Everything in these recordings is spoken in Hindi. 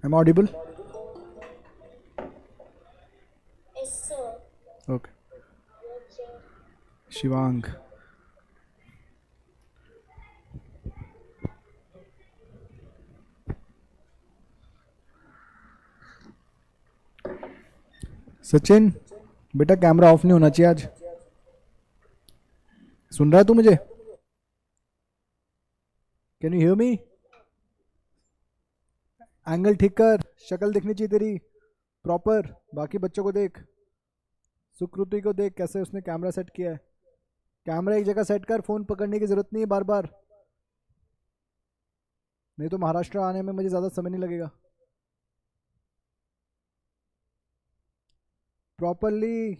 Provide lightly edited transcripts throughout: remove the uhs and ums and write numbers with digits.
Am I audible? Yes, sir. Okay. Shivang. Sachin, बेटा कैमरा ऑफ नहीं होना चाहिए आज। सुन रहा है तू मुझे? Can you hear me? Angle ठीक कर, शक्ल दिखनी चाहिए तेरी प्रॉपर। बाकी बच्चों को देख, सुकृति को देख कैसे उसने कैमरा सेट किया है। कैमरा एक जगह सेट कर, फोन पकड़ने की जरूरत नहीं है बार बार, नहीं तो महाराष्ट्र आने में मुझे ज़्यादा समय नहीं लगेगा। Properly,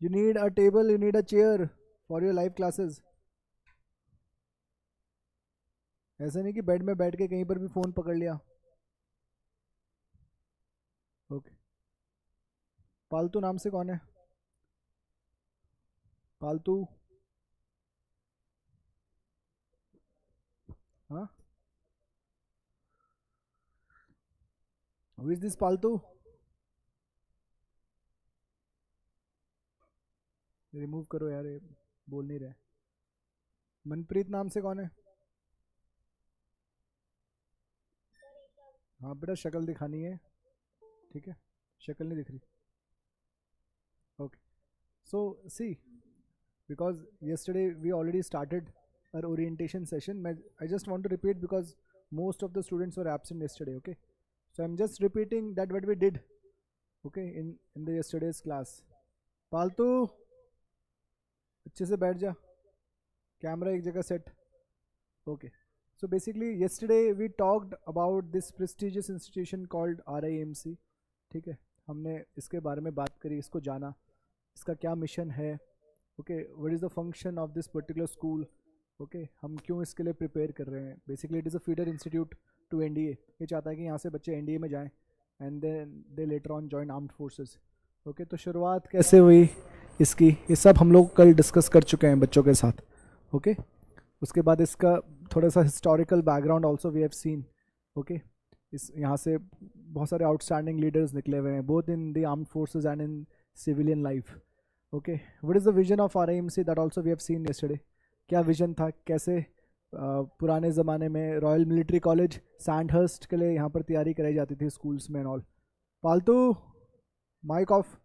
you need a table, you need a chair for your live classes. ऐसा नहीं कि बेड में बैठ के कहीं पर भी फ़ोन पकड़ लिया। ओके। पालतू नाम से कौन है? पालतू? हाँ, हु इज दिस पालतू? रिमूव करो यार, ये बोल नहीं रहे। मनप्रीत नाम से कौन है? हाँ बेटा, शक्ल दिखानी है, ठीक है? शक्ल नहीं दिख रही। Okay. So see, because yesterday we already started our orientation session. I just want to repeat because most of the students were absent yesterday. Okay, so I'm just repeating that what we did, okay, in the yesterday's class. पालतू, अच्छे से बैठ जा, कैमरा एक जगह set. Okay, so basically yesterday we talked about this prestigious institution called RIMC. ठीक है, हमने इसके बारे में बात करी, इसको जाना, इसका क्या मिशन है, okay, what is the function of this particular school, okay, हम क्यों इसके लिए प्रिपेयर कर रहे हैं। Basically it is a feeder institute to NDA. ये चाहता है कि यहाँ से बच्चे एनडीए में जाएं and then they later on join armed forces. Okay, तो शुरुआत कैसे हुई इसकी, ये सब हम लोग कल डिस्कस कर चुके हैं बच्चों के साथ। ओके, उसके बाद इसका थोड़ा सा historical background also we have seen. Okay, इस यहाँ से बहुत सारे आउटस्टैंडिंग लीडर्स निकले हुए हैं, both in the armed forces and in civilian life. Okay, what is the vision of RIMC, that also we have seen yesterday. क्या विजन था, कैसे पुराने ज़माने में रॉयल मिलिट्री कॉलेज सैंडहर्स्ट के लिए यहाँ पर तैयारी कराई जाती थी स्कूल्स में एंड ऑल। पालतू, माइक ऑफ।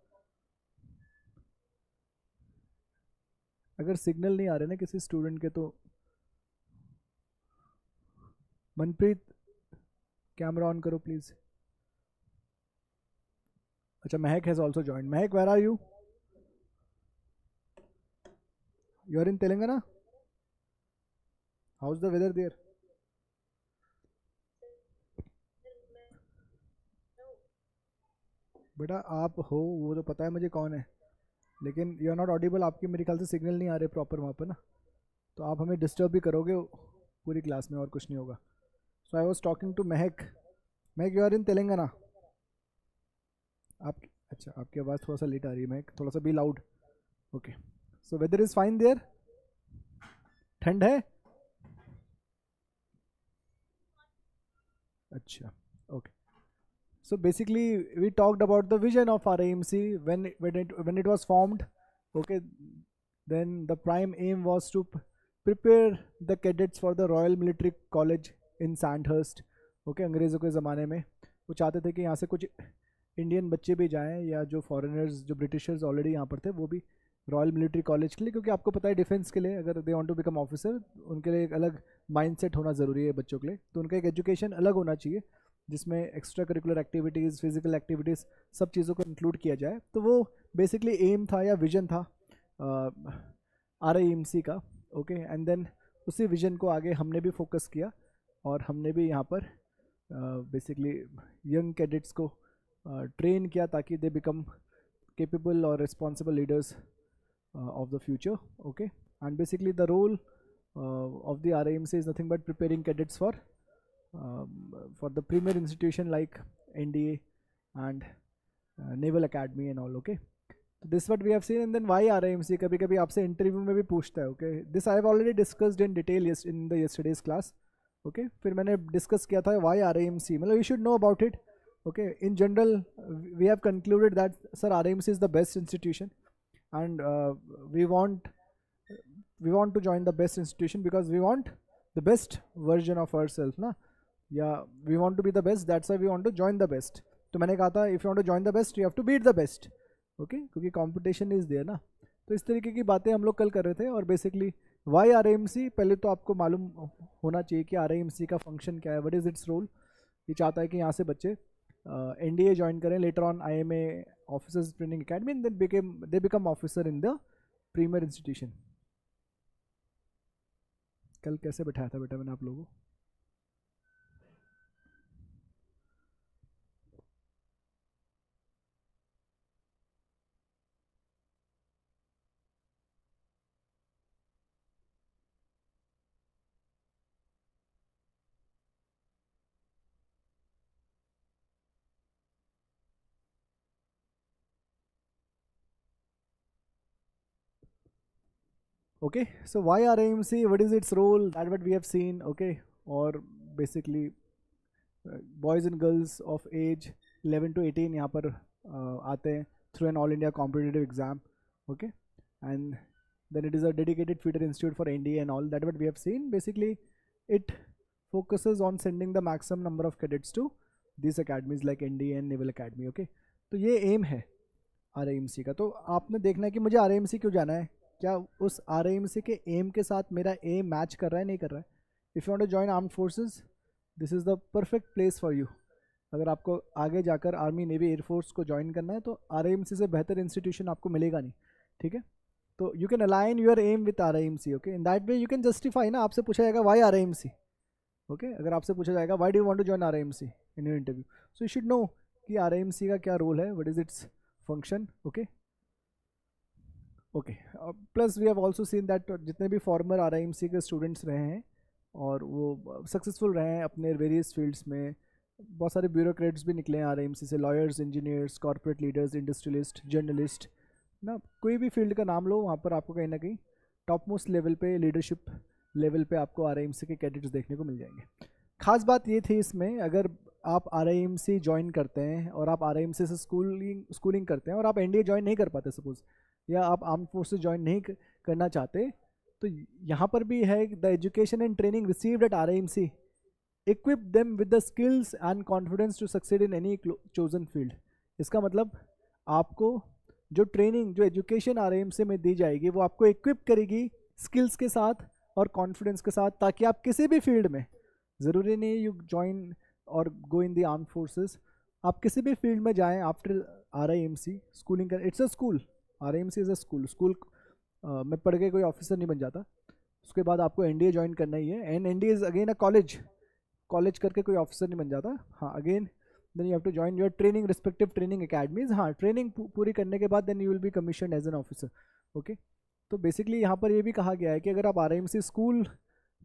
अगर सिग्नल नहीं आ रहे ना किसी स्टूडेंट के तो मनप्रीत, कैमरा ऑन करो प्लीज़। अच्छा, Mahak has also join. Mahak, where are you? You are in Telangana? How is the weather there? बेटा आप हो वो तो पता है मुझे कौन है, लेकिन यू आर नॉट ऑडिबल। आपकी मेरे ख्याल से सिग्नल नहीं आ रहे प्रॉपर वहाँ पर ना, तो आप हमें डिस्टर्ब भी करोगे पूरी क्लास में, और कुछ नहीं होगा। सो I was talking to Mahak. Mahak, you are in Telangana? आप, अच्छा, आपकी आवाज़ थोड़ा सा लेट आ रही है महक, थोड़ा सा be loud. Okay, so weather is fine there? ठंड है? अच्छा, okay. So basically, we talked about the vision of RAMC when it was formed. Okay, then the prime aim was to prepare the cadets for the Royal Military College in Sandhurst. Okay, अंग्रेज़ों के ज़माने में वो चाहते थे कि यहाँ से कुछ इंडियन बच्चे भी जाएं, या जो फॉरेनर्स, जो ब्रिटिशर्स ऑलरेडी यहाँ पर थे, वो भी रॉयल मिलिट्री कॉलेज के लिए, क्योंकि आपको पता है डिफेंस के लिए अगर they want to become officer, उनके लिए एक अलग माइंडसेट होना ज़रूरी है बच्चों के लिए। तो उनका एक एजुकेशन अलग होना चाहिए जिसमें extra curricular activities, physical activities, सब चीज़ों को इंक्लूड किया जाए। तो वो बेसिकली एम था या विजन था RIMC का। ओके, एंड देन उसी विजन को आगे हमने भी फोकस किया, और हमने भी यहाँ पर बेसिकली यंग कैडेट्स को ट्रेन किया ताकि they become capable or responsible leaders of the future. Okay, and basically the role of the RIMC is nothing but preparing cadets for the premier institution like NDA and Naval Academy and all. Okay, so this is what we have seen. And then why RIMC, कभी कभी आपसे इंटरव्यू में भी पूछता है. Okay, this I have already discussed in detail in the yesterday's class. Okay फिर मैंने डिस्कस किया था वाई RIMC, मतलब you should know about it. Okay in general we have concluded that sir RIMC is the best institution and we want to join the best institution because we want the best version of ourselves ना, या we want to be the best, that's why we want to join the best. तो मैंने कहा था if you want to join the best you have to beat the best. Okay क्योंकि कंपटीशन इज देयर ना. तो इस तरीके की बातें हम लोग कल कर रहे थे. और बेसिकली वाई RIMC, पहले तो आपको मालूम होना चाहिए कि RIMC का फंक्शन क्या है, व्हाट इज़ इट्स रोल. ये चाहता है कि यहाँ से बच्चे NDA ज्वाइन करें, later on IMA officers training academy, and then they become officer in the premier institution. कल कैसे बैठाया था बेटा मैंने आप लोगों को? Okay, so why RIMC, what is its role, that what we have seen. Okay, or basically boys and girls of age 11 to 18 यहाँ पर आते हैं through an all India competitive exam. Okay, and then it is a dedicated feeder institute for NDA and all that what we have seen. Basically it focuses on sending the maximum number of cadets to these academies like NDA and Naval Academy. Okay, तो ये एम है RIMC का. तो आपने देखना है कि मुझे RIMC क्यों जाना है, क्या उस RIMC के एम के साथ मेरा एम मैच कर रहा है, नहीं कर रहा है. If you want to join armed forces, this is the perfect place for you. अगर आपको आगे जाकर आर्मी नेवी एयरफोर्स को ज्वाइन करना है तो RIMC से बेहतर इंस्टीट्यूशन आपको मिलेगा नहीं. ठीक है, तो you can align your aim with RIMC. Okay, in that way you can justify ना. आपसे पूछा जाएगा वाई RIMC. ओके, अगर आपसे पूछा जाएगा why do you want to join RIMC in your interview, so you should know कि RIMC का क्या रोल है, what is its function. Okay okay, plus we have also seen that जितने भी फॉर्मर RIMC के स्टूडेंट्स रहे हैं और वो सक्सेसफुल रहे हैं अपने वेरियस फील्ड्स में, बहुत सारे ब्यूरोक्रेट्स भी निकले हैं RIMC से, lawyers, engineers, corporate leaders, industrialist, journalist ना, कोई भी फील्ड का नाम लो वहाँ पर आपको कहीं ना कहीं टॉप मोस्ट लेवल पे, लीडरशिप लेवल पे आपको RIMC के कैडेट्स देखने को मिल जाएंगे. खास बात ये थी इसमें, अगर आप RIMC ज्वाइन करते हैं और आप RIMC से स्कूलिंग करते हैं और आप NDA ज्वाइन नहीं कर पाते सपोज, या आप आर्म फोर्सेस ज्वाइन नहीं करना चाहते, तो यहाँ पर भी है the education and training received at RIMC equip them with the skills and confidence to succeed in any chosen field. इसका मतलब आपको जो ट्रेनिंग, जो एजुकेशन RIMC में दी जाएगी वो आपको इक्विप करेगी स्किल्स के साथ और कॉन्फिडेंस के साथ, ताकि आप किसी भी फील्ड में, ज़रूरी नहीं यू ज्वाइन और गो इन द आर्म फोर्सेस, आप किसी भी फील्ड में जाएं आफ्टर RIMC स्कूलिंग कर. It's a school, RIMC is a school. School में पढ़ के कोई ऑफिसर नहीं बन जाता, उसके बाद आपको NDA ज्वाइन करना ही है. And NDA is again a college, college करके कोई ऑफिसर नहीं बन जाता. हाँ, again then you have to join your training respective training academies. हाँ, ट्रेनिंग पूरी करने के बाद then you will be commission as an officer. Okay, तो बेसिकली यहाँ पर ये भी कहा गया है कि अगर आप RIMC स्कूल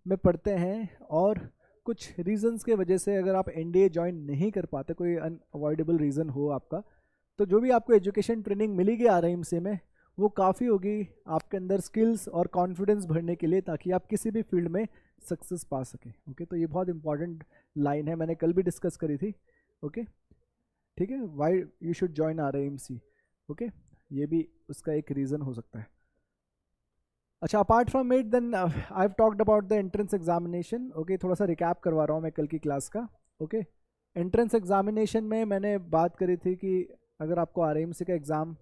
में पढ़ते हैं और कुछ रीजंस के वजह से अगर आप NDA ज्वाइन नहीं कर पाते, कोई अनअवॉइडेबल रीज़न हो आपका, तो जो भी आपको एजुकेशन ट्रेनिंग मिलेगी RIMC में वो काफ़ी होगी आपके अंदर स्किल्स और कॉन्फिडेंस भरने के लिए, ताकि आप किसी भी फील्ड में सक्सेस पा सकें. ओके, तो ये बहुत इंपॉर्टेंट लाइन है, मैंने कल भी डिस्कस करी थी. ओके, ठीक है, why you should join RIMC. Okay, ये भी उसका एक रीज़न हो सकता है. अच्छा, apart from it then I have talked about the entrance examination. Okay, थोड़ा सा रिकैप करवा रहा हूँ मैं कल की क्लास का. ओके, एंट्रेंस एग्जामिनेशन में मैंने बात करी थी कि अगर आपको RIMC का एग्ज़ाम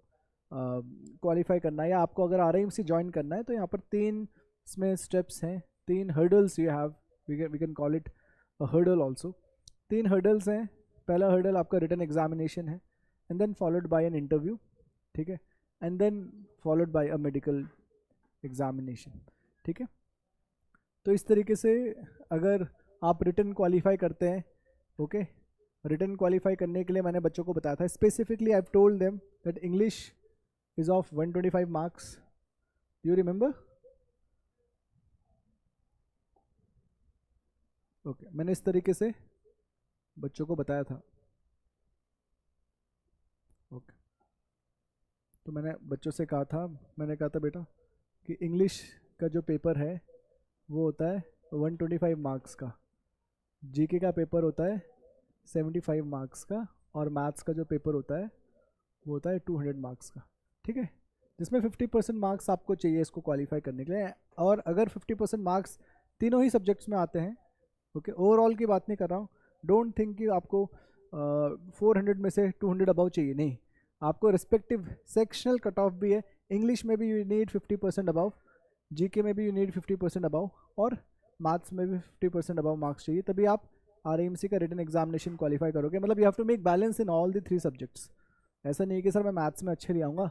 क्वालिफाई करना है या आपको अगर RIMC ज्वाइन करना है, तो यहाँ पर 3 इसमें स्टेप्स हैं, 3 hurdles you have, we can call it a hurdle also. 3 hurdles हैं. पहला हर्डल आपका रिटन एग्जामिनेशन है, and then followed by an interview. ठीक है, and then followed by a medical examination. ठीक है, तो इस तरीके से अगर आप रिटन क्वालिफाई करते हैं, ओके, रिटन क्वालिफाई करने के लिए मैंने बच्चों को बताया था specifically, I have told them that English is of 125 marks. You remember? Okay, मैंने इस तरीके से बच्चों को बताया था. ओके, तो मैंने बच्चों से कहा था, मैंने कहा था बेटा कि इंग्लिश का जो पेपर है वो होता है 125 मार्क्स का. जीके का पेपर होता है 75 मार्क्स का, और मैथ्स का जो पेपर होता है वो होता है 200 मार्क्स का, ठीक है, जिसमें 50% मार्क्स आपको चाहिए इसको क्वालिफाई करने के लिए। और अगर 50% मार्क्स तीनों ही सब्जेक्ट्स में आते हैं, ओके, ओवरऑल की बात नहीं कर रहा हूँ, डोंट थिंक कि आपको 400 में से 200 अबाउ चाहिए, नहीं, आपको रिस्पेक्टिव सेक्शनल कट ऑफ भी है। इंग्लिश में भी यू नीड 50% अबाउ, जीके में भी यू नीड 50% अबाउ, और मैथ्स में भी 50% अबाउ मार्क्स चाहिए, तभी आप आरएएमसी का रिटन एग्जामिनेशन क्वालिफाई करोगे। मतलब you have to make balance in all the 3 subjects. ऐसा नहीं है कि सर मैं मैथ्स में अच्छे ले आऊँगा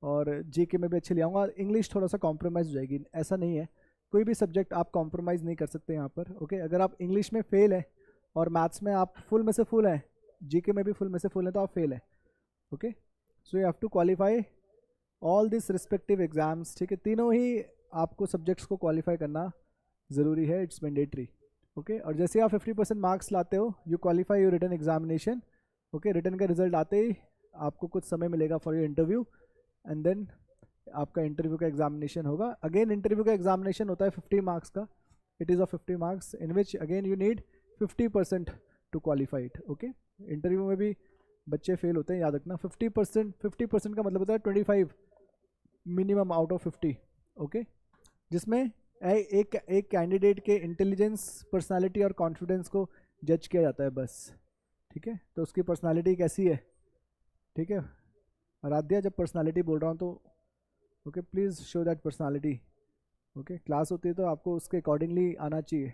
और जीके में भी अच्छे ले आऊँगा, इंग्लिश थोड़ा सा कॉम्प्रोमाइज़ हो जाएगी, ऐसा नहीं है। कोई भी सब्जेक्ट आप कॉम्प्रोमाइज़ नहीं कर सकते यहाँ पर, ओके। अगर आप इंग्लिश में फेल है और मैथ्स में आप फुल में से फुल हैं, जीके में भी फुल में से फुल हैं, तो आप फेल हैं, okay. So you have to qualify all this respective exams, ठीक है, तीनों ही आपको सब्जेक्ट्स को क्वालिफाई करना ज़रूरी है, इट्स मैंडेटरी, ओके। और जैसे आप 50% मार्क्स लाते हो, you qualify your written examination, okay. Written का रिजल्ट आते ही आपको कुछ समय मिलेगा for your interview, and then आपका इंटरव्यू का एग्जामिनेशन होगा। अगेन इंटरव्यू का एग्जामिनेशन होता है 50 मार्क्स का, it is of 50 marks, in which again you need 50% to qualify it, okay. Interview में भी बच्चे फेल होते हैं, याद रखना। 50% का मतलब होता है 25 मिनिमम आउट ऑफ 50, ओके, जिसमें एक कैंडिडेट के इंटेलिजेंस, पर्सनालिटी और कॉन्फिडेंस को जज किया जाता है बस, ठीक है। तो उसकी पर्सनालिटी कैसी है, ठीक है। आराध्या, जब पर्सनालिटी बोल रहा हूँ तो okay, please show that personality, okay. Class होती है तो आपको उसके अकॉर्डिंगली आना चाहिए,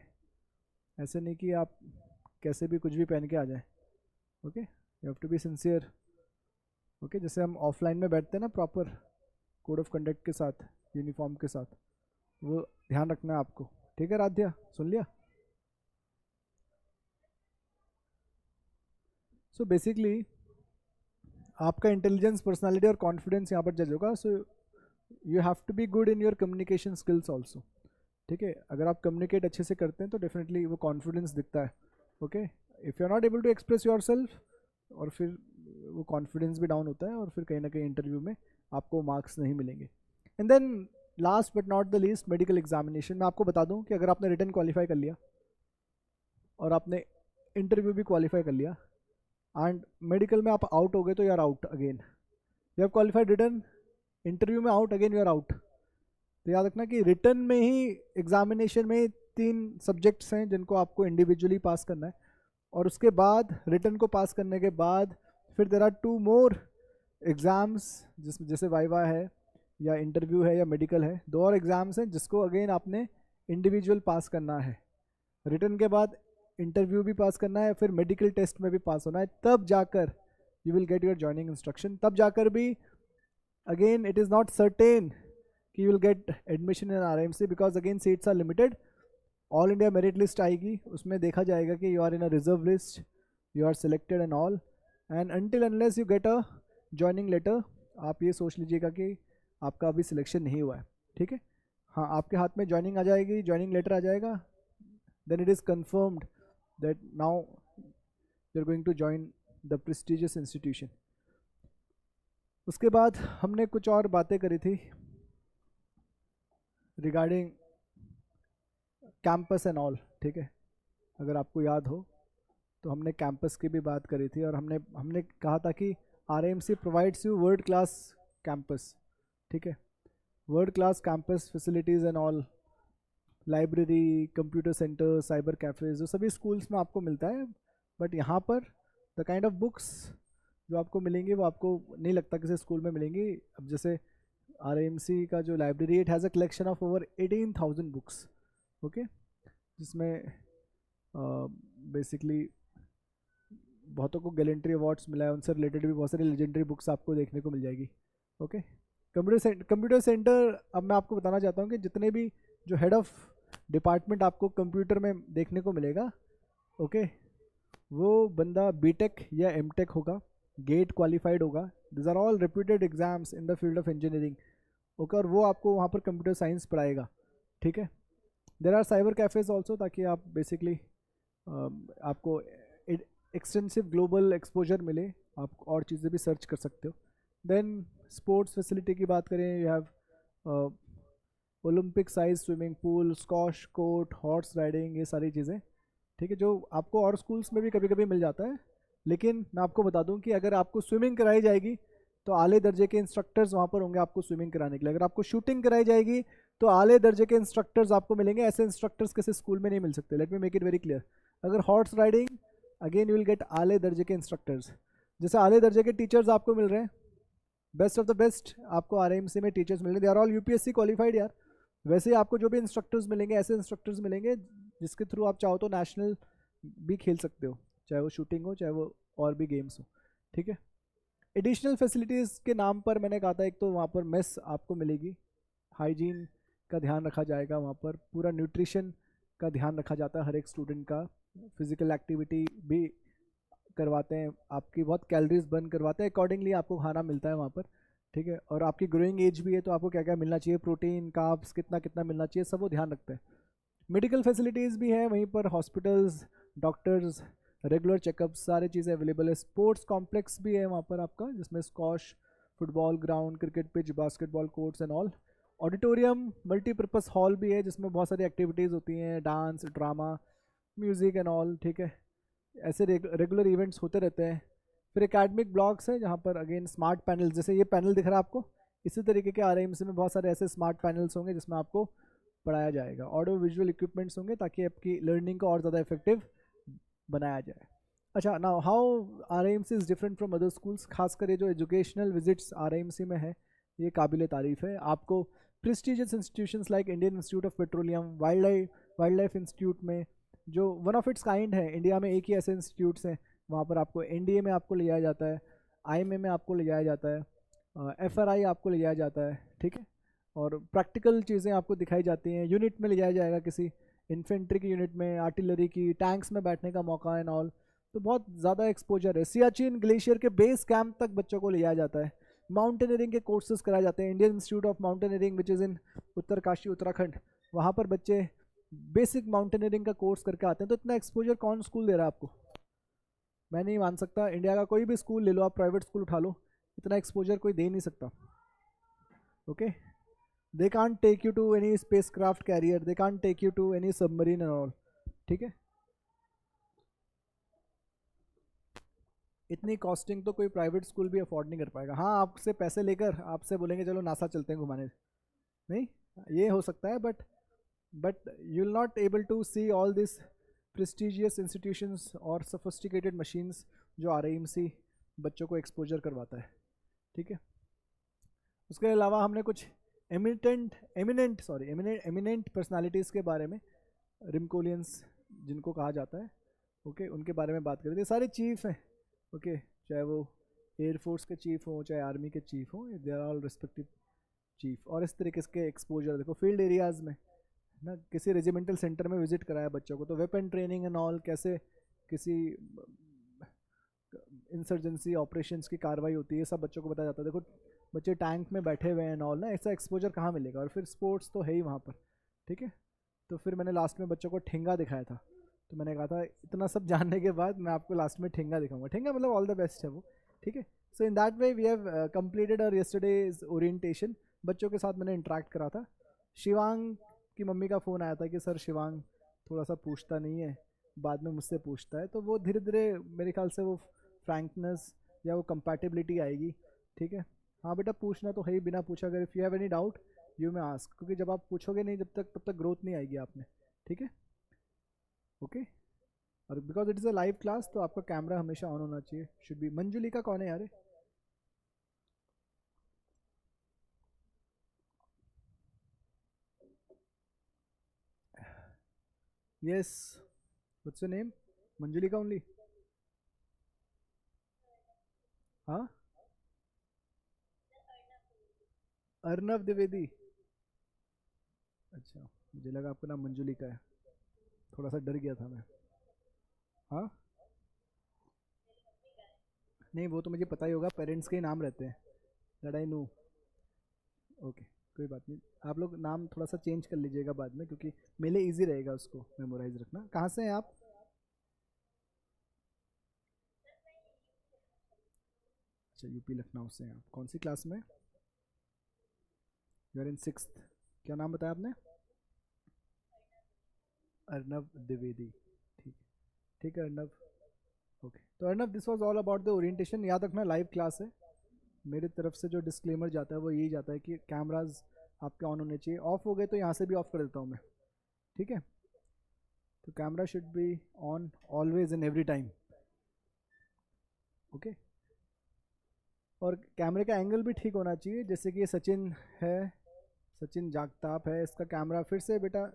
ऐसे नहीं कि आप कैसे भी कुछ भी पहन के आ जाए, okay. You have to be sincere, okay. जैसे हम ऑफलाइन में बैठते हैं ना, प्रॉपर कोड ऑफ कंडक्ट के साथ, यूनिफॉर्म के साथ, वो ध्यान रखना है आपको, ठीक है। राध्या, सुन लिया? सो बेसिकली आपका इंटेलिजेंस, पर्सनालिटी और कॉन्फिडेंस यहाँ पर जज होगा। So you have to be good in your communication skills also, ठीक है। अगर आप कम्युनिकेट अच्छे से करते हैं तो डेफिनेटली वो कॉन्फिडेंस दिखता है, okay. If you are not able to express yourself, और फिर वो कॉन्फिडेंस भी डाउन होता है, और फिर कहीं ना कहीं इंटरव्यू में आपको मार्क्स नहीं मिलेंगे। And then last but not the least, medical examination. मैं आपको बता दूं कि अगर आपने रिटन क्वालिफाई कर लिया और आपने इंटरव्यू भी क्वालिफाई कर लिया, एंड मेडिकल में आप आउट हो गए, तो you are out again. You have qualified written, interview में out, again you are out. तो याद रखना कि रिटन में ही, एग्जामिनेशन में 3 सब्जेक्ट्स हैं जिनको आपको इंडिविजुअली पास करना है, और उसके बाद रिटन को पास करने के बाद फिर देर आर 2 मोर एग्ज़ाम्स, जिसमें जैसे वाइवा है या इंटरव्यू है या मेडिकल है, 2 और एग्ज़ाम्स हैं जिसको अगेन आपने इंडिविजुअल पास करना है। रिटन के बाद इंटरव्यू भी पास करना है, फिर मेडिकल टेस्ट में भी पास होना है, तब जाकर you will get your joining instruction. तब जाकर भी again it is not certain कि you will get admission in RAMC, because again seats are limited. All India merit list आएगी, उसमें देखा जाएगा कि you are in a reserve list, you are selected and all, and until unless you get a joining letter, आप ये सोच लीजिएगा कि आपका अभी सिलेक्शन नहीं हुआ है, ठीक है। हाँ, आपके हाथ में जॉइनिंग आ जाएगी, जॉइनिंग लेटर आ जाएगा, then it is confirmed that now you are going to join the prestigious institution. उसके बाद हमने कुछ और बातें करी थी रिगार्डिंग कैंपस एंड ऑल, ठीक है। अगर आपको याद हो तो हमने कैंपस की भी बात करी थी, और हमने कहा था कि RAMC provides you world class campus, ठीक है, world class campus facilities and all, library, computer centre, cyber cafes, जो सभी स्कूल्स में आपको मिलता है। बट यहाँ पर द काइंड ऑफ बुक्स जो आपको मिलेंगी वो आपको नहीं लगता किसी स्कूल में मिलेंगी। अब जैसे आरएएमसी का जो library, it has a collection of over 18,000 books, okay, जिसमें बेसिकली बहुतों को गैलेंट्री अवार्ड्स मिला है, उनसे रिलेटेड भी बहुत सारी लेजेंडरी बुक्स आपको देखने को मिल जाएगी, ओके। कंप्यूटर सेंटर, अब मैं आपको बताना चाहता हूँ कि जितने भी जो हेड ऑफ डिपार्टमेंट आपको कंप्यूटर में देखने को मिलेगा, ओके, वो बंदा बीटेक या एमटेक होगा, गेट क्वालिफाइड होगा, this are all reputed exams in the field of engineering, okay, और वो आपको वहाँ पर कंप्यूटर साइंस पढ़ाएगा, ठीक है। There are cyber cafes also, ताकि आप बेसिकली आपको एक्सटेंसिव ग्लोबल एक्सपोजर मिले, आप और चीज़ें भी सर्च कर सकते हो। देन स्पोर्ट्स फैसिलिटी की बात करें, you have Olympic size swimming pool, squash court, horse riding, ये सारी चीज़ें, ठीक है, जो आपको और स्कूल्स में भी कभी कभी मिल जाता है। लेकिन मैं आपको बता दूं कि अगर आपको स्विमिंग कराई जाएगी तो आले दर्जे के इंस्ट्रक्टर्स वहाँ पर होंगे आपको स्विमिंग कराने के लिए। अगर आपको शूटिंग कराई जाएगी तो आले दर्जे के इंस्ट्रक्टर्स आपको मिलेंगे। ऐसे इंस्ट्रक्टर्स किसी स्कूल में नहीं मिल सकते। Let me make it very clear. अगर horse riding, again you will get आले दर्जे के इंस्ट्रक्टर्स। जैसे आले दर्जे के टीचर्स आपको मिल रहे हैं, बेस्ट ऑफ द बेस्ट आपको आरएमसी में टीचर्स मिलेंगे, they are all UPSC qualified यार। वैसे ही आपको जो भी इंस्ट्रक्टर्स मिलेंगे, ऐसे इंस्ट्रक्टर्स मिलेंगे जिसके थ्रू आप चाहो तो नेशनल भी खेल सकते हो, चाहे वो शूटिंग हो चाहे वो और भी गेम्स हो। ठीक है, एडिशनल फैसिलिटीज़ के नाम पर मैंने कहा था, एक तो वहाँ पर मेस आपको मिलेगी, हाइजीन का ध्यान रखा जाएगा वहाँ पर, पूरा न्यूट्रिशन का ध्यान रखा जाता है हर एक स्टूडेंट का, फिजिकल एक्टिविटी भी करवाते हैं, आपकी बहुत कैलोरीज बर्न करवाते हैं, अकॉर्डिंगली आपको खाना मिलता है वहाँ पर। ठीक है, और आपकी ग्रोइंग एज भी है तो आपको क्या क्या मिलना चाहिए, प्रोटीन कार्ब्स कितना कितना मिलना चाहिए, सब वो ध्यान रखते हैं। मेडिकल फैसिलिटीज़ भी है वहीं पर, हॉस्पिटल्स, डॉक्टर्स, रेगुलर चेकअप, सारी चीज़ें अवेलेबल है। स्पोर्ट्स कॉम्प्लेक्स भी है वहाँ पर आपका, जिसमें squash, football ground, cricket pitch, basketball courts and all. Auditorium, multipurpose hall भी है जिसमें बहुत सारी एक्टिविटीज़ होती हैं, dance, drama, music and all. ठीक है, ऐसे रेगुलर इवेंट्स होते रहते हैं। फिर एकेडमिक ब्लॉक्स है जहाँ पर अगेन स्मार्ट पैनल, जैसे ये पैनल दिख रहा है आपको, इसी तरीके के आरएमसी में बहुत सारे ऐसे स्मार्ट पैनल्स होंगे जिसमें आपको पढ़ाया जाएगा। ऑडियो विजुअल इक्विपमेंट्स होंगे ताकि आपकी लर्निंग को और ज़्यादा इफेक्टिव बनाया जाए। अच्छा, now how RMC is different from other schools, खासकर ये जो एजुकेशनल विजिट्स आरएमसी में है ये काबिल तारीफ़ है। आपको prestigious institutions like Indian institute of petroleum, wild life institute में, जो वन ऑफ इट्स काइंड है, इंडिया में एक ही ऐसे इंस्टीट्यूट्स हैं, वहाँ पर आपको एनडीए में आपको ले जाया जाता है, आईएमए में आपको ले जाया जाता है, एफआरआई आपको ले जाया जाता है। ठीक है, और प्रैक्टिकल चीज़ें आपको दिखाई जाती हैं। यूनिट में ले जाया जाएगा, किसी इन्फेंट्री की यूनिट में, आर्टिलरी की, टैंक्स में बैठने का मौका एंड ऑल, तो बहुत ज़्यादा एक्सपोजर है। सियाचिन ग्लेशियर के बेस कैंप तक बच्चों को ले जाया जाता है। माउंटेनियरिंग के कोर्सेज कराए जाते हैं, Indian institute of mountaineering which is in Uttarkashi Uttarakhand, वहाँ पर बच्चे बेसिक माउंटेनियरिंग का कोर्स करके आते हैं। तो इतना एक्सपोजर कौन स्कूल दे रहा है आपको? मैं नहीं मान सकता, इंडिया का कोई भी स्कूल ले लो आप, प्राइवेट स्कूल उठा लो, इतना एक्सपोजर कोई दे नहीं सकता। Okay, they can't take you to any spacecraft carrier, they can't take you to any submarine and all. ठीक है, इतनी कॉस्टिंग तो कोई प्राइवेट स्कूल भी अफोर्ड नहीं कर पाएगा। हाँ, आपसे पैसे लेकर आपसे बोलेंगे चलो नासा चलते हैं घुमाने, नहीं, ये हो सकता है, but you will not able to see all these prestigious institutions और sophisticated machines जो RIMC बच्चों को एक्सपोजर करवाता है। ठीक है, उसके अलावा हमने कुछ एमिनेंट पर्सनालिटीज़ के बारे में, रिमकोलियंस जिनको कहा जाता है, ओके, उनके बारे में बात करें। ये सारे चीफ हैं, ओके, चाहे वो एयरफोर्स के चीफ हों चाहे आर्मी के चीफ हों, they are all respective chief. और इस तरीके के एक्सपोजर देखो फील्ड एरियाज़ में ना, किसी रेजिमेंटल सेंटर में विजिट कराया बच्चों को, तो वेपन ट्रेनिंग एंड ऑल, कैसे किसी इंसर्जेंसी ऑपरेशंस की कार्रवाई होती है, सब बच्चों को बताया जाता है। देखो बच्चे टैंक में बैठे हुए हैं एंड ऑल ना, ऐसा एक्सपोजर कहाँ मिलेगा? और फिर स्पोर्ट्स तो है ही वहाँ पर। ठीक है, तो फिर मैंने लास्ट में बच्चों को ठेंगा दिखाया था, तो मैंने कहा था इतना सब जानने के बाद मैं आपको लास्ट में ठेंगा दिखाऊंगा। ठेंगा मतलब ऑल द बेस्ट है वो। ठीक है, so in that way we have completed our yesterday's orientation. बच्चों के साथ मैंने इंटरेक्ट करा था। शिवांग की मम्मी का फ़ोन आया था कि सर शिवांग थोड़ा सा पूछता नहीं है, बाद में मुझसे पूछता है, तो वो धीरे धीरे मेरे ख्याल से वो फ्रैंकनेस या वो कंपैटिबिलिटी आएगी। ठीक है, हाँ बेटा पूछना तो है ही, बिना पूछा अगर if you have any doubt you may ask, क्योंकि जब आप पूछोगे नहीं जब तक, तब तक ग्रोथ नहीं आएगी आप में। ठीक है, ओके, और because it is a live class तो आपका कैमरा हमेशा ऑन होना चाहिए, शुड बी। मंजुलिका कौन है यार? Yes, what's your name? Manjulika only? हाँ, अर्नव द्विवेदी। अच्छा, मुझे लगा आपका नाम मंजुलिका है, थोड़ा सा डर गया था मैं। हाँ, नहीं वो तो मुझे पता ही होगा, पेरेंट्स के ही नाम रहते हैं, दैट आई नो। ओके, कोई बात नहीं, आप लोग नाम थोड़ा सा चेंज कर लीजिएगा बाद में, क्योंकि मेरे लिए ईजी रहेगा उसको मेमोराइज रखना। कहाँ से हैं आप? अच्छा, यूपी लखनऊ से हैं आप। कौन सी क्लास में? You are in 6th। क्या नाम बताया आपने? अर्नव द्विवेदी। ठीक है, ठीक है अर्नब, ओके। तो Arnab this was all about the orientation. याद रखना लाइव क्लास है, मेरी तरफ से जो डिस्क्लेमर जाता है वो यही जाता है कि कैमराज आपके ऑन होने चाहिए। ऑफ हो गए तो यहाँ से भी ऑफ कर देता हूँ मैं, ठीक है। तो camera should be on always and every time, okay. और कैमरे का एंगल भी ठीक होना चाहिए, जैसे कि ये सचिन है, सचिन जागताप है, इसका कैमरा फिर से बेटा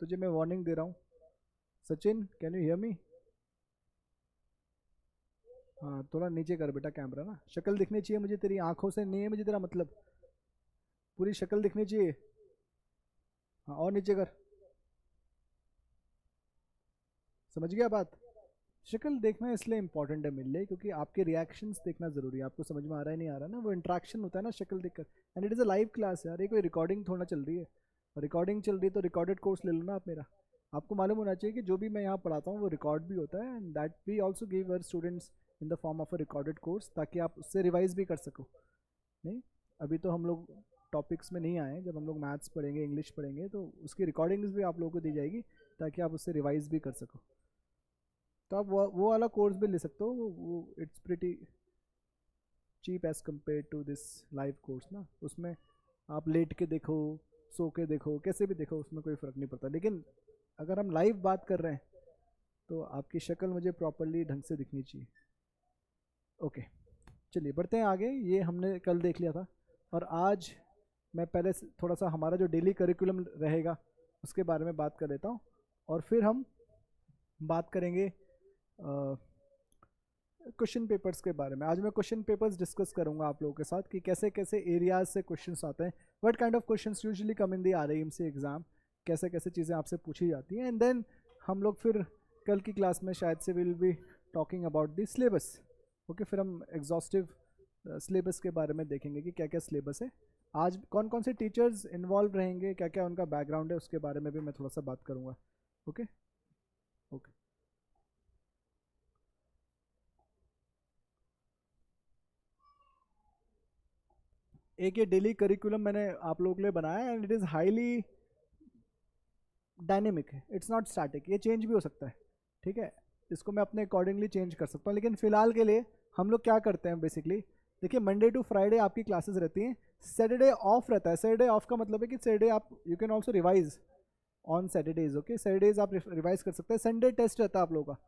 तुझे मैं वार्निंग दे रहा हूँ। Sachin can you hear me? हाँ थोड़ा नीचे कर बेटा कैमरा ना, शक्ल दिखनी चाहिए मुझे, तेरी आंखों से नहीं है मुझे तेरा मतलब, पूरी शक्ल दिखनी चाहिए। हाँ और नीचे कर, समझ गया बात? शक्ल देखना इसलिए इंपॉर्टेंट है मेरे लिए क्योंकि आपके रिएक्शंस देखना जरूरी है, आपको समझ में आ रहा है नहीं आ रहा ना, वो इंट्रैक्शन होता है ना शक्ल देखकर। And it is a live class यार, ये कोई रिकॉर्डिंग थोड़ा चल रही है। रिकॉर्डिंग चल रही है तो रिकॉर्डेड कोर्स ले लो ना आप मेरा। आपको मालूम होना चाहिए कि जो भी मैं यहाँ पढ़ाता हूँ वो रिकॉर्ड भी होता है, and that we also give our students in the form of a recorded course, ताकि आप उससे रिवाइज भी कर सको। नहीं अभी तो हम लोग टॉपिक्स में नहीं आए, जब हम लोग मैथ्स पढ़ेंगे इंग्लिश पढ़ेंगे तो उसकी रिकॉर्डिंग्स भी आप लोगों को दी जाएगी ताकि आप उससे रिवाइज भी कर सको। तो आप वो वाला कोर्स भी ले सकते हो, वो it's pretty cheap as compare to this live course ना। उसमें आप लेट के देखो, सो के देखो, कैसे भी देखो, उसमें कोई फ़र्क नहीं पड़ता। लेकिन अगर हम लाइव बात कर रहे हैं तो आपकी शक्ल मुझे प्रॉपरली ढंग से दिखनी चाहिए, ओके। चलिए बढ़ते हैं आगे, ये हमने कल देख लिया था। और आज मैं पहले थोड़ा सा हमारा जो डेली करिकुलम रहेगा उसके बारे में बात कर लेता हूँ, और फिर हम बात करेंगे क्वेश्चन पेपर्स के बारे में। आज मैं क्वेश्चन पेपर्स डिस्कस करूंगा आप लोगों के साथ कि कैसे कैसे एरियाज से क्वेश्चंस आते हैं, what kind of questions usually come in the RIMC exam, कैसे कैसे चीज़ें आपसे पूछी जाती हैं। एंड देन हम लोग फिर कल की क्लास में शायद से will be talking about the syllabus, okay. फिर हम एग्जॉस्टिव सिलेबस के बारे में देखेंगे कि क्या क्या सिलेबस है। आज कौन कौन से टीचर्स इन्वॉल्व रहेंगे, क्या क्या उनका बैकग्राउंड है, उसके बारे में भी मैं थोड़ा सा बात करूँगा, ओके ओके। एक ये डेली करिकुलम मैंने आप लोगों के लिए बनाया, and it is highly dynamic है, इट्स नॉट स्टैटिक, ये चेंज भी हो सकता है, ठीक है। इसको मैं अपने अकॉर्डिंगली चेंज कर सकता हूँ, लेकिन फिलहाल के लिए हम लोग क्या करते हैं बेसिकली, देखिए मंडे टू फ्राइडे आपकी क्लासेस रहती हैं, सैटरडे ऑफ रहता है। सैटरडे ऑफ का मतलब है कि सैटरडे आप you can also revise on Saturdays, okay. Saturdays आप रिवाइज कर सकते हैं। संडे टेस्ट रहता है आप लोगों का।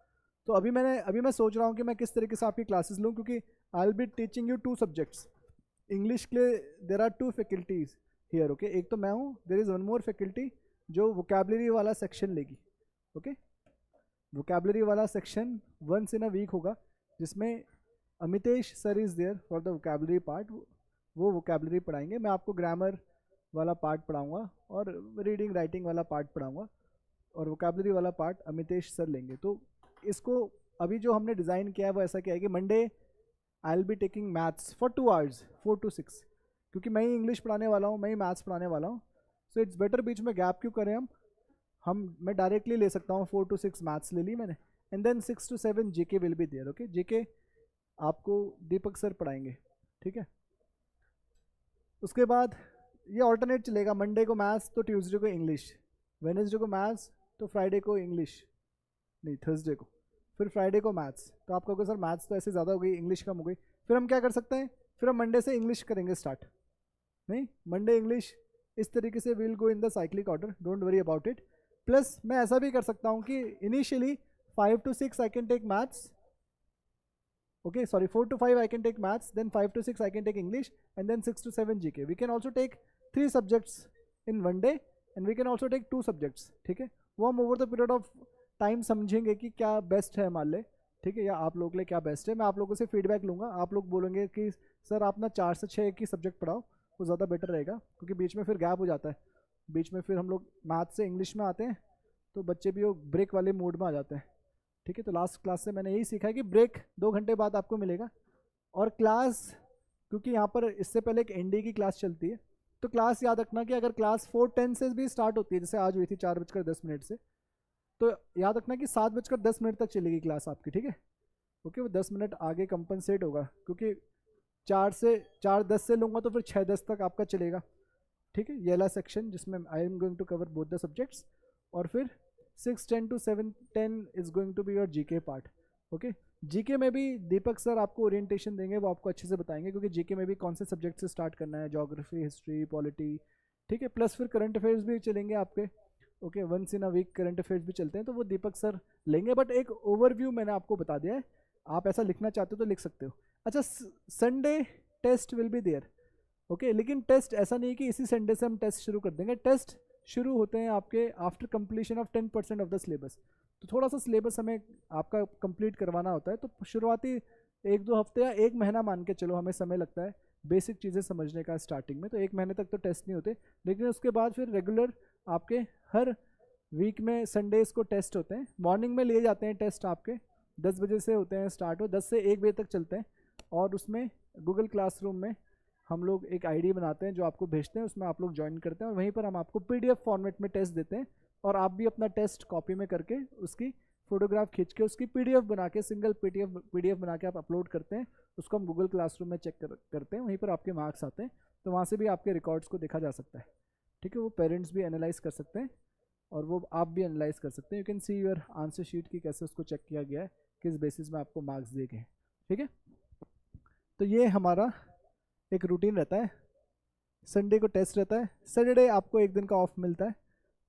तो अभी मैं सोच रहा हूँ कि मैं किस तरीके से आपकी क्लासेस लूँ, क्योंकि I will be teaching you 2 subjects English के लिए। There are 2 faculties here, okay. एक तो मैं हूँ, there is one more faculty जो वोकेबलरी वाला सेक्शन लेगी, ओके। वोकेबलरी वाला section once in a week होगा, जिसमें Amitesh sir is there for the vocabulary part. वो वोकेबलरी पढ़ाएंगे, मैं आपको ग्रामर वाला पार्ट पढ़ाऊँगा और रीडिंग राइटिंग वाला पार्ट पढ़ाऊँगा, और वोकेबलरी वाला पार्ट अमितेश सर लेंगे। तो इसको अभी जो हमने डिज़ाइन किया है वो ऐसा क्या है कि Monday I will be taking maths for 2 hours 4 to 6, क्योंकि मैं ही इंग्लिश पढ़ाने वाला हूँ, मैं ही मैथ्स पढ़ाने वाला हूँ। सो इट्स बेटर बीच में गैप क्यों करें हम मैं डायरेक्टली ले सकता हूँ। 4 to 6 मैथ्स ले ली मैंने, and then 6 to 7 GK will be there, okay. GK आपको दीपक सर पढ़ाएंगे, ठीक है। उसके बाद ये ऑल्टरनेट चलेगा, मंडे को मैथ्स तो ट्यूसडे को इंग्लिश, वेडनेसडे को मैथ्स तो फ्राइडे को इंग्लिश, नहीं थर्सडे को, फिर फ्राइडे को मैथ्स। तो आप कहोगे सर मैथ्स तो ऐसे ज़्यादा हो गई, इंग्लिश कम हो गई। फिर हम क्या कर सकते हैं, फिर हम मंडे से इंग्लिश करेंगे स्टार्ट। नहीं, मंडे इंग्लिश, इस तरीके से will go in the cyclic order, don't worry about it. Plus मैं ऐसा भी कर सकता हूँ कि initially 5 to 6 I can take maths, okay, sorry, 4 to 5 I can take maths, then 5 to 6 I can take English, and then 6 to 7 GK. We can also take 3 subjects in one day, and we can also take 2 subjects, ठीक है। वो हम over the period of time समझेंगे कि क्या बेस्ट है हमारे लिए, ठीक है, या आप लोगों के लिए क्या बेस्ट है। मैं आप लोगों से फीडबैक लूँगा, आप लोग बोलेंगे कि सर आप ना 4 से 6 की सब्जेक्ट पढ़ाओ, वो ज़्यादा बेटर रहेगा, क्योंकि बीच में फिर गैप हो जाता है। बीच में फिर हम लोग मैथ से इंग्लिश में आते हैं तो बच्चे भी वो ब्रेक वाले मूड में आ जाते हैं, ठीक है। तो लास्ट क्लास से मैंने यही सीखा है कि ब्रेक 2 घंटे बाद आपको मिलेगा, और क्लास, क्योंकि यहाँ पर इससे पहले एक एनडी की क्लास चलती है, तो क्लास याद रखना कि अगर क्लास 4:10 से भी स्टार्ट होती है, जैसे आज हुई थी 4:10 से, तो याद रखना कि 7:10 तक चलेगी क्लास आपकी, ठीक है, ओके। वो 10 मिनट आगे कंपनसेट होगा, क्योंकि 4:10 से लूँगा तो फिर 6:10 तक आपका चलेगा, ठीक है। ये वाला सेक्शन जिसमें I am going to cover both the subjects, और फिर 6:10 to 7:10 is going to be your GK part. Okay, GK में भी दीपक सर आपको ओरिएंटेशन देंगे, वो आपको अच्छे से बताएंगे, क्योंकि जीके में भी कौन से सब्जेक्ट से स्टार्ट करना है, ज्योग्राफी, हिस्ट्री, पॉलिटी, ठीक है, प्लस फिर करंट अफेयर्स भी चलेंगे आपके. Okay, once in a week current affairs भी चलते हैं, तो वो दीपक सर लेंगे. बट एक ओवरव्यू मैंने आपको बता दिया है, आप ऐसा लिखना चाहते हो तो लिख सकते हो. अच्छा, Sunday test will be there. Okay, लेकिन टेस्ट ऐसा नहीं है कि इसी संडे से हम टेस्ट शुरू कर देंगे. टेस्ट शुरू होते हैं आपके after completion of 10% of the syllabus. तो थोड़ा सा सिलेबस हमें आपका कंप्लीट करवाना होता है, तो शुरुआती 1-2 हफ्ते या 1 महीना मान के चलो हमें समय लगता है बेसिक चीज़ें समझने का स्टार्टिंग में. तो 1 महीने तक तो टेस्ट नहीं होते, लेकिन उसके बाद फिर रेगुलर आपके हर वीक में संडेज़ को टेस्ट होते हैं. मॉर्निंग में लिए जाते हैं टेस्ट, आपके 10 बजे से होते हैं स्टार्ट, हो 10 से 1 बजे तक चलते हैं. और उसमें गूगल क्लासरूम में हम लोग एक आईडी बनाते हैं जो आपको भेजते हैं, उसमें आप लोग ज्वाइन करते हैं, और वहीं पर हम आपको पीडीएफ फॉर्मेट में टेस्ट देते हैं. और आप भी अपना टेस्ट कॉपी में करके उसकी फोटोग्राफ खींच के उसकी पीडीएफ बना के, सिंगल पीडीएफ बना के आप अपलोड करते हैं. उसको हम गूगल क्लासरूम में चेक करते हैं, वहीं पर आपके मार्क्स आते हैं. तो वहाँ से भी आपके रिकॉर्ड्स को देखा जा सकता है. ठीक है, वो पेरेंट्स भी एनालाइज कर सकते हैं और वो आप भी एनालाइज कर सकते हैं. You can see your answer sheet की कैसे उसको चेक किया गया है, किस बेसिस में आपको मार्क्स दिए गए हैं. ठीक है, तो ये हमारा एक रूटीन रहता है. संडे को टेस्ट रहता है, सैटरडे आपको एक दिन का ऑफ मिलता है.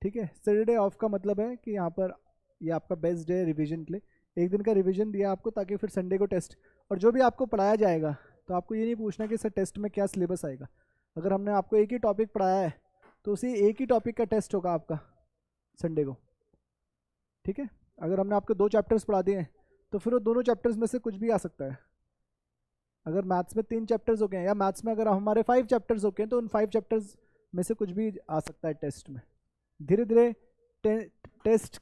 ठीक है, सैटरडे ऑफ का मतलब है कि यहाँ पर ये आपका बेस्ट डे है रिवीजन के लिए. एक दिन का रिवीजन दिया आपको, ताकि फिर संडे को टेस्ट. और जो भी आपको पढ़ाया जाएगा, तो आपको ये नहीं पूछना कि सर टेस्ट में क्या सिलेबस आएगा. अगर हमने आपको एक ही टॉपिक पढ़ाया है, तो उसी एक ही टॉपिक का टेस्ट होगा आपका संडे को. ठीक है, अगर हमने आपको 2 चैप्टर्स पढ़ा दिए हैं, तो फिर वो दोनों चैप्टर्स में से कुछ भी आ सकता है. अगर मैथ्स में 3 चैप्टर्स हो गए हैं, या मैथ्स में अगर हमारे 5 चैप्टर्स हो गए हैं, तो उन 5 चैप्टर्स में से कुछ भी आ सकता है टेस्ट में. धीरे धीरे टेस्ट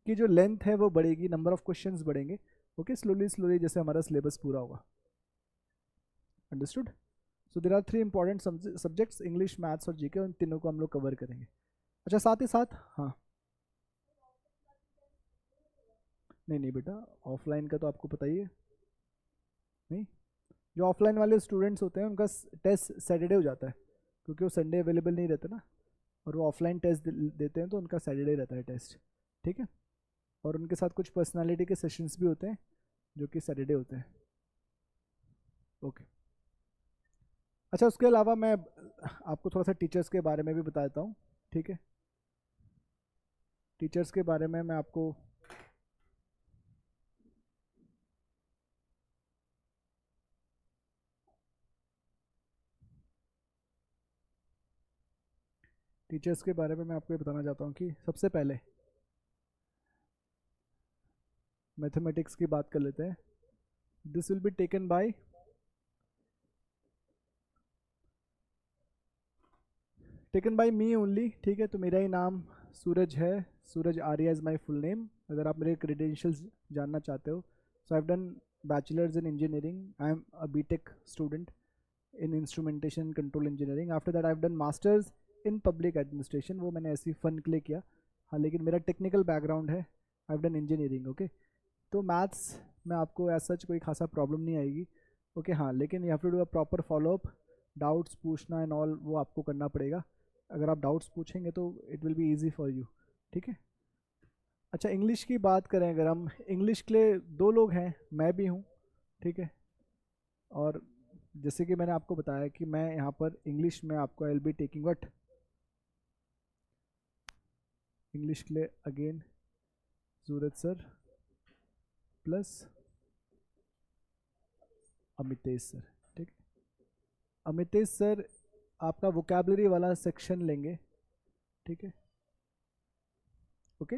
की जो लेंथ है वो बढ़ेगी, नंबर ऑफ क्वेश्चंस बढ़ेंगे. ओके, स्लोली स्लोली जैसे हमारा सिलेबस पूरा होगा. Understood. So there are 3 important subjects, English, maths और जीके. उन तीनों को हम लोग कवर करेंगे. अच्छा, साथ ही साथ, हाँ, नहीं बेटा, ऑफलाइन का तो आपको पता ही है. नहीं, जो ऑफलाइन वाले स्टूडेंट्स होते हैं उनका टेस्ट सैटरडे हो जाता है, क्योंकि वो संडे अवेलेबल नहीं रहते ना, और वो ऑफलाइन टेस्ट देते हैं, तो उनका सैटरडे रहता है टेस्ट. ठीक है, और उनके साथ कुछ पर्सनालिटी के सेशंस भी होते हैं जो कि सैटरडे होते हैं. ओके, अच्छा, उसके अलावा मैं आपको थोड़ा सा टीचर्स के बारे में भी बता देता हूँ. ठीक है, टीचर्स के बारे में मैं आपको ये बताना चाहता हूँ कि सबसे पहले मैथमेटिक्स की बात कर लेते हैं. This will be taken by me only. ठीक है, तो मेरा ही नाम सूरज है, Suraj Arya is my full name. अगर आप मेरे क्रेडेंशियल्स जानना चाहते हो, so I have done bachelors in engineering. I am a BTech student in instrumentation and control engineering. After that I have done masters in public administration. वो मैंने ऐसी फ़न के लिए किया. हाँ, लेकिन मेरा टेक्निकल बैकग्राउंड है. आई हैव डन इंजीनियरिंग. ओके, तो मैथ्स में आपको एज सच कोई खासा प्रॉब्लम नहीं आएगी. ओके, हाँ, लेकिन you have to do a proper follow up. Doubts पूछना एंड ऑल वो आपको करना पड़ेगा. अगर आप डाउट्स पूछेंगे तो it will be easy for you. ठीक है. अच्छा, इंग्लिश की बात करें अगर हम, इंग्लिश के लिए 2 लोग हैं, मैं भी हूँ. ठीक है, और जैसे कि मैंने आपको बताया कि मैं यहाँ पर इंग्लिश में आपको आई will be taking what, English के लिए अगेन सूरज सर प्लस अमितेश सर. ठीक है, अमितेश सर आपका वोकैबलरी वाला सेक्शन लेंगे. ठीक है, ओके.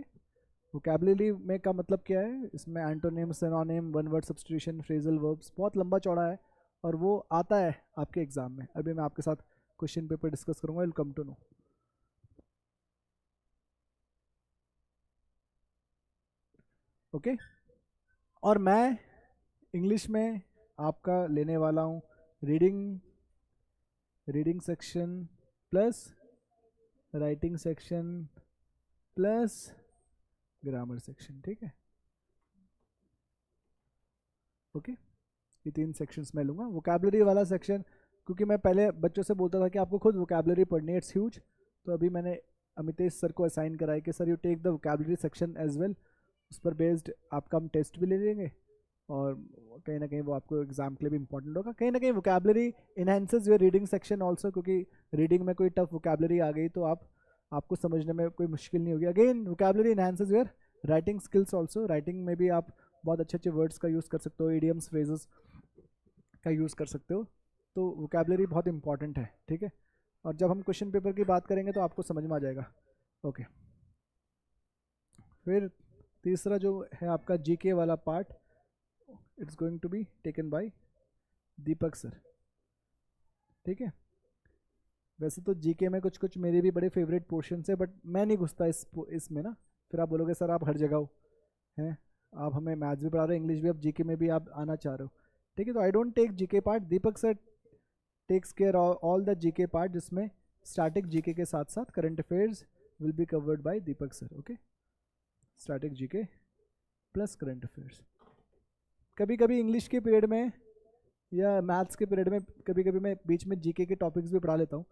वोकैबलरी में का मतलब क्या है, इसमें antonym, synonym, one word substitution, phrasal verbs, बहुत लंबा चौड़ा है, और वो आता है आपके एग्जाम में. अभी मैं आपके साथ क्वेश्चन पेपर डिस्कस करूंगा, will come to know. Okay, और मैं इंग्लिश में आपका लेने वाला हूँ reading section plus writing section plus grammar section. ठीक है, ओके. ये 3 सेक्शंस मैं लूँगा. वोकैबलरी वाला सेक्शन, क्योंकि मैं पहले बच्चों से बोलता था कि आपको खुद वोकैबलरी पढ़नी है, इट्स ह्यूज, तो अभी मैंने अमितेश सर को असाइन करा है कि sir you take the vocabulary section as well, उस पर बेस्ड आपका हम टेस्ट भी ले लेंगे और कहीं ना कहीं वो आपको एग्जाम के लिए भी इंपॉर्टेंट होगा। कहीं ना कहीं vocabulary enhances your reading section also, क्योंकि रीडिंग में कोई टफ वोकेबलरी आ गई तो आपको समझने में कोई मुश्किल नहीं होगी। Again vocabulary enhances your writing skills also, writing में भी आप बहुत अच्छे अच्छे वर्ड्स का यूज़ कर सकते हो, इडियम्स फ्रेजेस का यूज़ कर सकते हो, तो वोकेबलरी बहुत इंपॉर्टेंट है, ठीक है। और जब हम क्वेश्चन पेपर की बात करेंगे तो आपको समझ में आ जाएगा। ओके, फिर तीसरा जो है आपका जीके वाला part, it's going to be taken by Deepak sir, ठीक है। वैसे तो जीके में कुछ कुछ मेरे भी बड़े फेवरेट पोर्शन है, बट मैं नहीं घुसता इसमें ना, फिर आप बोलोगे सर आप हर जगह हो हैं, आप हमें मैथ्स भी पढ़ा रहे हो, इंग्लिश भी, अब जीके में भी आप आना चाह रहे हो, ठीक है। तो I don't take GK part, Deepak sir takes care all the GK part, जिसमें स्टैटिक जीके के साथ साथ current affairs will be covered by Deepak sir. Okay, static GK plus current affairs. कभी कभी इंग्लिश के पीरियड में या मैथ्स के पीरियड में कभी कभी मैं बीच में जीके के टॉपिक्स भी पढ़ा लेता हूँ,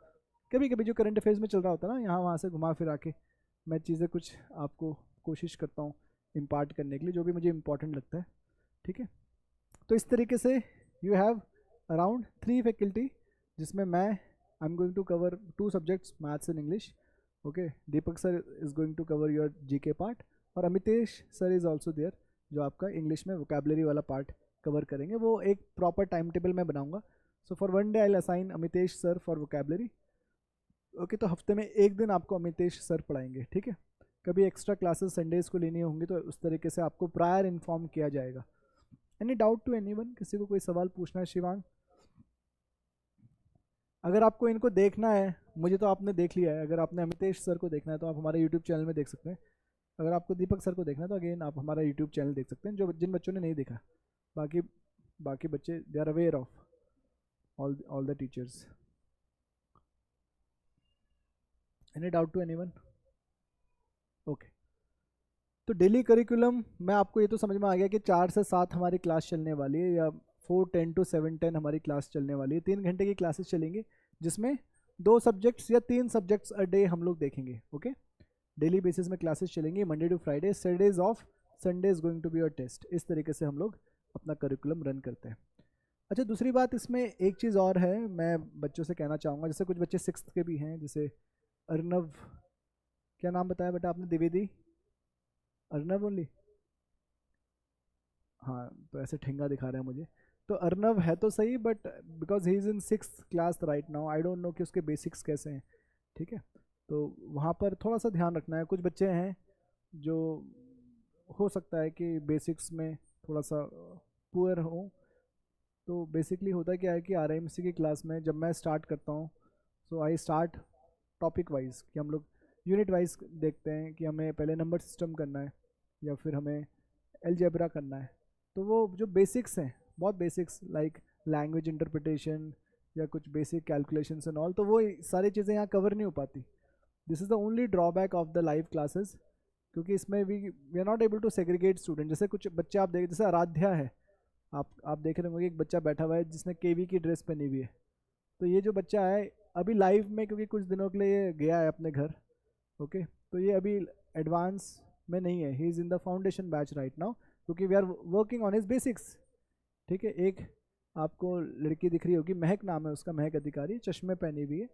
कभी कभी जो करंट अफेयर्स में चल रहा होता है ना, यहाँ वहाँ से घुमा फिरा के मैं चीज़ें कुछ आपको कोशिश करता हूँ इम्पार्ट करने के लिए, जो भी मुझे इम्पॉर्टेंट लगता है, ठीक है। तो इस तरीके से यू हैव अराउंड 3 फैकल्टी, जिसमें मैं I am going to cover 2 subjects, maths and English. Okay, Deepak sir is going to cover your GK part, और Amitesh sir is also there, जो आपका इंग्लिश में वोकेबलरी वाला पार्ट कवर करेंगे। वो एक प्रॉपर टाइम टेबल मैं बनाऊंगा। So for one day I will assign Amitesh sir for vocabulary. Okay, तो हफ्ते में एक दिन आपको अमितेश सर पढ़ाएंगे, ठीक है। कभी एक्स्ट्रा क्लासेस संडेज को लेनी होंगी तो उस तरीके से आपको प्रायर इन्फॉर्म किया जाएगा। एनी डाउट टू एनीवन, किसी को कोई सवाल पूछना है? शिवांग, अगर आपको इनको देखना है, मुझे तो आपने देख लिया है, अगर आपने अमितेश सर को देखना है तो आप हमारे यूट्यूब चैनल में देख सकते हैं। अगर आपको दीपक सर को देखना है तो अगेन आप हमारा यूट्यूब चैनल देख सकते हैं, जो जिन बच्चों ने नहीं देखा। बाकी बच्चे they are aware of all the teachers. Any doubt to anyone? Okay, तो डेली करिकुलम में आपको ये तो समझ में आ गया कि 4 से 7 हमारी क्लास चलने वाली है, या 4:10 to 7:10 हमारी क्लास चलने वाली है। 3 घंटे की क्लासेस चलेंगी, जिसमें 2 सब्जेक्ट्स या 3 सब्जेक्ट्स अ डे हम लोग देखेंगे। ओके, डेली बेसिस में क्लासेस चलेंगी, Monday to Friday, Saturdays off, Sunday is going to be your test. इस तरीके से हम लोग अपना करिकुलम रन करते हैं। अच्छा, दूसरी बात इसमें एक चीज़ और है, मैं बच्चों से कहना चाहूँगा, जैसे कुछ बच्चे 6th के भी हैं, जैसे अर्नव, क्या नाम बताया बेटा आपने? द्विवेदी, अर्नव ओनली? हाँ, तो ऐसे ठेंगा दिखा रहा है मुझे, तो अर्नव है तो सही, but because he is in 6th class right now, I don't know कि उसके बेसिक्स कैसे हैं, ठीक है। तो वहाँ पर थोड़ा सा ध्यान रखना है। कुछ बच्चे हैं जो हो सकता है कि बेसिक्स में थोड़ा सा पुअर हो, तो बेसिकली होता क्या है कि आरएमसी की क्लास में जब मैं स्टार्ट करता हूँ, सो आई स्टार्ट टॉपिक वाइज, कि हम लोग यूनिट वाइज देखते हैं कि हमें पहले नंबर सिस्टम करना है या फिर हमें अलजेब्रा करना है। तो वो जो बेसिक्स हैं, बहुत बेसिक्स, लाइक लैंग्वेज इंटरप्रिटेशन या कुछ बेसिक कैलकुलेशंस एंड ऑल, तो वो सारी चीज़ें यहाँ कवर नहीं हो पाती। This is the only drawback of the live classes, क्योंकि इसमें we are not able to segregate student. जैसे कुछ बच्चे आप देख, जैसे आराध्या है, आप देख रहे होंगे एक बच्चा बैठा हुआ है जिसने केवी की ड्रेस पहनी हुई है। तो ये जो बच्चा है अभी लाइव में, क्योंकि कुछ दिनों के लिए ये गया है अपने घर, ओके, तो ये अभी एडवांस में नहीं है, he is in the foundation batch right now, क्योंकि we are working on his basics, ठीक है। एक आपको लड़की दिख रही होगी, महक नाम है उसका, महक अधिकारी, चश्मे पहनी हुई है।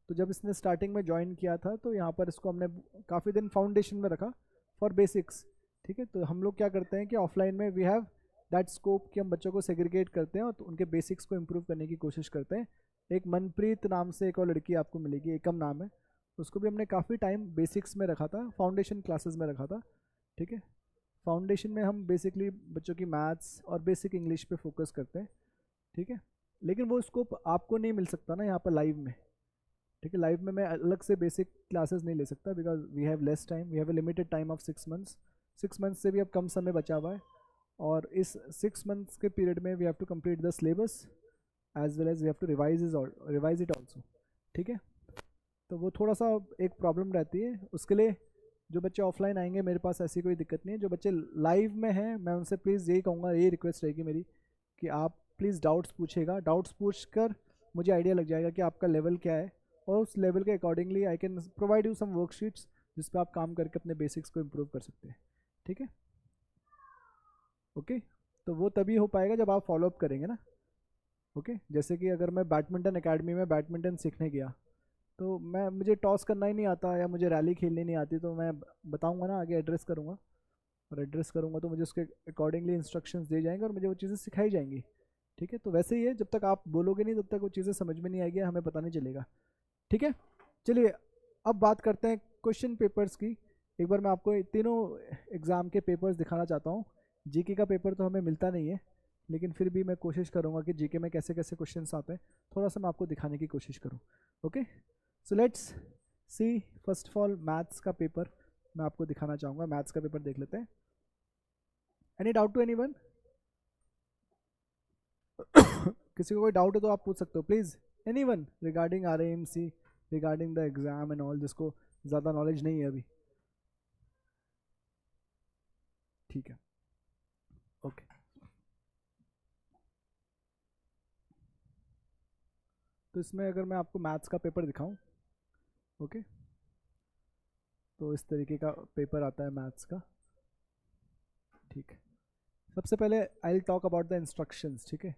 तो जब इसने स्टार्टिंग में ज्वाइन किया था तो यहाँ पर इसको हमने काफ़ी दिन फाउंडेशन में रखा फॉर बेसिक्स, ठीक है। तो हम लोग क्या करते हैं कि ऑफलाइन में वी हैव दैट स्कोप कि हम बच्चों को सेग्रीगेट करते हैं और तो उनके बेसिक्स को इम्प्रूव करने की कोशिश करते हैं। एक मनप्रीत नाम से एक और लड़की आपको मिलेगी, एकम नाम है, उसको भी हमने काफ़ी टाइम बेसिक्स में रखा था, फाउंडेशन क्लासेस में रखा था, ठीक है। फाउंडेशन में हम बेसिकली बच्चों की मैथ्स और बेसिक इंग्लिश पे फोकस करते हैं, ठीक है। लेकिन वो स्कोप आपको नहीं मिल सकता ना यहाँ पर लाइव में, ठीक है। लाइव में मैं अलग से बेसिक क्लासेस नहीं ले सकता, because we have less time, we have a limited time of 6 months. 6 months से भी अब कम समय बचा हुआ है, और इस 6 मंथ्स के पीरियड में we have to complete the syllabus as well as we have to revise it also, ठीक है। तो वो थोड़ा सा एक प्रॉब्लम रहती है। उसके लिए जो बच्चे ऑफलाइन आएंगे मेरे पास ऐसी कोई दिक्कत नहीं है। जो बच्चे लाइव में हैं, मैं उनसे प्लीज़ यही कहूँगा, यही रिक्वेस्ट रहेगी मेरी कि आप प्लीज़ डाउट्स पूछेगा। डाउट्स पूछ कर मुझे आइडिया लग जाएगा कि आपका लेवल क्या है, और उस लेवल के accordingly I can provide you some worksheets जिस पर आप काम करके अपने बेसिक्स को इम्प्रूव कर सकते हैं, ठीक है। ओके, तो वो तभी हो पाएगा जब आप फॉलोअप करेंगे ना। ओके, जैसे कि अगर मैं बैडमिंटन एकेडमी में बैडमिंटन सीखने गया, तो मुझे टॉस करना ही नहीं आता या मुझे रैली खेलनी नहीं आती, तो मैं बताऊंगा ना, आगे एड्रेस करूंगा, और एड्रेस करूंगा तो मुझे उसके अकॉर्डिंगली इंस्ट्रक्शंस दिए जाएंगे और मुझे वो चीज़ें सिखाई जाएंगी, ठीक है। तो वैसे ही है, जब तक आप बोलोगे नहीं तब तक वो चीज़ें समझ में नहीं आएगी, हमें पता नहीं चलेगा, ठीक है। चलिए अब बात करते हैं क्वेश्चन पेपर्स की। एक बार मैं आपको तीनों एग्ज़ाम के पेपर्स दिखाना चाहता हूँ। जीके का पेपर तो हमें मिलता नहीं है, लेकिन फिर भी मैं कोशिश करूँगा कि जीके में कैसे कैसे क्वेश्चंस आते हैं थोड़ा सा मैं आपको दिखाने की कोशिश करूँ। Okay, so let's see first of all maths का पेपर मैं आपको दिखाना चाहूँगा। मैथ्स का पेपर देख लेते हैं। Any doubt to anyone? किसी को कोई डाउट है तो आप पूछ सकते हो please. Anyone regarding RAMC, regarding the exam and all, जिसको ज़्यादा नॉलेज नहीं है अभी? ठीक है, ओके। तो इसमें अगर मैं आपको मैथ्स का पेपर दिखाऊं, ओके, तो इस तरीके का पेपर आता है मैथ्स का, ठीक है। सबसे पहले I will talk about the instructions, ठीक है।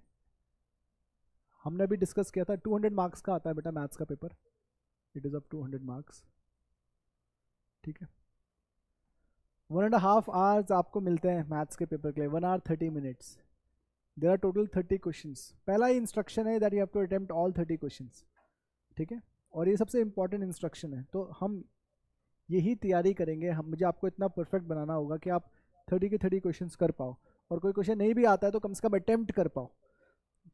हमने अभी डिस्कस किया था 200 मार्क्स का आता है बेटा मैथ्स का paper, it is of 200 marks, ठीक है। 1.5 आवर्स आपको मिलते हैं मैथ्स के पेपर के लिए, 1 hour 30 minutes। There are total 30 questions. पहला ही इंस्ट्रक्शन है that you have to attempt all 30 questions, ठीक है। और ये सबसे इंपॉर्टेंट इंस्ट्रक्शन है, तो हम यही तैयारी करेंगे। मुझे आपको इतना परफेक्ट बनाना होगा कि आप 30 के 30 क्वेश्चंस कर पाओ, और कोई क्वेश्चन नहीं भी आता है तो कम से कम अटेम्प्ट कर पाओ।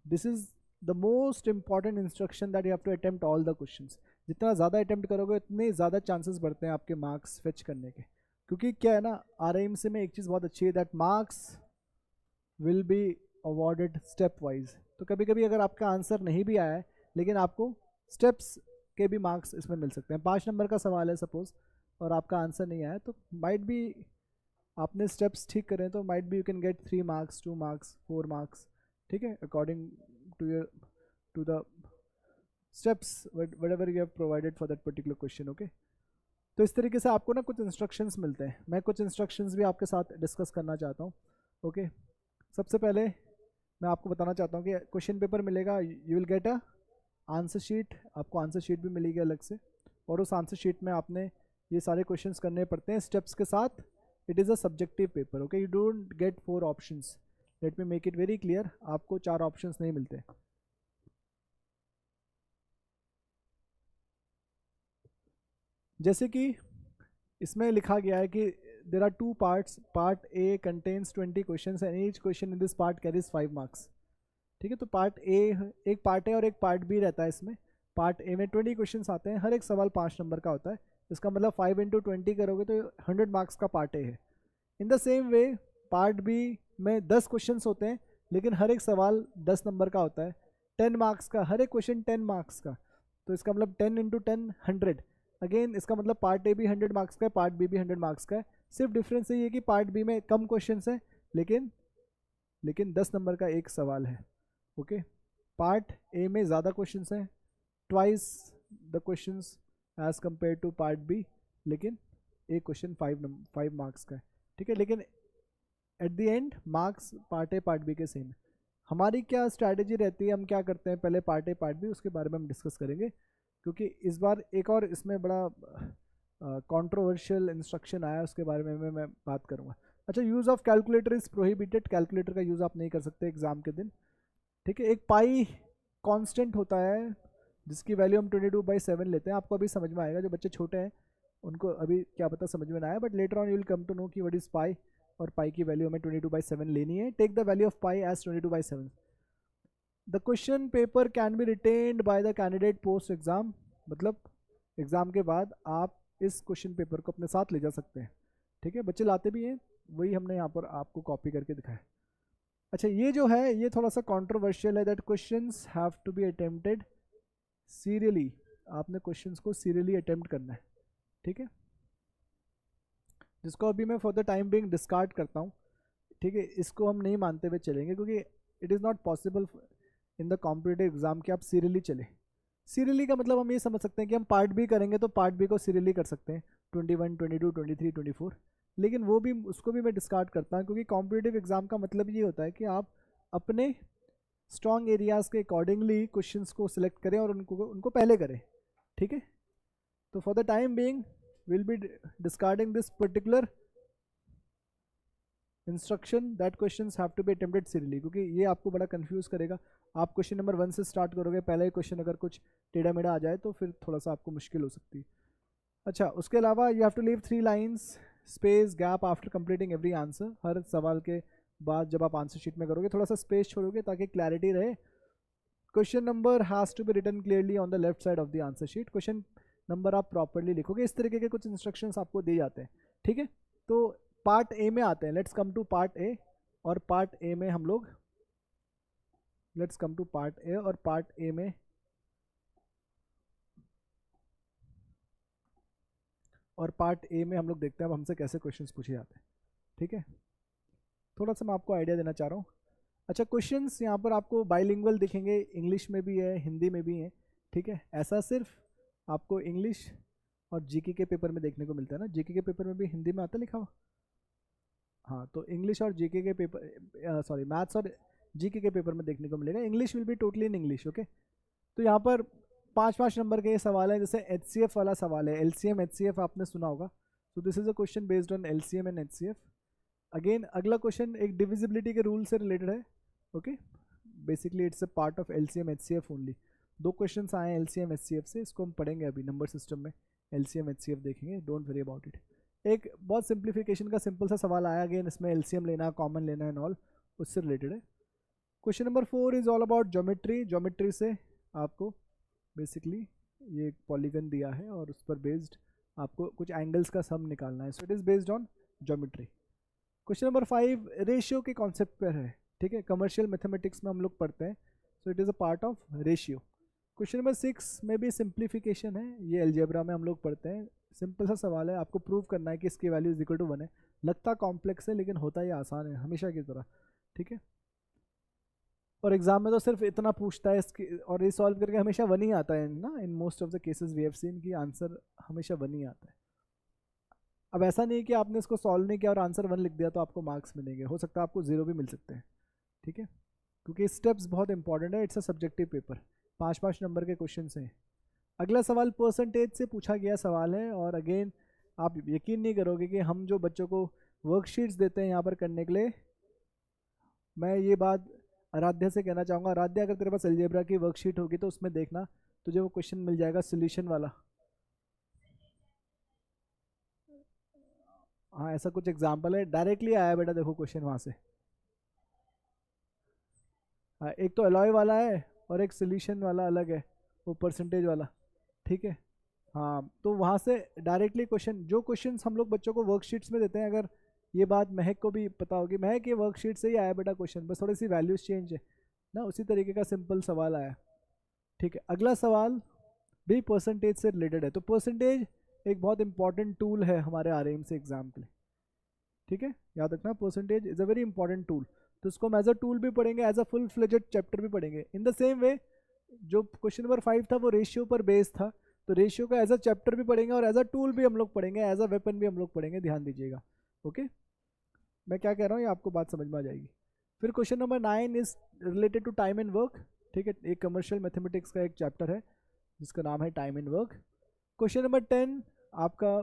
This is the most important instruction that you have to attempt all the questions. जितना ज़्यादा अटेम्प्ट करोगे उतने ज़्यादा चांसेस बढ़ते हैं आपके मार्क्स फेच करने के। क्योंकि क्या है ना, RAMC में एक चीज़ बहुत अच्छी है, that marks will be awarded step wise. तो कभी कभी अगर आपका आंसर नहीं भी आया है लेकिन आपको स्टेप्स के भी मार्क्स इसमें मिल सकते हैं। 5 नंबर का सवाल है सपोज, और आपका आंसर नहीं आया, तो माइट भी आपने स्टेप्स ठीक करें तो might be you can get 3 marks, 2 marks, 4 marks, ठीक है, according to the steps whatever you have provided for that particular question, okay। तो इस तरीके से आपको ना कुछ इंस्ट्रक्शंस मिलते हैं। मैं कुछ इंस्ट्रक्शंस भी आपके साथ डिस्कस करना चाहता हूँ, ओके। सबसे पहले मैं आपको बताना चाहता हूँ कि क्वेश्चन पेपर मिलेगा, you will get a answer sheet. आपको आंसर शीट भी मिलेगी अलग से, और उस आंसर शीट में आपने ये सारे क्वेश्चंस करने पड़ते हैं स्टेप्स के साथ। It is a subjective paper, okay. You don't get 4 options, late me make it very clear, आपको 4 ऑप्शंस नहीं मिलते। जैसे कि इसमें लिखा गया है कि there are 2 parts, part A contains 20 questions and each question in this part carries 5 marks, ठीक है। तो पार्ट ए एक पार्ट है और एक पार्ट बी रहता है इसमें। पार्ट ए में 20 क्वेश्चंस आते हैं, हर एक सवाल 5 नंबर का होता है। इसका मतलब 5 into 20 करोगे तो 100 मार्क्स का पार्ट ए है। In the same way part B में 10 क्वेश्चंस होते हैं, लेकिन हर एक सवाल 10 नंबर का होता है, 10 मार्क्स का, हर एक क्वेश्चन 10 मार्क्स का। तो इसका मतलब 10 into 10 100। अगेन इसका मतलब पार्ट ए भी 100 मार्क्स का है, पार्ट बी भी 100 मार्क्स का है। सिर्फ डिफरेंस ये है कि पार्ट बी में कम क्वेश्चंस हैं, लेकिन 10 नंबर का एक सवाल है, ओके। पार्ट ए में ज़्यादा क्वेश्चंस हैं, twice the questions as compare to part B, लेकिन एक क्वेश्चन 5 मार्क्स का है, ठीक है। लेकिन at the end marks part A part B के सेम है। हमारी क्या स्ट्रैटेजी रहती है, हम क्या करते हैं, पहले पार्ट ए पार्ट बी, उसके बारे में हम डिस्कस करेंगे, क्योंकि इस बार एक और इसमें बड़ा कंट्रोवर्शियल इंस्ट्रक्शन आया, उसके बारे में मैं बात करूँगा। अच्छा, use of calculator is prohibited. Calculator का यूज़ आप नहीं कर सकते एग्जाम के दिन, ठीक है। एक पाई कांस्टेंट होता है जिसकी वैल्यू हम 22/7 लेते हैं। आपको अभी समझ में आएगा, जो बच्चे छोटे हैं उनको अभी क्या पता समझ में ना आया, but later on you will come to know कि व्हाट इज पाई, और पाई की वैल्यू हमें 22/7 लेनी है। Take the value of pi as 22/7। The question paper can be retained by the candidate post exam, मतलब एग्जाम के बाद आप इस क्वेश्चन पेपर को अपने साथ ले जा सकते हैं, ठीक है। बच्चे लाते भी हैं, वही हमने यहाँ पर आपको कॉपी करके दिखाया। अच्छा, ये जो है ये थोड़ा सा कंट्रोवर्शियल है, that questions have to be attempted serially. आपने क्वेश्चंस को सीरियली अटेम्प्ट करना है, ठीक है, जिसको अभी मैं for the time being discard करता हूँ, ठीक है। इसको हम नहीं मानते हुए चलेंगे, क्योंकि it is not possible in the competitive exam कि आप सीरियली चले, सीरियली का मतलब हम ये समझ सकते हैं कि हम पार्ट बी करेंगे तो पार्ट बी को सीरियली कर सकते हैं 21, 22, 23, 24, लेकिन वो भी उसको भी मैं डिस्कार्ड करता हूँ क्योंकि कॉम्पिटिटिव एग्जाम का मतलब ये होता है कि आप अपने स्ट्रॉन्ग एरियाज के अकॉर्डिंगली क्वेश्चंस को सिलेक्ट करें और उनको उनको पहले करें, ठीक है। तो for the time being will be discarding this particular instruction that questions have to be attempted serially, क्योंकि ये आपको बड़ा कंफ्यूज करेगा। आप क्वेश्चन नंबर 1 से स्टार्ट करोगे, पहला ही क्वेश्चन अगर कुछ टेढ़ा मेढ़ा आ जाए तो फिर थोड़ा सा आपको मुश्किल हो सकती है। अच्छा, उसके अलावा you have to leave 3 lines space gap after completing every answer. हर सवाल के बाद जब आप आंसर शीट में करोगे थोड़ा सा स्पेस छोड़ोगे ताकि क्लैरिटी रहे। Question number has to be written clearly on the left side of the answer sheet. Question number आप प्रॉपरली लिखोगे। इस तरीके के कुछ इंस्ट्रक्शंस आपको दिए जाते हैं, ठीक है। तो पार्ट ए में आते हैं, let's come to part A. और पार्ट ए में हम लोग let's come to part A और पार्ट ए में हम लोग देखते हैं अब हमसे कैसे क्वेश्चंस पूछे जाते हैं, ठीक है। थोड़ा सा मैं आपको आइडिया देना चाह रहा हूँ। अच्छा, क्वेश्चंस यहाँ पर आपको बाइलिंगुअल दिखेंगे, इंग्लिश में भी है, हिंदी में भी है, ठीक है। ऐसा सिर्फ आपको इंग्लिश और जीके के पेपर में देखने को मिलता है ना। जीके के पेपर में भी हिंदी में आता लिखा हुआ, हाँ। तो इंग्लिश और जीके के पेपर सॉरी मैथ्स और जीके के पेपर में देखने को मिलेगा। English will be totally in English, okay. तो यहाँ पर 5-5 नंबर के सवाल है, जैसे एचसीएफ वाला सवाल है, एलसीएम एचसीएफ आपने सुना होगा। तो this is a question based on LCM and HCF. Again अगला क्वेश्चन एक डिविजिबिलिटी के रूल से रिलेटेड है, okay. Basically it's a part of LCM HCF only. 2 question आए हैं एलसीएम एचसीएफ से, इसको हम पढ़ेंगे अभी नंबर सिस्टम में। एलसीएम एचसीएफ देखेंगे, डोंट वरी अबाउट इट। एक बहुत सिंप्लीफिकेशन का सिंपल सा सवाल आया, अगेन इसमें एलसीएम लेना, कॉमन लेना एंड ऑल, उससे रिलेटेड है। Question number 4 is all about geometry. Geometry से आपको बेसिकली ये एक पॉलीगन दिया है और उस पर बेस्ड आपको कुछ एंगल्स का सम निकालना है, so it is based on geometry. Question number 5 ratio के कॉन्सेप्ट पर है, ठीक है। कमर्शियल मैथमेटिक्स में हम लोग पढ़ते हैं, so it is a part of ratio. Question number 6 में भी सिंप्लीफिकेशन है, ये अलजेब्रा में हम लोग पढ़ते हैं। सिंपल सा सवाल है, आपको प्रूव करना है कि इसकी वैल्यू इज इक्वल टू 1 है। लगता कॉम्प्लेक्स है लेकिन होता ये आसान है हमेशा की तरह, ठीक है। और एग्जाम में तो सिर्फ इतना पूछता है इसकी, और ये सॉल्व करके हमेशा 1 ही आता है ना। In most of the cases we have seen कि आंसर हमेशा 1 ही आता है। अब ऐसा नहीं है कि आपने इसको सॉल्व नहीं किया और आंसर 1 लिख दिया तो आपको मार्क्स मिलेंगे, हो सकता है आपको 0 भी मिल सकते हैं, ठीक है। क्योंकि स्टेप्स बहुत इंपॉर्टेंट है, it's a subjective paper. 5-5 number के क्वेश्चन हैं। अगला सवाल परसेंटेज से पूछा गया सवाल है, और अगेन आप यकीन नहीं करोगे कि हम जो बच्चों को वर्कशीट्स देते हैं यहाँ पर करने के लिए, मैं ये बात आराध्या से कहना चाहूँगा, आराध्या अगर तेरे पास अलजेब्रा की वर्कशीट होगी तो उसमें देखना तुझे वो क्वेश्चन मिल जाएगा सोल्यूशन वाला। हाँ, ऐसा कुछ एग्जाम्पल है, डायरेक्टली आया बेटा, देखो क्वेश्चन वहाँ से। हाँ, एक तो अलॉय वाला है और एक सोल्यूशन वाला अलग है, वो परसेंटेज वाला, ठीक है। हाँ, तो वहाँ से डायरेक्टली क्वेश्चन, जो क्वेश्चंस हम लोग बच्चों को वर्कशीट्स में देते हैं, अगर ये बात महक को भी पता होगी, महक ये वर्कशीट से ही आया बेटा क्वेश्चन, बस थोड़ी सी वैल्यूज चेंज है ना, उसी तरीके का सिंपल सवाल आया, ठीक है। अगला सवाल भी परसेंटेज से रिलेटेड है। तो परसेंटेज एक बहुत इंपॉर्टेंट टूल है हमारे आरएएम से एग्जाम के लिए, ठीक है। याद रखना, percentage is a very important tool. तो इसको हम एज अ टूल भी पढ़ेंगे, as a full fledged chapter भी पढ़ेंगे। इन द सेम वे जो क्वेश्चन नंबर 5 था वो रेशियो पर बेस्ड था, तो रेशियो का एज अ चैप्टर भी पढ़ेंगे और एज अ टूल भी हम लोग पढ़ेंगे, एज अ वेपन भी हम लोग पढ़ेंगे, ध्यान दीजिएगा, ओके। मैं क्या कह रहा हूँ ये आपको बात समझ में आ जाएगी। फिर question number 9 is related to time and work, ठीक है। एक कमर्शियल मैथमेटिक्स का एक चैप्टर है जिसका नाम है time and work. Question number 10 आपका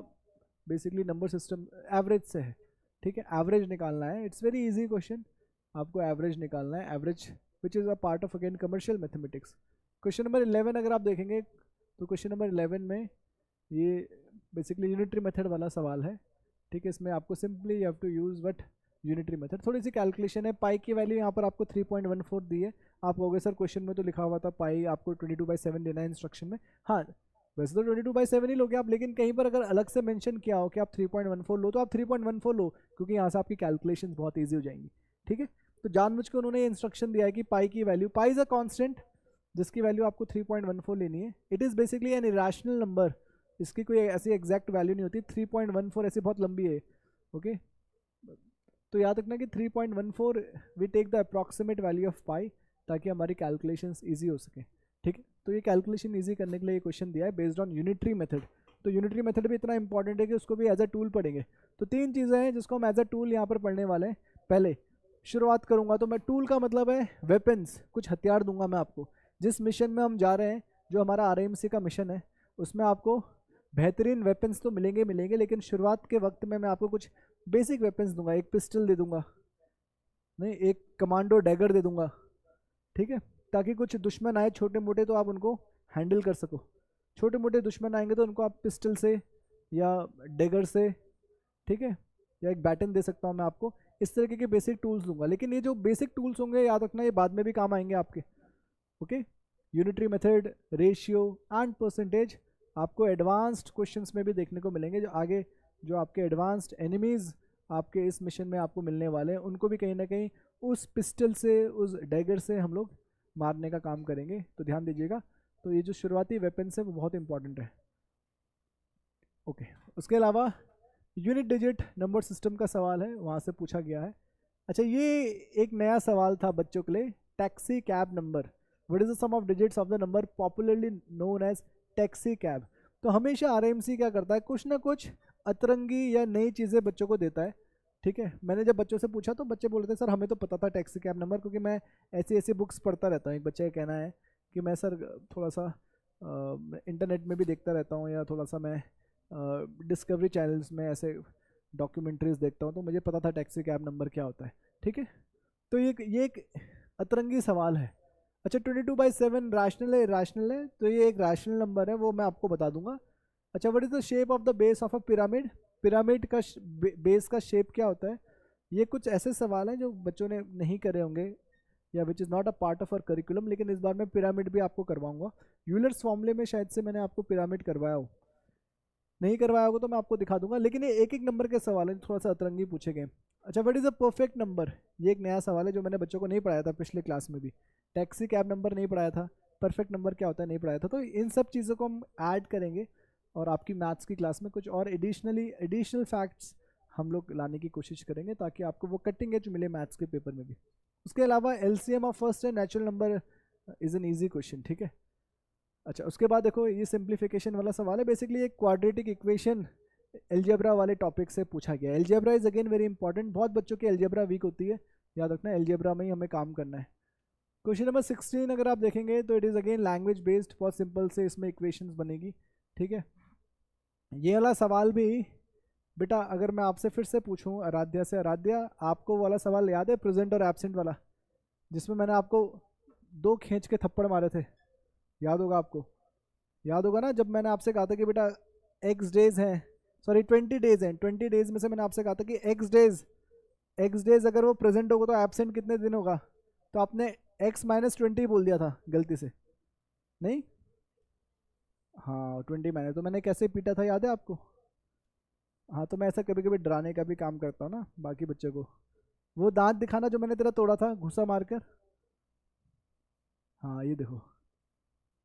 बेसिकली नंबर सिस्टम एवरेज से है, ठीक है। एवरेज निकालना है, इट्स वेरी इजी क्वेश्चन, आपको एवरेज निकालना है, average which is a part of again commercial mathematics. Question number 11 अगर आप देखेंगे तो क्वेश्चन नंबर 11 में ये बेसिकली यूनिटरी मेथड वाला सवाल है, ठीक है। इसमें आपको simply you have to use what unitary method. थोड़ी सी कैलकुलेशन है, पाई की वैल्यू यहाँ पर आपको 3.14 दी है। आप कहोगे सर क्वेश्चन में तो लिखा हुआ था पाई आपको 22/7 देना है इंस्ट्रक्शन में। हाँ, वैसे तो 22/7 ही लोगे आप, लेकिन कहीं पर अगर अलग से मेंशन किया हो कि आप 3.14 लो तो आप 3.14 लो, क्योंकि यहाँ से आपकी कैलकुलेशन बहुत ईजी हो जाएंगी, ठीक है। तो जानबूझ के उन्होंने ये इंस्ट्रक्शन दिया है कि पाई की value, pi is a constant जिसकी वैल्यू आपको 3.14 लेनी है। It is basically an irrational number, इसकी कोई ऐसी एग्जैक्ट वैल्यू नहीं होती। 3.14 ऐसी बहुत लंबी है, ओके। तो याद रखना कि 3.14 we take the approximate value of pi, ताकि हमारी कैलकुलेशंस ईजी हो सके, ठीक है। तो ये कैलकुलेशन ईजी करने के लिए ये क्वेश्चन दिया है बेस्ड ऑन यूनिटरी मेथड। तो यूनिटरी मेथड भी इतना इंपॉर्टेंट है कि उसको भी एज अ टूल पढ़ेंगे। तो 3 चीज़ें हैं जिसको हम एज अ टूल यहाँ पर पढ़ने वाले हैं। पहले शुरुआत करूँगा तो मैं टूल का मतलब है वेपन्स, कुछ हथियार दूंगा मैं आपको। जिस मिशन में हम जा रहे हैं, जो हमारा आरएमसी का मिशन है, उसमें आपको बेहतरीन वेपन्स तो मिलेंगे मिलेंगे, लेकिन शुरुआत के वक्त में मैं आपको कुछ बेसिक वेपन्स दूंगा। एक पिस्टल दे दूंगा, नहीं एक कमांडो डैगर दे दूंगा, ठीक है, ताकि कुछ दुश्मन आए छोटे मोटे तो आप उनको हैंडल कर सको। छोटे मोटे दुश्मन आएंगे तो उनको आप पिस्टल से या डैगर से, ठीक है, या एक बैटन दे सकता हूँ मैं आपको। इस तरीके के बेसिक टूल्स दूंगा, लेकिन ये जो बेसिक टूल्स होंगे याद रखना ये बाद में भी काम आएंगे आपके। Okay, unitary method, ratio and percentage आपको एडवांस्ड क्वेश्चंस में भी देखने को मिलेंगे। जो आगे जो आपके एडवांस्ड एनिमीज आपके इस मिशन में आपको मिलने वाले हैं, उनको भी कहीं ना कहीं उस पिस्टल से, उस डैगर से हम लोग मारने का काम करेंगे। तो ध्यान दीजिएगा। तो ये जो शुरुआती वेपन्स है वो बहुत इंपॉर्टेंट है। ओके, उसके अलावा यूनिट डिजिट नंबर सिस्टम का सवाल है, वहाँ से पूछा गया है। अच्छा, ये एक नया सवाल था बच्चों के लिए। Taxi cab number, what is the sum of digits of the number popularly known as taxi cab. तो हमेशा आरएमसी क्या करता है, कुछ ना कुछ अतरंगी या नई चीज़ें बच्चों को देता है। ठीक है, मैंने जब बच्चों से पूछा तो बच्चे बोल रहे थे सर हमें तो पता था टैक्सी कैब नंबर, क्योंकि मैं ऐसी ऐसी बुक्स पढ़ता रहता हूँ। एक बच्चे का कहना है कि मैं सर थोड़ा सा इंटरनेट में भी देखता रहता हूँ, या थोड़ा सा मैं डिस्कवरी चैनल्स में ऐसे डॉक्यूमेंट्रीज देखता हूँ, तो मुझे पता था टैक्सी कैब नंबर क्या होता है। ठीक है, तो ये एक अतरंगी सवाल है। अच्छा, 22/7 रैशनल है, इरैशनल है, तो ये एक रैशनल नंबर है, वो मैं आपको बता दूंगा। अच्छा, what is the shape of the base of a pyramid, pyramid का बेस का शेप क्या होता है। ये कुछ ऐसे सवाल हैं जो बच्चों ने नहीं करे होंगे या which is not a part of our curriculum, लेकिन इस बार मैं पिरामिड भी आपको करवाऊंगा। यूलर्स फॉर्मूले में शायद से मैंने आपको पिरामिड करवाया हो, नहीं करवाया होगा तो मैं आपको दिखा दूंगा। लेकिन ये एक एक नंबर के सवाल हैं, थोड़ा सा अतरंगी पूछे गए। अच्छा, what is a perfect number, ये एक नया सवाल है जो मैंने बच्चों को नहीं पढ़ाया था पिछले क्लास में भी। टैक्सी कैब नंबर नहीं पढ़ाया था, परफेक्ट नंबर क्या होता है नहीं पढ़ाया था। तो इन सब चीज़ों को हम ऐड करेंगे और आपकी मैथ्स की क्लास में कुछ और एडिशनल फैक्ट्स हम लोग लाने की कोशिश करेंगे, ताकि आपको वो कटिंग एज मिले मैथ्स के पेपर में भी। उसके अलावा LCM of first and natural number is an easy question. ठीक है, अच्छा, उसके बाद देखो ये सिंप्लीफिकेशन वाला सवाल है। बेसिकली एक क्वाड्रेटिक इक्वेशन एलजेब्रा वाले टॉपिक से पूछा गया है। Algebra is again very important, बहुत बच्चों की एलजेब्रा वीक होती है, याद रखना एलजेब्रा में ही हमें काम करना है। क्वेश्चन नंबर 16 अगर आप देखेंगे तो it is again language based, बहुत सिंपल से इसमें इक्वेशंस बनेगी। ठीक है, ये वाला सवाल भी बेटा अगर मैं आपसे फिर से पूछूं आराध्या से, आराध्या आपको वाला सवाल याद है प्रेजेंट और एब्सेंट वाला, जिसमें मैंने आपको 2 खींच के थप्पड़ मारे थे, याद होगा आपको? याद होगा ना, जब मैंने आपसे कहा था कि बेटा एक्स डेज हैं, सॉरी 20 डेज हैं, 20 डेज में से मैंने आपसे कहा था कि एक्स डेज अगर वो प्रेजेंट होगा तो एब्सेंट कितने दिन होगा, तो आपने x-20 बोल दिया था गलती से, नहीं? हाँ 20 मैंने, तो मैंने कैसे पीटा था याद है आपको? हाँ, तो मैं ऐसा कभी कभी डराने का भी काम करता हूँ ना बाकी बच्चों को। वो दांत दिखाना जो मैंने तेरा तोड़ा था घुसा मारकर, हाँ ये देखो,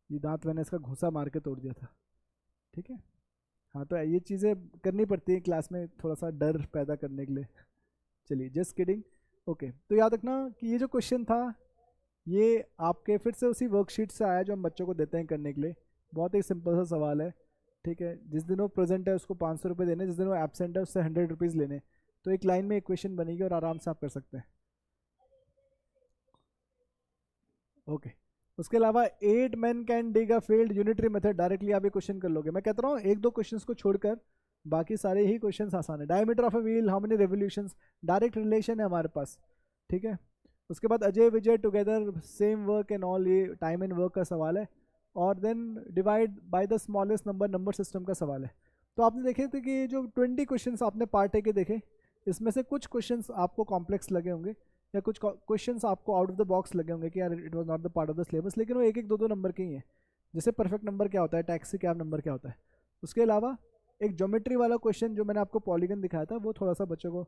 ये दांत मैंने इसका घुसा मार के तोड़ दिया था। ठीक है, हाँ तो ये चीज़ें करनी पड़ती है क्लास में थोड़ा सा डर पैदा करने के लिए। चलिए, जस्ट किडिंग। ओके, तो याद रखना कि ये जो क्वेश्चन था ये आपके फिर से उसी वर्कशीट से आया जो हम बच्चों को देते हैं करने के लिए। बहुत ही सिंपल सा सवाल है। ठीक है, जिस दिन वो प्रेजेंट है उसको 500 रुपये देने, जिस दिन वो एब्सेंट है उससे 100 रुपीज़ लेने। तो एक लाइन में इक्वेशन बनेगी और आराम से आप कर सकते हैं। ओके, उसके अलावा 8 men can dig a field, unitary method, directly आप ये क्वेश्चन कर लोगे। मैं कहता रहा हूँ 1-2 क्वेश्चंस को छोड़कर बाकी सारे ही क्वेश्चंस आसान है। Diameter of a wheel, how many revolutions, direct relation है हमारे पास। ठीक है, उसके बाद Ajay Vijay together same work and all, ये टाइम एंड वर्क का सवाल है। और then divide by the smallest number, number system का सवाल है। तो आपने देखे थे कि जो 20 क्वेश्चंस आपने पार्ट ए के देखे, इसमें से कुछ क्वेश्चंस आपको कॉम्प्लेक्स लगे होंगे या कुछ क्वेश्चंस आपको आउट ऑफ द बॉक्स लगे होंगे कि यार it was not the part of the syllabus, लेकिन वो 1-1, 2-2 नंबर के ही हैं। जैसे परफेक्ट नंबर क्या होता है, टैक्सी कैब नंबर क्या होता है। उसके अलावा एक ज्योमेट्री वाला क्वेश्चन जो मैंने आपको पॉलीगन दिखाया था, वो थोड़ा सा बच्चों को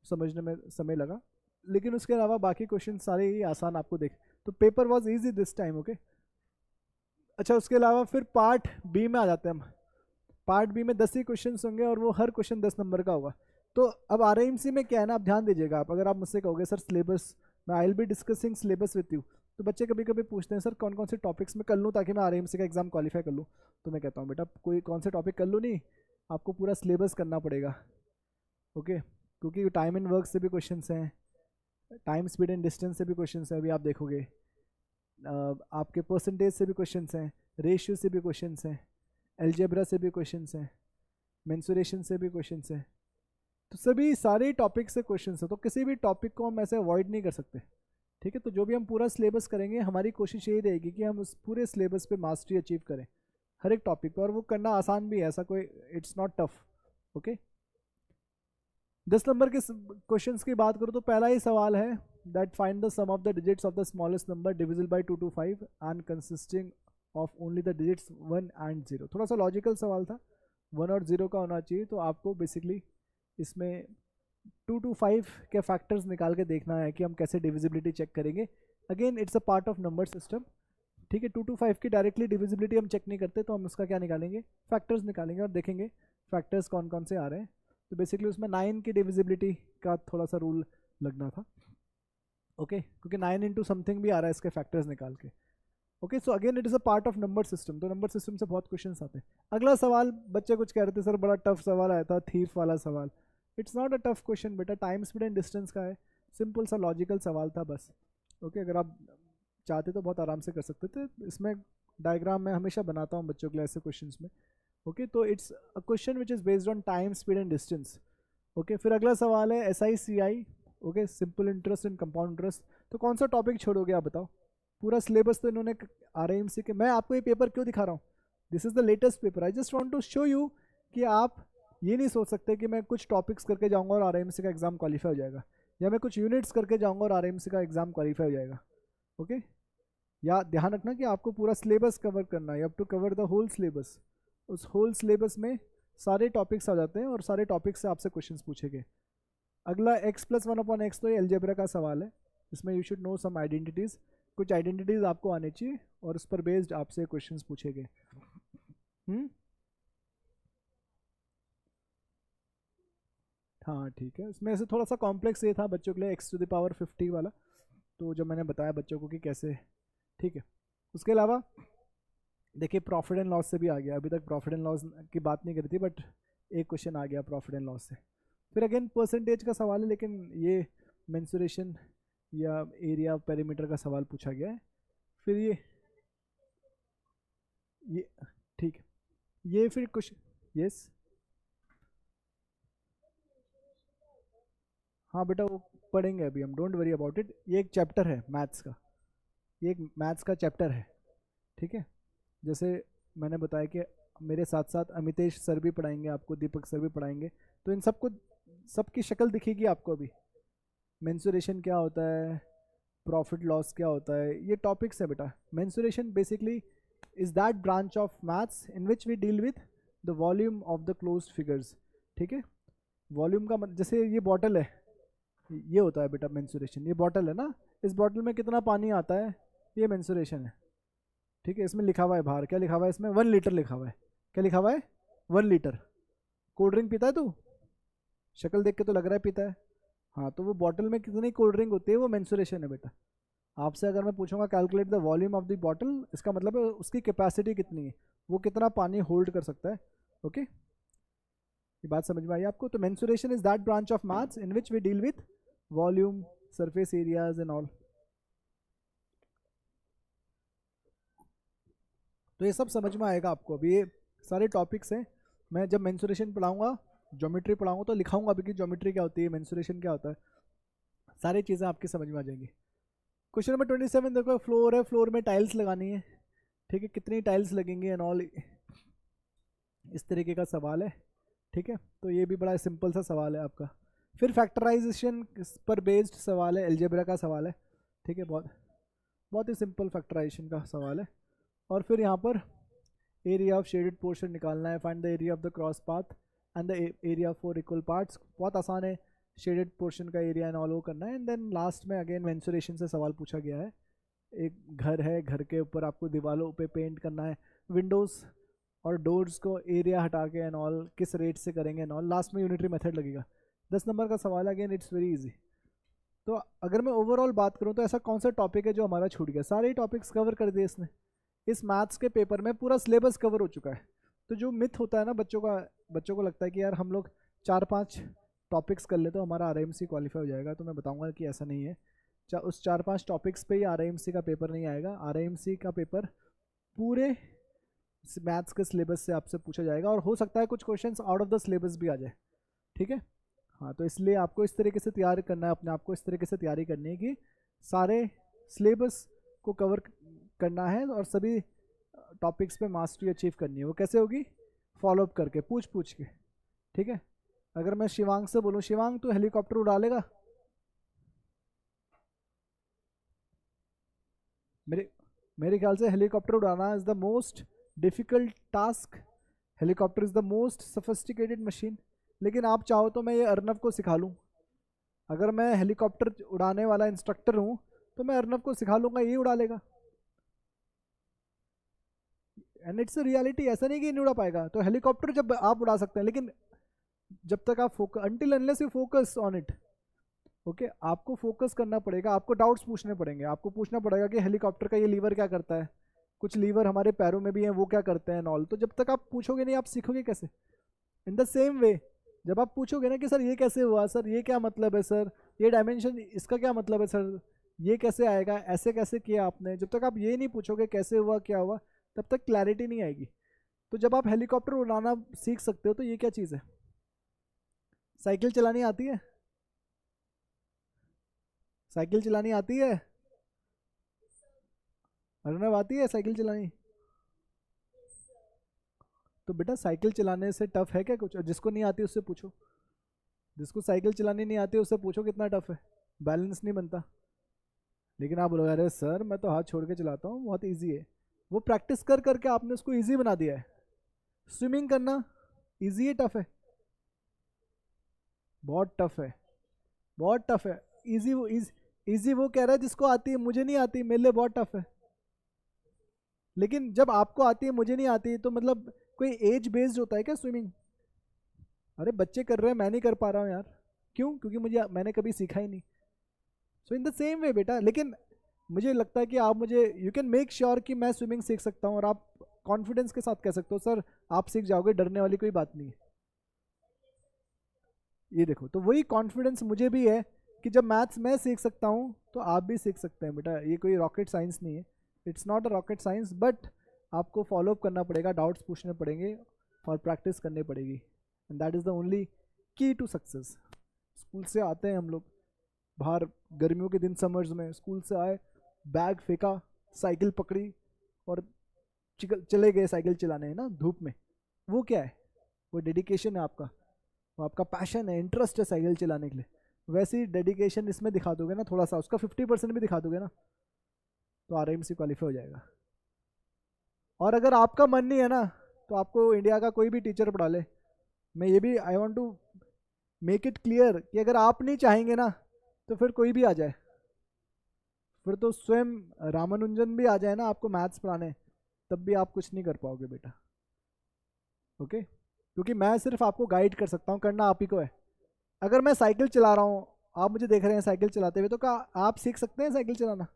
समझने में समय लगा, लेकिन उसके अलावा बाकी क्वेश्चन सारे ही आसान आपको देख, तो paper was easy this time. Okay, अच्छा, उसके अलावा फिर पार्ट बी में आ जाते हैं हम। पार्ट बी में 10 ही क्वेश्चन होंगे और वो हर क्वेश्चन 10 नंबर का होगा। तो अब आरएमसी में क्या है ना, आप ध्यान दीजिएगा, आप अगर आप मुझसे कहोगे सर सिलेबस, मैं आई will be discussing syllabus with you, तो बच्चे कभी कभी पूछते हैं सर कौन कौन से टॉपिक्स में कर लूँ ताकि मैं आरएमसी का एग्ज़ाम क्वालिफाई कर लूँ। तो मैं कहता हूँ बेटा कोई कौन से टॉपिक कर लूँ नहीं, आपको पूरा सिलेबस करना पड़ेगा। ओके, क्योंकि टाइम एंड वर्क से भी क्वेश्चंस हैं, टाइम स्पीड एंड डिस्टेंस से भी क्वेश्चंस हैं, अभी आप देखोगे। आपके परसेंटेज से भी क्वेश्चंस हैं, रेशियो से भी क्वेश्चंस हैं, अलजेब्रा से भी क्वेश्चंस हैं, मेंसुरेशन से भी क्वेश्चंस हैं। तो सभी सारे टॉपिक से क्वेश्चंस हैं, तो किसी भी टॉपिक को हम ऐसे अवॉइड नहीं कर सकते। ठीक है, तो जो भी हम पूरा सिलेबस करेंगे हमारी कोशिश यही रहेगी कि हम उस पूरे सिलेबस पे मास्टरी अचीव करें हर एक टॉपिक पर, और वो करना आसान भी है, ऐसा कोई it's not tough. Okay, 10 number के क्वेश्चंस की बात करूँ तो पहला ही सवाल है that find the sum of the digits of the smallest number divisible by 2 to 5 and consisting of only the digits 1 and 0। थोड़ा सा लॉजिकल सवाल था, 1 और 0 का होना चाहिए, तो आपको बेसिकली इसमें 2 to 5 के फैक्टर्स निकाल के देखना है कि हम कैसे डिविजिबिलिटी चेक करेंगे। Again it's a part of number system. ठीक है, 2 to 5 की डायरेक्टली डिविजिबिलिटी हम चेक नहीं करते, तो हम उसका क्या निकालेंगे, फैक्टर्स निकालेंगे और देखेंगे फैक्टर्स कौन कौन से आ रहे हैं। तो बेसिकली उसमें 9 की डिविजिबिलिटी का थोड़ा सा रूल लगना था। ओके, क्योंकि 9 इंटू समथिंग भी आ रहा है इसके फैक्टर्स निकाल के। Okay, so again it is a part of number system, तो नंबर सिस्टम से बहुत क्वेश्चंस आते हैं। अगला सवाल बच्चे कुछ कह रहे थे सर बड़ा टफ सवाल आया था, थीफ वाला सवाल। It's not a tough question बेटा, टाइम स्पीड एंड डिस्टेंस का है, सिंपल सा लॉजिकल सवाल था बस। ओके, अगर आप चाहते तो बहुत आराम से कर सकते थे। इसमें डायग्राम मैं हमेशा बनाता हूँ बच्चों के लिए ऐसे क्वेश्चन में। ओके, तो it's a question which is based on time speed and distance. Okay, फिर अगला सवाल है SICI। Okay, simple interest and compound interest. तो कौन सा टॉपिक छोड़ोगे आप बताओ, पूरा सिलेबस तो इन्होंने RIMC के, मैं आपको ये पेपर क्यों दिखा रहा हूँ, this is the latest paper, I just want to show you कि आप ये नहीं सोच सकते कि मैं कुछ टॉपिक्स करके जाऊँगा और RIMC का एग्ज़ाम क्वालिफाई हो जाएगा, या मैं कुछ यूनिट्स करके जाऊँगा और RIMC का एग्ज़ाम क्वालिफाई हो जाएगा। ओके, या ध्यान रखना कि आपको पूरा सिलेबस कवर करना है, you have to cover the whole syllabus. उस होल सिलेबस में सारे टॉपिक्स आ जाते हैं और सारे टॉपिक्स से आपसे क्वेश्चंस पूछेंगे। अगला x+1/x, तो ये अलजेब्रा का सवाल है, इसमें you should know some identities, कुछ आइडेंटिटीज़ आपको आने चाहिए और उस पर बेस्ड आपसे क्वेश्चंस पूछेंगे। हाँ ठीक है, इसमें से थोड़ा सा कॉम्प्लेक्स ये था बच्चों के लिए x⁻50 वाला, तो जो मैंने बताया बच्चों को कि कैसे। ठीक है, उसके अलावा देखिए प्रॉफिट एंड लॉस से भी आ गया, अभी तक प्रॉफिट एंड लॉस की बात नहीं करी थी बट एक क्वेश्चन आ गया प्रॉफिट एंड लॉस से। फिर अगेन परसेंटेज का सवाल है, लेकिन ये मेंसुरेशन या एरिया पेरीमीटर का सवाल पूछा गया है। फिर ये ठीक है, ये फिर कुछ यस हाँ बेटा वो पढ़ेंगे अभी हम, डोंट वरी अबाउट इट, ये एक चैप्टर है मैथ्स का, ये एक मैथ्स का चैप्टर है। ठीक है, जैसे मैंने बताया कि मेरे साथ साथ अमितेश सर भी पढ़ाएंगे आपको, दीपक सर भी पढ़ाएंगे, तो इन सबको सबकी शक्ल दिखेगी आपको अभी। मेंसुरेशन क्या होता है, प्रॉफिट लॉस क्या होता है, ये टॉपिक्स है बेटा। Mensuration basically is that branch of maths in which we deal with the volume of the closed figures. ठीक है, वॉल्यूम का जैसे ये बॉटल है, ये होता है बेटा मेंसुरेशन। ये बॉटल है ना, इस बॉटल में कितना पानी आता है, ये मेंसुरेशन है। ठीक है, इसमें लिखा हुआ है बाहर, क्या लिखा हुआ है इसमें, 1 लीटर लिखा हुआ है। क्या लिखा हुआ है, 1 लीटर। कोल्ड ड्रिंक पीता है तू, शक्ल देख के तो लग रहा है पीता है। हाँ, तो वो बॉटल में कितनी कोल्ड ड्रिंक होती है, वो मेंसुरेशन है बेटा। आपसे अगर मैं पूछूंगा calculate the volume of the bottle, इसका मतलब है उसकी कैपेसिटी कितनी है, वो कितना पानी होल्ड कर सकता है। ओके, ये बात समझ में आई आपको। तो mensuration is that branch of maths in which we deal with volume, surface areas and all. तो ये सब समझ में आएगा आपको, अभी ये सारे टॉपिक्स हैं। मैं जब मेंसुरेशन पढ़ाऊंगा, ज्योमेट्री पढ़ाऊंगा, तो लिखाऊंगा अभी कि ज्योमेट्री क्या होती है, मेंसुरेशन क्या होता है, सारी चीज़ें आपकी समझ में आ जाएंगी। क्वेश्चन नंबर 27 देखो, फ्लोर है, फ्लोर में टाइल्स लगानी है। ठीक है, कितनी टाइल्स लगेंगी एंड ऑल, इस तरीके का सवाल है। ठीक है, तो ये भी बड़ा सिंपल सा सवाल है आपका। फिर फैक्टराइजेशन पर बेस्ड सवाल है, अलजेब्रा का सवाल है। ठीक है, बहुत बहुत ही सिंपल फैक्टराइजेशन का सवाल है। और फिर यहाँ पर एरिया ऑफ शेडेड पोर्शन निकालना है, find the area of the cross path and the area of 4 equal parts. बहुत आसान है, शेडेड पोर्शन का एरिया एंड ऑल वो करना है। एंड देन लास्ट में अगेन मेंसुरेशन से सवाल पूछा गया है। एक घर है, घर के ऊपर आपको दीवारों पे पेंट करना है, विंडोज़ और डोर्स को एरिया हटा के एंड ऑल किस रेट से करेंगे एंड ऑल, लास्ट में यूनिटरी मेथड लगेगा। 10 नंबर का सवाल, अगेन इट्स वेरी इजी। तो अगर मैं ओवरऑल बात करूं तो ऐसा कौन सा टॉपिक है जो हमारा छूट गया? सारे टॉपिक्स कवर कर दिए इसने। इस मैथ्स के पेपर में पूरा सिलेबस कवर हो चुका है। तो जो मिथ होता है ना बच्चों को लगता है कि यार हम लोग 4-5 टॉपिक्स कर ले तो हमारा आरआईएमसी क्वालिफाई हो जाएगा, तो मैं बताऊंगा कि ऐसा नहीं है। उस 4-5 टॉपिक्स पे ही आरआईएमसी का पेपर नहीं आएगा। आरआईएमसी का पेपर पूरे मैथ्स के सिलेबस से आपसे पूछा जाएगा, और हो सकता है कुछ questions out of the syllabus भी आ जाए। ठीक है, हाँ, तो इसलिए आपको इस तरीके से तैयार करना है, अपने आप को इस तरीके से तैयारी करनी है कि सारे सिलेबस को कवर करना है और सभी टॉपिक्स पे मास्टरी अचीव करनी है। वो कैसे होगी? फॉलोअप करके, पूछ पूछ के। ठीक है, अगर मैं शिवांग से बोलूँ, शिवांग तू हेलीकॉप्टर उड़ा लेगा? मेरे ख्याल से हेलीकॉप्टर उड़ाना is the most difficult task. Helicopter is the most sophisticated machine. लेकिन आप चाहो तो मैं ये अर्नव को सिखा लूँ। अगर मैं हेलीकॉप्टर उड़ाने वाला इंस्ट्रक्टर हूँ तो मैं अर्नव को सिखा लूँगा, ये उड़ा लेगा। एंड इट्स अ रियलिटी, ऐसा नहीं कि नहीं उड़ा पाएगा। तो हेलीकॉप्टर जब आप उड़ा सकते हैं, लेकिन जब तक आप focus, until unless you focus on it, okay, आपको फोकस करना पड़ेगा, आपको डाउट्स पूछने पड़ेंगे, आपको पूछना पड़ेगा कि हेलीकॉप्टर का ये लीवर क्या करता है, कुछ लीवर हमारे पैरों में भी हैं वो क्या करते हैं नॉल। तो जब तक आप पूछोगे नहीं, आप सीखोगे कैसे? इन द सेम वे, जब आप पूछोगे ना कि सर ये कैसे हुआ, सर ये क्या मतलब है, सर ये डायमेंशन इसका क्या मतलब है, सर ये कैसे आएगा, ऐसे कैसे किया आपने, जब तक आप ये नहीं पूछोगे कैसे हुआ क्या हुआ, तब तक क्लैरिटी नहीं आएगी। तो जब आप हेलीकॉप्टर उड़ाना सीख सकते हो तो ये क्या चीज़ है? साइकिल चलानी आती है? साइकिल चलानी आती है? अर्नव, आती है साइकिल चलानी? तो बेटा साइकिल चलाने से टफ है क्या कुछ? और जिसको नहीं आती उससे पूछो, जिसको साइकिल चलानी नहीं आती उससे पूछो कितना टफ है, बैलेंस नहीं बनता। लेकिन आप बोलोगे अरे सर मैं तो हाथ छोड़ के चलाता हूँ, बहुत ईजी है। वो प्रैक्टिस कर करके आपने उसको ईजी बना दिया है। स्विमिंग करना ईजी है टफ है? बहुत टफ है, बहुत टफ है। ईजी वो ईजी वो कह रहा है जिसको आती है, मुझे नहीं आती, मेरे लिए बहुत टफ है। लेकिन जब आपको आती है मुझे नहीं आती, तो मतलब कोई एज बेस्ड होता है क्या स्विमिंग? अरे बच्चे कर रहे हैं, मैं नहीं कर पा रहा हूँ यार। क्यों? क्योंकि मैंने कभी सीखा ही नहीं। सो इन द सेम वे बेटा, लेकिन मुझे लगता है कि आप मुझे, यू कैन मेक श्योर कि मैं स्विमिंग सीख सकता हूँ, और आप कॉन्फिडेंस के साथ कह सकते हो सर आप सीख जाओगे, डरने वाली कोई बात नहीं है। ये देखो, तो वही कॉन्फिडेंस मुझे भी है कि जब मैथ्स मैं सीख सकता हूँ तो आप भी सीख सकते हैं बेटा। ये कोई रॉकेट साइंस नहीं है, it's not a rocket science, but आपको फॉलोअप करना पड़ेगा, डाउट्स पूछने पड़ेंगे और प्रैक्टिस करनी पड़ेगी, and that is the only की टू सक्सेस। स्कूल से आते हैं हम लोग बाहर, गर्मियों के दिन, समर्स में स्कूल से आए, बैग फेंका, साइकिल पकड़ी और चले गए साइकिल चलाने, है ना, धूप में। वो क्या है? वो डेडिकेशन है आपका, वो आपका पैशन है, इंटरेस्ट है साइकिल चलाने के लिए। वैसे ही डेडिकेशन इसमें दिखा दोगे ना, थोड़ा सा उसका 50% भी दिखा दोगे ना, तो आरएमसी क्वालिफाई हो जाएगा। और अगर आपका मन नहीं है ना, तो आपको इंडिया का कोई भी टीचर पढ़ा ले। मैं ये भी I want to make it clear कि अगर आप नहीं चाहेंगे ना, तो फिर कोई भी आ जाए, फिर तो स्वयं रामानुजन भी आ जाए ना आपको मैथ्स पढ़ाने, तब भी आप कुछ नहीं कर पाओगे बेटा। ओके, क्योंकि मैं सिर्फ आपको गाइड कर सकता हूँ, करना आप ही को है। अगर मैं साइकिल चला रहा हूँ, आप मुझे देख रहे हैं साइकिल चलाते हुए, तो क्या आप सीख सकते हैं साइकिल चलाना?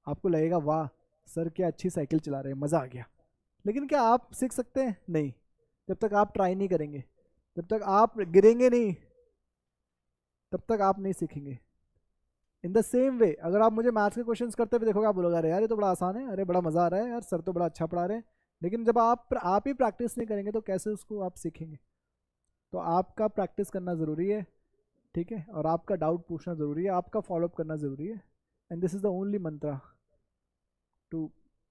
आपको लगेगा वाह सर क्या अच्छी साइकिल चला रहे हैं, मज़ा आ गया। लेकिन क्या आप सीख सकते हैं? नहीं, जब तक आप ट्राई नहीं करेंगे, जब तक आप गिरेंगे नहीं, तब तक आप नहीं सीखेंगे। इन द सेम वे, अगर आप मुझे मैथ्स के क्वेश्चंस करते हुए देखोगे, आप बोलोगे अरे यार ये तो बड़ा आसान है, अरे बड़ा मज़ा आ रहा है यार, सर तो बड़ा अच्छा पढ़ा रहे हैं। लेकिन जब आप ही प्रैक्टिस नहीं करेंगे तो कैसे उसको आप सीखेंगे? तो आपका प्रैक्टिस करना ज़रूरी है, ठीक है, और आपका डाउट पूछना ज़रूरी है, आपका फॉलोअप करना ज़रूरी है। And this is the only mantra to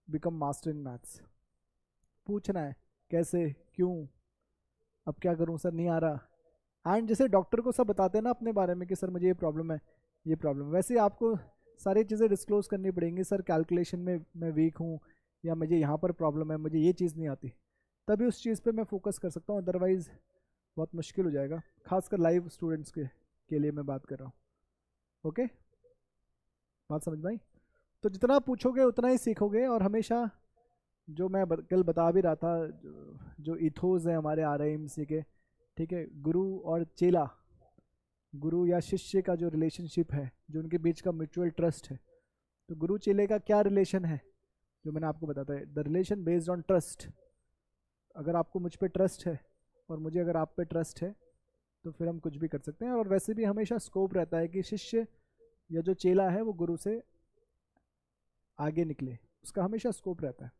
become master in maths. पूछना है कैसे, क्यों, अब क्या करूं सर नहीं आ रहा। एंड जैसे डॉक्टर को सब बताते हैं ना अपने बारे में कि सर मुझे ये प्रॉब्लम है, ये प्रॉब्लम है, वैसे ही आपको सारी चीज़ें डिस्क्लोज करनी पड़ेंगी। सर कैलकुलेशन में मैं वीक हूँ, या मुझे यहाँ पर प्रॉब्लम है, मुझे ये चीज़ नहीं आती, तभी उस चीज़ पे मैं फोकस कर सकता हूँ, अदरवाइज़ बहुत मुश्किल हो जाएगा। खासकर लाइव स्टूडेंट्स के लिए मैं बात कर रहा हूँ। ओके, बात समझ में आई? तो जितना पूछोगे उतना ही सीखोगे, और हमेशा जो मैं कल बता भी रहा था, जो इथोस है हमारे आरआईएमसी के, ठीक है, गुरु और चेला, गुरु या शिष्य का जो रिलेशनशिप है, जो उनके बीच का म्यूचुअल ट्रस्ट है, तो गुरु चेले का क्या रिलेशन है, जो मैंने आपको बताता है, the relation based on trust. अगर आपको मुझ पे ट्रस्ट है और मुझे अगर आप पे ट्रस्ट है तो फिर हम कुछ भी कर सकते हैं। और वैसे भी हमेशा स्कोप रहता है कि शिष्य या जो चेला है वो गुरु से आगे निकले, उसका हमेशा स्कोप रहता है।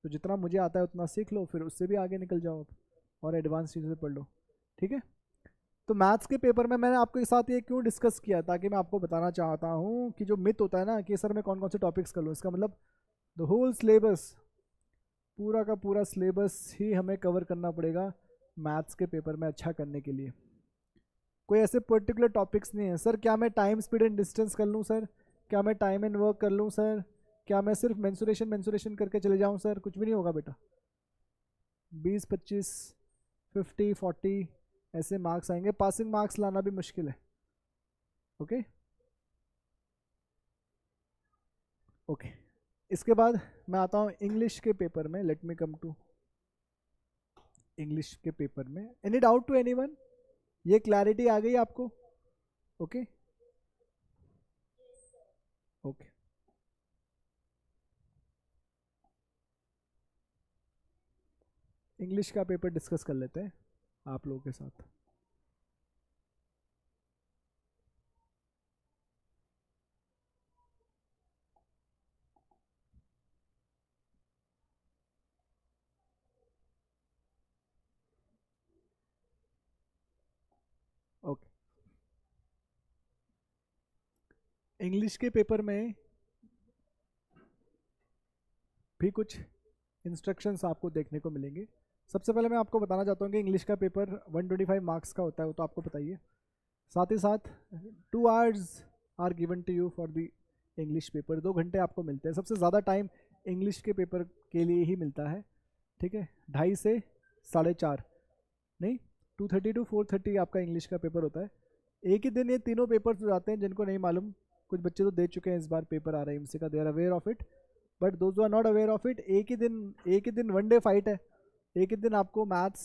तो जितना मुझे आता है उतना सीख लो, फिर उससे भी आगे निकल जाओ आप और एडवांस चीज़ें पढ़ लो, ठीक है। तो मैथ्स के पेपर में मैंने आपके साथ ये क्यों डिस्कस किया, ताकि मैं आपको बताना चाहता हूँ कि जो मिथ होता है ना कि सर मैं कौन कौन से टॉपिक्स कर लूँ, इसका मतलब द होल सिलेबस, पूरा का पूरा सिलेबस ही हमें कवर करना पड़ेगा मैथ्स के पेपर में अच्छा करने के लिए। कोई ऐसे पर्टिकुलर टॉपिक्स नहीं है सर, क्या मैं टाइम स्पीड एंड डिस्टेंस कर लूँ सर, क्या मैं टाइम एंड वर्क कर लूँ सर, क्या मैं सिर्फ मेंसुरेशन करके चले जाऊँ सर, कुछ भी नहीं होगा बेटा। 20, 25, 50, 40 ऐसे मार्क्स आएंगे, पासिंग मार्क्स लाना भी मुश्किल है। ओके ओके, इसके बाद मैं आता हूँ इंग्लिश के पेपर में। Let me come to English के पेपर में। Any doubt to anyone? ये क्लैरिटी आ गई आपको? ओके ओके, इंग्लिश का पेपर डिस्कस कर लेते हैं आप लोगों के साथ। ओके, इंग्लिश के पेपर में भी कुछ इंस्ट्रक्शंस आपको देखने को मिलेंगे। सबसे पहले मैं आपको बताना चाहता हूँ कि इंग्लिश का पेपर 125 मार्क्स का होता है, वो तो आपको बताइए। साथ ही साथ 2 hours are given to you for the English paper. 2 घंटे आपको मिलते हैं। सबसे ज़्यादा टाइम इंग्लिश के पेपर के लिए ही मिलता है, ठीक है। 2:30 से 4:30, नहीं 2:30 to 4:30 आपका इंग्लिश का पेपर होता है। एक ही दिन ये तीनों पेपर्स हो जाते हैं। जिनको नहीं मालूम, कुछ बच्चे तो दे चुके हैं इस बार पेपर आ रहा है इनसे का, they are aware of it, but those are not aware of it, एक ही दिन वन डे फाइट है। एक ही दिन आपको मैथ्स,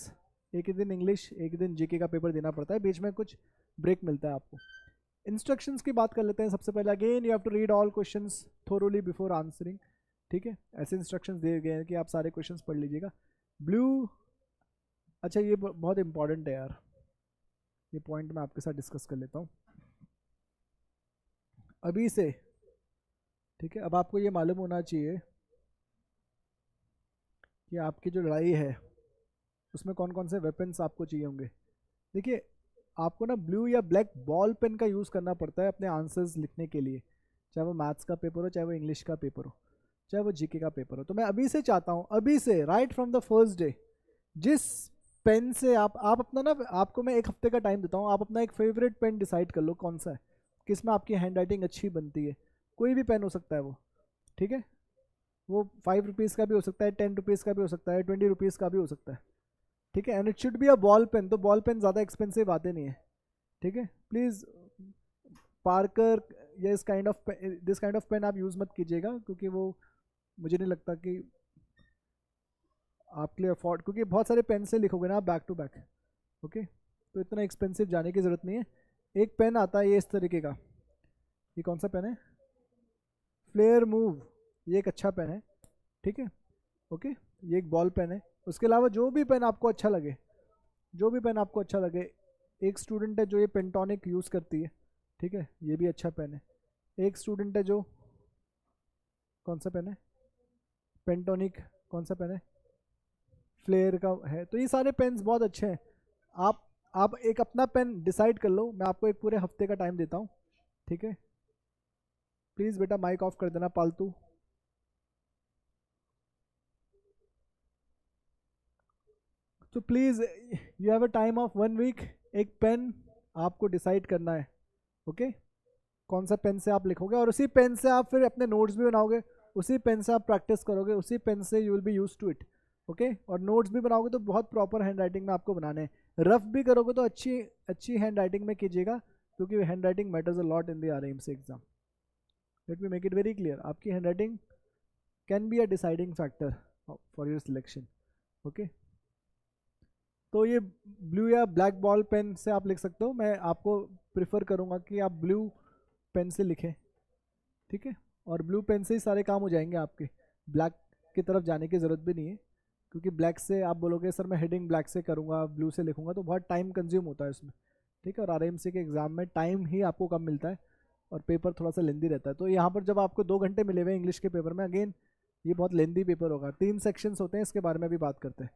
एक ही दिन इंग्लिश, एक ही दिन जीके का पेपर देना पड़ता है, बीच में कुछ ब्रेक मिलता है आपको। इंस्ट्रक्शंस की बात कर लेते हैं। सबसे पहले again you have to read all questions thoroughly before answering, ठीक है। ऐसे इंस्ट्रक्शंस दिए गए हैं कि आप सारे क्वेश्चंस पढ़ लीजिएगा। ब्लू, अच्छा ये बहुत इंपॉर्टेंट है यार, ये पॉइंट मैं आपके साथ डिस्कस कर लेता हूँ अभी से, ठीक है। अब आपको ये मालूम होना चाहिए कि आपकी जो लड़ाई है उसमें कौन कौन से वेपन्स आपको चाहिए होंगे। देखिए, आपको ना ब्लू या ब्लैक बॉल पेन का यूज़ करना पड़ता है अपने आंसर्स लिखने के लिए, चाहे वो मैथ्स का पेपर हो, चाहे वो इंग्लिश का पेपर हो, चाहे वो जीके का पेपर हो। तो मैं अभी से चाहता हूँ, अभी से right from the first day, जिस पेन से आप अपना ना, आपको मैं 1 हफ्ते का टाइम देता हूँ, आप अपना एक फेवरेट पेन डिसाइड कर लो कौन सा है, किस में आपकी हैंड राइटिंग अच्छी बनती है। कोई भी पेन हो सकता है वो, ठीक है। वो 5 रुपीज़ का भी हो सकता है, 10 रुपीज़ का भी हो सकता है, 20 रुपीज़ का भी हो सकता है, ठीक है। And it should be a ball pen. तो बॉल पेन ज़्यादा एक्सपेंसिव आते नहीं है, ठीक है। प्लीज़ पार्कर या दिस काइंड ऑफ पेन आप यूज़ मत कीजिएगा, क्योंकि वो मुझे नहीं लगता कि आपके लिए अफोर्ड, क्योंकि बहुत सारे पेन से लिखोगे ना आप बैक टू बैक, ओके, तो इतना एक्सपेंसिव जाने की ज़रूरत नहीं है। एक पेन आता है ये इस तरीके का, ये कौन सा पेन है, फ्लेयर मूव, ये एक अच्छा पेन है, ठीक है, ओके। ये एक बॉल पेन है। उसके अलावा जो भी पेन आपको अच्छा लगे, जो भी पेन आपको अच्छा लगे, एक स्टूडेंट है जो ये पेंटोनिक यूज़ करती है, ठीक है, ये भी अच्छा पेन है। एक स्टूडेंट है जो, कौन सा पेन है, पेंटोनिक, कौन सा पेन है, फ्लेयर का है। तो ये सारे पेन्स बहुत अच्छे हैं। आप एक अपना पेन डिसाइड कर लो। मैं आपको एक पूरे हफ्ते का टाइम देता हूँ, ठीक है। प्लीज़ बेटा माइक ऑफ कर देना पालतू। तो please you have a time of 1 week. एक पेन आपको डिसाइड करना है, ओके। कौन सा पेन से आप लिखोगे, और उसी पेन से आप फिर अपने नोट्स भी बनाओगे, उसी पेन से आप प्रैक्टिस करोगे, उसी पेन से you will be use to it, okay. और नोट्स भी बनाओगे तो बहुत प्रॉपर हैंड राइटिंग में आपको बनाने हैं। रफ भी करोगे तो अच्छी अच्छी हैंड राइटिंग में कीजिएगा, क्योंकि handwriting matters a lot in the RMC exam. Let me make it very clear, आपकी handwriting can be a deciding factor for your selection, okay. तो ये ब्लू या ब्लैक बॉल पेन से आप लिख सकते हो। मैं आपको प्रिफर करूँगा कि आप ब्लू पेन से लिखें, ठीक है, और ब्लू पेन से ही सारे काम हो जाएंगे आपके, ब्लैक की तरफ जाने की ज़रूरत भी नहीं है, क्योंकि ब्लैक से आप बोलोगे सर मैं हेडिंग ब्लैक से करूँगा, ब्लू से लिखूँगा, तो बहुत टाइम कंज्यूम होता है उसमें, ठीक है। और आरएमसी के एग्ज़ाम में टाइम ही आपको कम मिलता है और पेपर थोड़ा सा लेंदी रहता है। तो यहाँ पर जब आपको 2 घंटे मिले हुए इंग्लिश के पेपर में, अगेन ये बहुत लेंदी पेपर होगा, 3 सेक्शंस होते हैं, इसके बारे में भी बात करते हैं।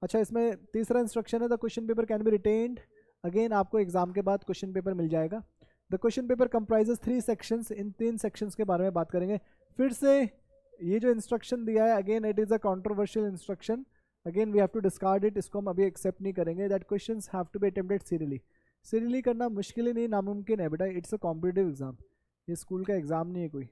अच्छा, इसमें तीसरा इंस्ट्रक्शन है the question paper can be retained, again आपको एग्जाम के बाद क्वेश्चन पेपर मिल जाएगा। The question paper comprises 3 sections, in 3 sections के बारे में बात करेंगे। फिर से ये जो इंस्ट्रक्शन दिया है, again it is a controversial instruction, again we have to discard it, इसको हम अभी एक्सेप्ट नहीं करेंगे। That questions have to be attempted serially, serially करना मुश्किल ही नहीं, नामुमकिन है बेटा, इट्स अ कॉम्पिटिटिव एग्जाम, ये स्कूल का एग्जाम नहीं है कोई।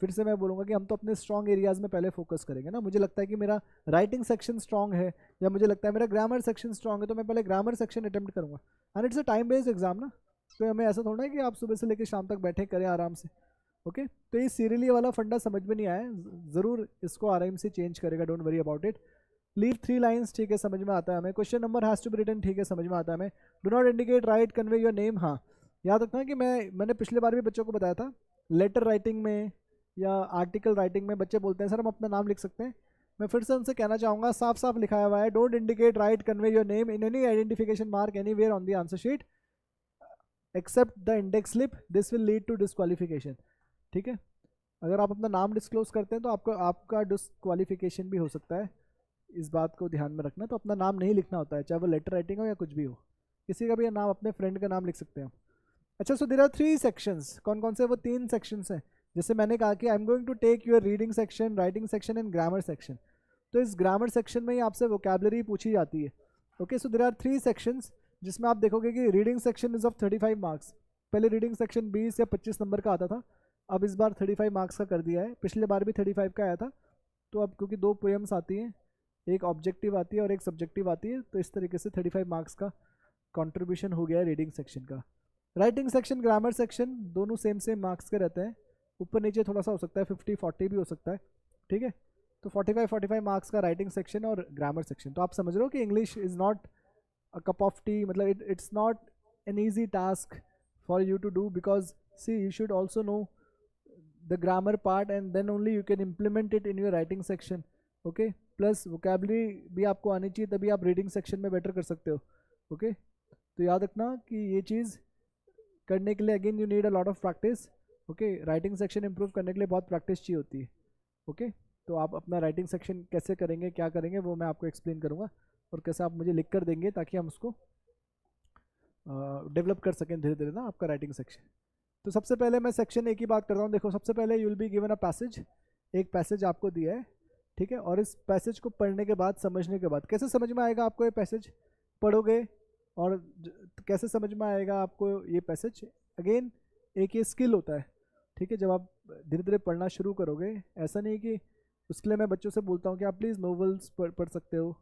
फिर से मैं बोलूँगा कि हम तो अपने स्ट्रॉन्ग एरियाज़ में पहले फोकस करेंगे ना। मुझे लगता है कि मेरा राइटिंग सेक्शन स्ट्रॉन्ग है, या मुझे लगता है मेरा ग्रामर सेक्शन स्ट्रॉन्ग है, तो मैं पहले ग्रामर सेक्शन अटेम्प्ट करूँगा। And it's a time based exam ना, तो हमें ऐसा थोड़ा है कि आप सुबह से लेकर शाम तक बैठे करें आराम से, ओके। तो ये सीरियली वाला फंडा समझ में नहीं आया, ज़रूर इसको आराम से चेंज करेगा, don't worry about it. Leave 3 lines, ठीक है, समझ में आता है हमें। Question number has to be written, ठीक है, समझ में आता है हमें। Do not indicate write convey your name, हाँ याद रखना कि मैंने पिछले बार भी बच्चों को बताया था, लेटर राइटिंग में या आर्टिकल राइटिंग में बच्चे बोलते हैं सर हम अपना नाम लिख सकते हैं। मैं फिर से उनसे कहना चाहूँगा, साफ साफ लिखाया हुआ है, don't indicate write convey your name in any identification mark anywhere on the answer sheet except the index slip, this will lead to disqualification, ठीक है। अगर आप अपना नाम डिस्क्लोज करते हैं तो आपका डिस्क्वालिफिकेशन भी हो सकता है, इस बात को ध्यान में रखना। तो अपना नाम नहीं लिखना होता है, चाहे वो लेटर राइटिंग हो या कुछ भी हो, किसी का भी नाम, अपने फ्रेंड का नाम लिख सकते हैं। अच्छा, सो देयर आर 3 सेक्शंस, कौन कौन से, वो 3 सेक्शंस हैं। जैसे मैंने कहा कि I am going to take your reading section, writing section and grammar section. तो इस ग्रामर सेक्शन में ही आपसे वोकैबुलरी पूछी जाती है, okay. So there are 3 sections, जिसमें आप देखोगे कि reading section is of 35 marks. पहले रीडिंग सेक्शन 20 या 25 नंबर का आता था, अब इस बार 35 मार्क्स का कर दिया है, पिछले बार भी 35 का आया था। तो अब क्योंकि 2 पोएम्स आती हैं, एक ऑब्जेक्टिव आती है और एक सब्जेक्टिव आती है, तो इस तरीके से 35 मार्क्स का कंट्रीब्यूशन हो गया है रीडिंग सेक्शन का। राइटिंग सेक्शन, ग्रामर सेक्शन, दोनों सेम मार्क्स के रहते हैं, ऊपर नीचे थोड़ा सा हो सकता है, 50-40 भी हो सकता है, ठीक है। तो 45-45 मार्क्स का राइटिंग सेक्शन और ग्रामर सेक्शन। तो आप समझ रहे हो कि English is not a cup of tea, मतलब it's not an easy task for you to do, because see you should also know the grammar part and then only you can implement it in your writing section, okay। Plus vocabulary भी आपको आनी चाहिए, तभी आप रीडिंग सेक्शन में बेटर कर सकते हो, ओके। तो याद रखना कि ये चीज़ करने के लिए again you need a lot of practice, okay. Writing section improve करने के लिए बहुत प्रैक्टिस चाहिए होती है, ओके। तो आप अपना राइटिंग सेक्शन कैसे करेंगे, क्या करेंगे, वो मैं आपको एक्सप्लेन करूँगा, और कैसे आप मुझे लिख कर देंगे ताकि हम उसको डेवलप कर सकें धीरे धीरे ना आपका राइटिंग सेक्शन। तो सबसे पहले मैं सेक्शन ए की बात करता हूँ। देखो, सबसे पहले you will be given a passage, एक पैसेज आपको दिया है, ठीक है। और इस पैसेज को पढ़ने के बाद, समझने के बाद, कैसे समझ में आएगा आपको ये पैसेज, पढ़ोगे और कैसे समझ में आएगा आपको ये पैसेज, अगेन एक ये स्किल होता है, ठीक है। जब आप धीरे धीरे पढ़ना शुरू करोगे, ऐसा नहीं कि उसके लिए मैं बच्चों से बोलता हूँ कि आप प्लीज़ नॉवेल्स पढ़ सकते हो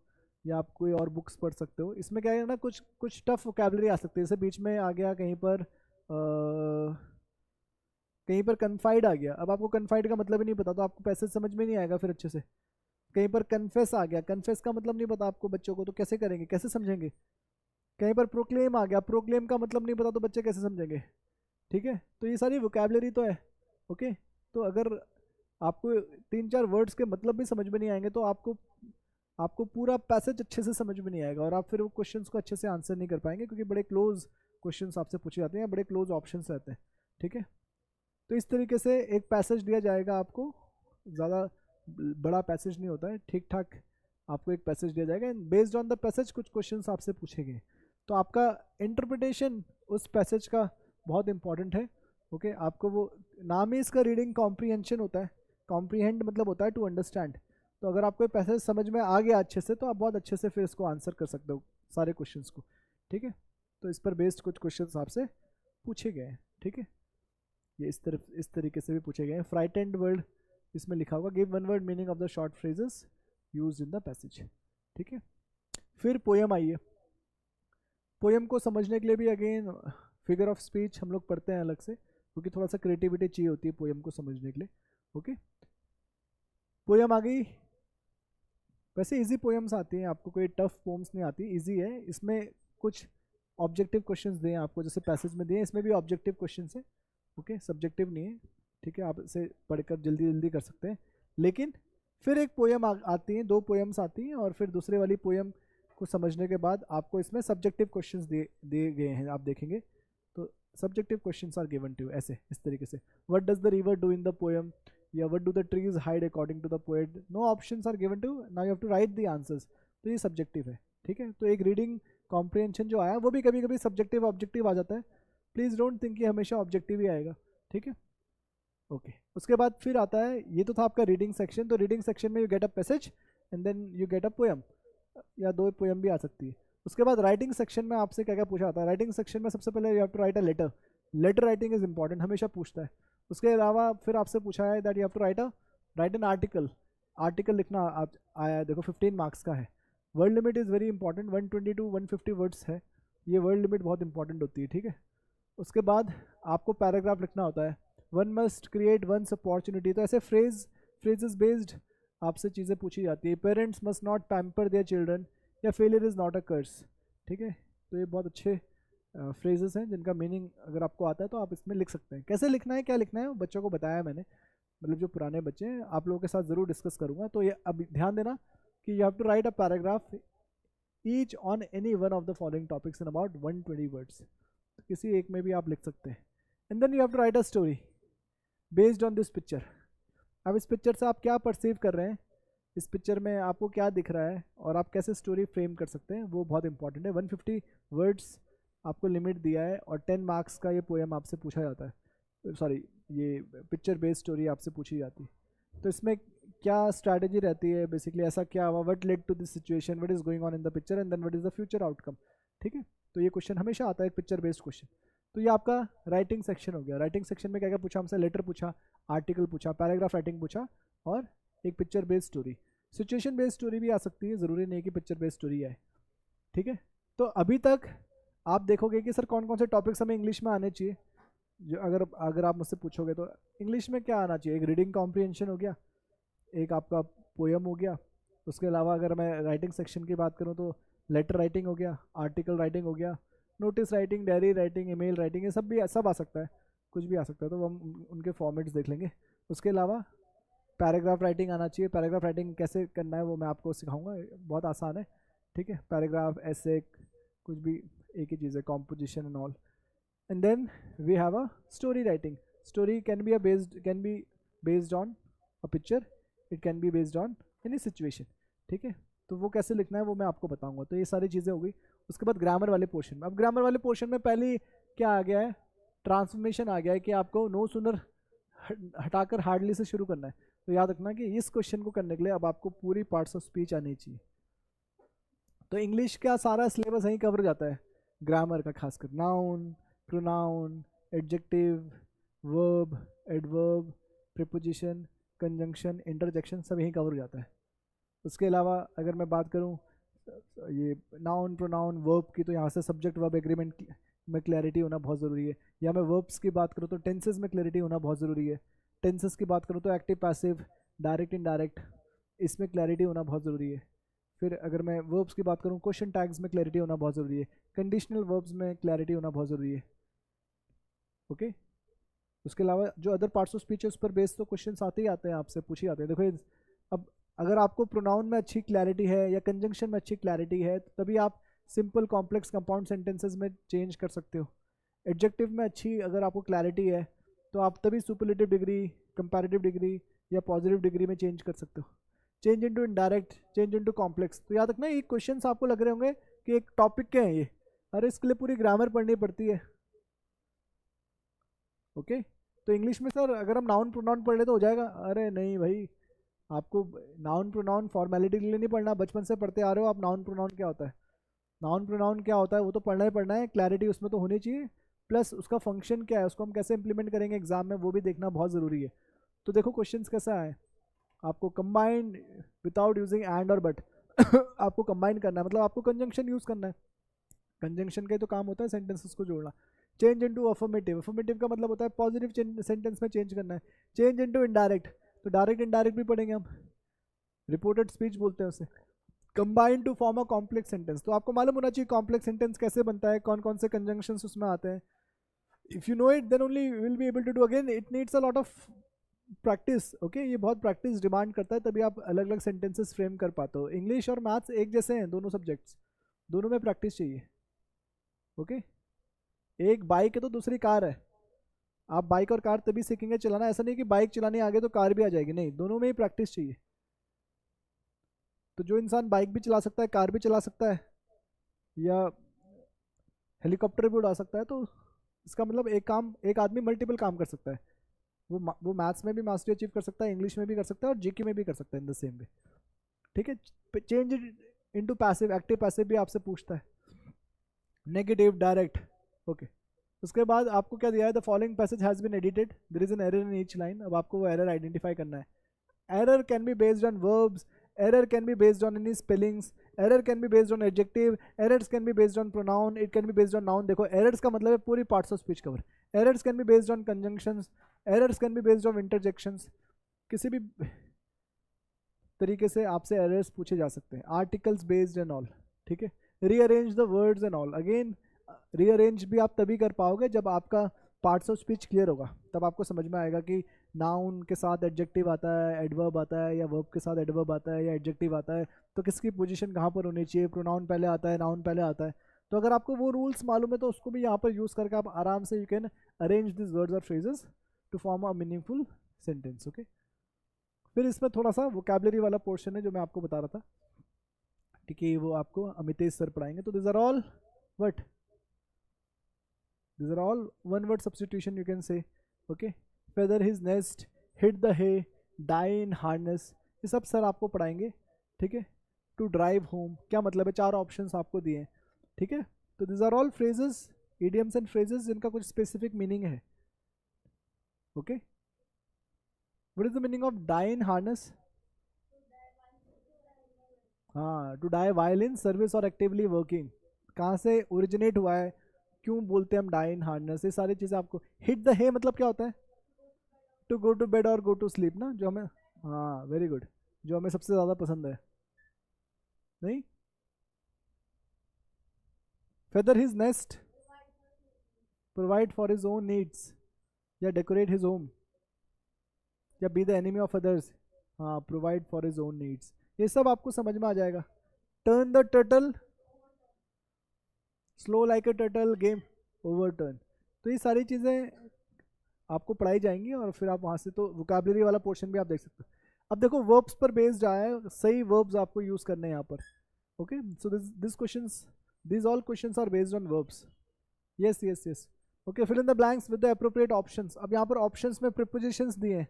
या आप कोई और बुक्स पढ़ सकते हो। इसमें क्या है ना, कुछ टफ वोकैबुलरी आ सकती है, जैसे बीच में आ गया कहीं पर कन्फाइड आ गया। अब आपको कन्फाइड का मतलब ही नहीं पता, तो आपको पैसेज समझ में नहीं आएगा फिर अच्छे से। कहीं पर कन्फेस आ गया, कन्फेस का मतलब नहीं पता आपको बच्चों को, तो कैसे करेंगे, कैसे समझेंगे। कहीं पर प्रोक्लेम आ गया, प्रोक्लेम का मतलब नहीं पता, तो बच्चे कैसे समझेंगे, ठीक है। तो ये सारी वोकैबुलरी तो है, ओके। तो अगर आपको 3-4 वर्ड्स के मतलब भी समझ में नहीं आएंगे, तो आपको पूरा पैसेज अच्छे से समझ में नहीं आएगा, और आप फिर वो क्वेश्चंस को अच्छे से आंसर नहीं कर पाएंगे, क्योंकि बड़े क्लोज क्वेश्चंस आपसे पूछे जाते हैं, बड़े क्लोज ऑप्शंस रहते हैं, ठीक है। तो इस तरीके से एक पैसेज दिया जाएगा आपको, ज़्यादा बड़ा पैसेज नहीं होता है, ठीक ठाक आपको एक पैसेज दिया जाएगा, and based on the passage कुछ क्वेश्चंस आपसे पूछे गए। तो आपका इंटरप्रिटेशन उस पैसेज का बहुत इंपॉर्टेंट है, ओके। आपको वो नाम ही इसका रीडिंग कॉम्प्रीहेंशन होता है, कॉम्प्रीहेंड मतलब होता है टू अंडरस्टैंड। तो अगर आपको पैसेज समझ में आ गया अच्छे से, तो आप बहुत अच्छे से फिर इसको आंसर कर सकते हो सारे क्वेश्चंस को, ठीक है। तो इस पर बेस्ड कुछ क्वेश्चंस आपसे पूछे गए हैं, ठीक है। ये इस तरीके से भी पूछे गए हैं। फ्राइटेंड वर्ड इसमें लिखा होगा, give 1 word meaning of the short phrases used in the passage, ठीक है। फिर पोयम आई है। पोयम को समझने के लिए भी अगेन फिगर ऑफ स्पीच हम लोग पढ़ते हैं अलग से, क्योंकि थोड़ा सा क्रिएटिविटी चाहिए होती है पोयम को समझने के लिए, ओके। पोयम आ गई। वैसे इजी पोयम्स आती हैं, आपको कोई टफ पोम्स नहीं आती, इजी है। इसमें कुछ ऑब्जेक्टिव क्वेश्चंस दिए आपको, जैसे पैसेज में दिए, इसमें भी ऑब्जेक्टिव क्वेश्चंस है, ओके, सब्जेक्टिव नहीं है, ठीक है, आप इसे पढ़कर जल्दी जल्दी कर सकते हैं। लेकिन फिर एक पोएम आती है, 2 पोएम्स आती हैं, और फिर दूसरे वाली पोएम को समझने के बाद आपको इसमें सब्जेक्टिव क्वेश्चंस दिए गए हैं, आप देखेंगे तो subjective questions are given to, ऐसे इस तरीके से, what does the river do in the poem, या what do the trees hide according to the poet, no options are given to, now you have to write the answers. तो ये सब्जेक्टिव है, ठीक है। तो एक रीडिंग कॉम्प्रिहेंशन जो आया वो भी कभी कभी सब्जेक्टिव ऑब्जेक्टिव आ जाता है, प्लीज़ डोंट थिंक कि हमेशा ऑब्जेक्टिव ही आएगा, ठीक है, ओके। उसके बाद फिर आता है, ये तो था आपका रीडिंग सेक्शन, तो रीडिंग सेक्शन में you get a passage and then you get a poem, या 2 पोएम भी आ सकती है। उसके बाद राइटिंग सेक्शन में आपसे क्या क्या पूछा जाता है, राइटिंग सेक्शन में सबसे पहले you have to write a letter, letter writing is important, हमेशा पूछता है। उसके अलावा फिर आपसे पूछा है that you have to write an article, article लिखना आया है, देखो 15 मार्क्स का है। Word limit is very important, 120 to 150 words है, ये वर्ड लिमिट बहुत इंपॉर्टेंट होती है, ठीक है। उसके बाद आपको पैराग्राफ लिखना होता है, one must create one's opportunity, तो ऐसे फ्रेजेस बेस्ड आपसे चीज़ें पूछी जाती है। Parents must not pamper their children, or failure is not a curse, ठीक है। तो ये बहुत अच्छे फ्रेजेस हैं जिनका मीनिंग अगर आपको आता है तो आप इसमें लिख सकते हैं। कैसे लिखना है, क्या लिखना है, बच्चों को बताया मैंने, मतलब जो पुराने बच्चे हैं, आप लोगों के साथ ज़रूर डिस्कस करूँगा। तो ये अब ध्यान देना कि you have to write a paragraph each on any one of the following topics in about 120 words, किसी एक में भी आप लिख सकते हैं। And then you have to write a story based on this picture. अब इस पिक्चर से आप क्या परसीव कर रहे हैं, इस पिक्चर में आपको क्या दिख रहा है, और आप कैसे स्टोरी फ्रेम कर सकते हैं, वो बहुत इंपॉर्टेंट है। 150 वर्ड्स आपको लिमिट दिया है, और 10 मार्क्स का ये पोएम आपसे पूछा जाता है, सॉरी ये पिक्चर बेस्ड स्टोरी आपसे पूछी जाती है। तो इसमें क्या स्ट्रैटेजी रहती है, बेसिकली ऐसा क्या हुआ, what led to this situation, what is going on in the picture, and then what is the future outcome, ठीक है। तो ये क्वेश्चन हमेशा आता है, एक पिक्चर बेस्ड क्वेश्चन। तो ये आपका राइटिंग सेक्शन हो गया। राइटिंग सेक्शन में क्या क्या पूछा हमसे, लेटर पूछा, आर्टिकल पूछा, पैराग्राफ राइटिंग पूछा, और एक picture based story. Situation based story भी आ सकती है, ज़रूरी नहीं कि पिक्चर बेस्ड स्टोरी आए, ठीक है। तो अभी तक आप देखोगे कि सर कौन कौन से टॉपिक्स हमें इंग्लिश में आने चाहिए, जो अगर आप मुझसे पूछोगे तो इंग्लिश में क्या आना चाहिए, एक रीडिंग कॉम्प्रिहेंशन हो गया, एक आपका पोएम हो गया, उसके अलावा अगर मैं राइटिंग सेक्शन की बात करूँ तो लेटर राइटिंग हो गया, आर्टिकल राइटिंग हो गया, notice writing, diary writing, email writing, ये सब आ सकता है, कुछ भी आ सकता है, तो हम उनके फॉर्मेट्स देख लेंगे। उसके अलावा पैराग्राफ राइटिंग आना चाहिए, पैराग्राफ राइटिंग कैसे करना है वो मैं आपको सिखाऊंगा, बहुत आसान है, ठीक है। पैराग्राफ, ऐसे, कुछ भी एक ही चीज़ है, composition and all. And then we have a story writing. Story can be based on a picture, it can be based on any situation, ठीक है। तो वो कैसे लिखना है वो मैं आपको बताऊंगा। तो ये सारी चीज़ें हो गई। उसके बाद ग्रामर वाले पोर्शन में, अब ग्रामर वाले पोर्शन में पहले क्या आ गया है, ट्रांसफॉर्मेशन आ गया है कि आपको नो सुनर हटाकर हार्डली से शुरू करना है। तो याद रखना कि इस क्वेश्चन को करने के लिए अब आपको पूरी पार्ट्स ऑफ स्पीच आनी चाहिए। तो इंग्लिश का सारा सिलेबस यहीं कवर हो जाता है, ग्रामर का खासकर, noun, pronoun, adjective, verb, adverb, preposition, conjunction, interjection, सब यहीं कवर हो जाता है। उसके अलावा अगर मैं बात करूँ ये नाउन, प्रोनाउन, वर्ब की, तो यहाँ से सब्जेक्ट वर्ब एग्रीमेंट में क्लैरिटी होना बहुत ज़रूरी है। या मैं वर्ब्स की बात करूँ तो टेंसेस में क्लैरिटी होना बहुत ज़रूरी है। टेंसेस की बात करूँ तो एक्टिव, पैसिव, डायरेक्ट, इनडायरेक्ट, इसमें क्लैरिटी होना बहुत ज़रूरी है। फिर अगर मैं वर्ब्स की बात करूँ, क्वेश्चन टैग्स में क्लैरिटी होना बहुत ज़रूरी है। कंडीशनल वर्ब्स में क्लैरिटी होना बहुत ज़रूरी है, ओके। उसके अलावा जो अदर पार्ट्स ऑफ स्पीच है उस पर बेस तो क्वेश्चन आते ही आते हैं, आपसे पूछे जाते हैं। देखो अब अगर आपको प्रोनाउन में अच्छी क्लैरिटी है या कंजंक्शन में अच्छी क्लैरिटी है तो तभी आप सिंपल, कॉम्प्लेक्स, कंपाउंड सेंटेंसेस में चेंज कर सकते हो। एडजेक्टिव में अच्छी अगर आपको क्लैरिटी है तो आप तभी सुपरलेटिव डिग्री, कंपैरेटिव डिग्री या पॉजिटिव डिग्री में चेंज कर सकते हो। Change into indirect, change into complex. तो याद रखना ये क्वेश्चंस आपको लग रहे होंगे कि एक टॉपिक के हैं ये, अरे इसके लिए पूरी ग्रामर पढ़नी पड़ती है, ओके। तो इंग्लिश में सर अगर हम नाउन प्रोनाउन पढ़ ले तो हो जाएगा, अरे नहीं भाई, आपको नाउन प्रोनाउन फॉर्मेलिटी के लिए नहीं पढ़ना, बचपन से पढ़ते आ रहे हो आप। नाउन प्रोनाउन क्या होता है, नाउन प्रोनाउन क्या होता है वो तो पढ़ना ही पढ़ना है, क्लैरिटी उसमें तो होनी चाहिए, प्लस उसका फंक्शन क्या है, उसको हम कैसे इंप्लीमेंट करेंगे एग्जाम में, वो भी देखना बहुत ज़रूरी है। तो देखो क्वेश्चंस कैसा है, आपको कंबाइन विदाउट यूजिंग एंड और बट आपको कंबाइन करना है, मतलब आपको कंजंक्शन यूज़ करना है। कंजंक्शन का तो काम होता है सेंटेंसेस को जोड़ना। चेंज इनटू अफर्मेटिव, अफर्मेटिव का मतलब होता है पॉजिटिव सेंटेंस में चेंज करना है। चेंज इनटू इनडायरेक्ट, तो डायरेक्ट इनडायरेक्ट भी पढ़ेंगे हम, रिपोर्टेड स्पीच बोलते हैं उसे। Combine to form a complex sentence. तो आपको मालूम होना चाहिए कॉम्प्लेक्स सेंटेंस कैसे बनता है, कौन कौन से कंजंक्शंस उसमें आते हैं। If you know it then only will be able to do. Again it needs a lot of practice. Okay, ये बहुत प्रैक्टिस डिमांड करता है, तभी आप अलग अलग सेंटेंसेस फ्रेम कर पाते हो। इंग्लिश और मैथ्स एक जैसे हैं, दोनों सब्जेक्ट्स, दोनों में प्रैक्टिस चाहिए। ओके, एक बाइक है तो दूसरी कार है। आप बाइक और कार तभी सीखेंगे चलाना, ऐसा नहीं कि बाइक चलाने आगे तो कार भी आ जाएगी, नहीं, दोनों में ही प्रैक्टिस चाहिए। तो जो इंसान बाइक भी चला सकता है, कार भी चला सकता है, या हेलीकॉप्टर भी उड़ा सकता है, तो इसका मतलब एक आदमी मल्टीपल काम कर सकता है। वो मैथ्स में भी मास्टरी अचीव कर सकता है, इंग्लिश में भी कर सकता है, और जीके में भी कर सकता है इन द सेम वे। ठीक है, change it into passive, active passive भी आपसे पूछता है, नेगेटिव, डायरेक्ट। ओके, उसके बाद आपको क्या दिया है, the following passage has been edited, there is an error in each line. अब आपको वो एरर आइडेंटिफाई करना है। Error can be based on verbs, error can be based on any spellings, error can be based on adjective, errors can be based on pronoun, it can be based on noun। देखो errors का मतलब है पूरी parts of speech cover। errors can be based on conjunctions, errors can be based on interjections। किसी भी तरीके से आपसे errors पूछे जा सकते हैं, articles based and all। ठीक है, rearrange the words and all। Again rearrange भी आप तभी कर पाओगे जब आपका पार्ट्स ऑफ स्पीच क्लियर होगा, तब आपको समझ में आएगा कि नाउन के साथ एडजेक्टिव आता है, एडवर्ब आता है, या वर्ब के साथ एडवर्ब आता है, या एडजेक्टिव आता है, तो किसकी पोजीशन कहाँ पर होनी चाहिए, प्रोनाउन पहले आता है, नाउन पहले आता है। तो अगर आपको वो रूल्स मालूम है तो उसको भी यहाँ पर यूज़ करके आप आराम से you can arrange this words और phrases to form a meaningful sentence. Okay, फिर इसमें थोड़ा सा वोकैबुलरी वाला पोर्शन है जो मैं आपको बता रहा था, ठीक है, वो आपको अमितेश सर पढ़ाएंगे। तो this are all what, these are all one word substitution you can say। okay, feather his nest, hit the hay, die in harness, ये सब सर आपको पढ़ाएंगे। ठीक है, to drive home क्या मतलब है, 4 ऑप्शंस आपको दिए हैं। ठीक है, तो these are all phrases, idioms and phrases जिनका कुछ specific meaning है। okay, what is the meaning of die in harness? हाँ, to die while in service or actively working, कहाँ से ओरिजिनेट हुआ है, क्यों बोलते हैं हम डाई इन हार्डनेस, ये सारी चीज़ें आपको। हिट द हे मतलब क्या होता है, टू गो टू बेड और गो टू स्लीप ना, जो हमें, हाँ वेरी गुड, जो हमें सबसे ज़्यादा पसंद है। नहीं, feather his nest, provide for his own needs, या डेकोरेट हिज होम, या be the enemy of others, हाँ provide for his own needs, ये सब आपको समझ में आ जाएगा। Turn the turtle, slow like a turtle, game over turn. तो ये सारी चीज़ें आपको पढ़ाई जाएंगी, और फिर आप वहाँ से तो वोकैबुलरी वाला पोर्शन भी आप देख सकते हो। अब देखो वर्ब्स पर बेस्ड आया है, सही वर्ब्स आपको यूज़ करने हैं यहाँ पर। Okay, so this questions, this all questions are based on verbs. Yes yes yes, okay, fill in the blanks with the appropriate options. अब यहाँ पर ऑप्शंस में प्रीपोजिशंस दिए हैं,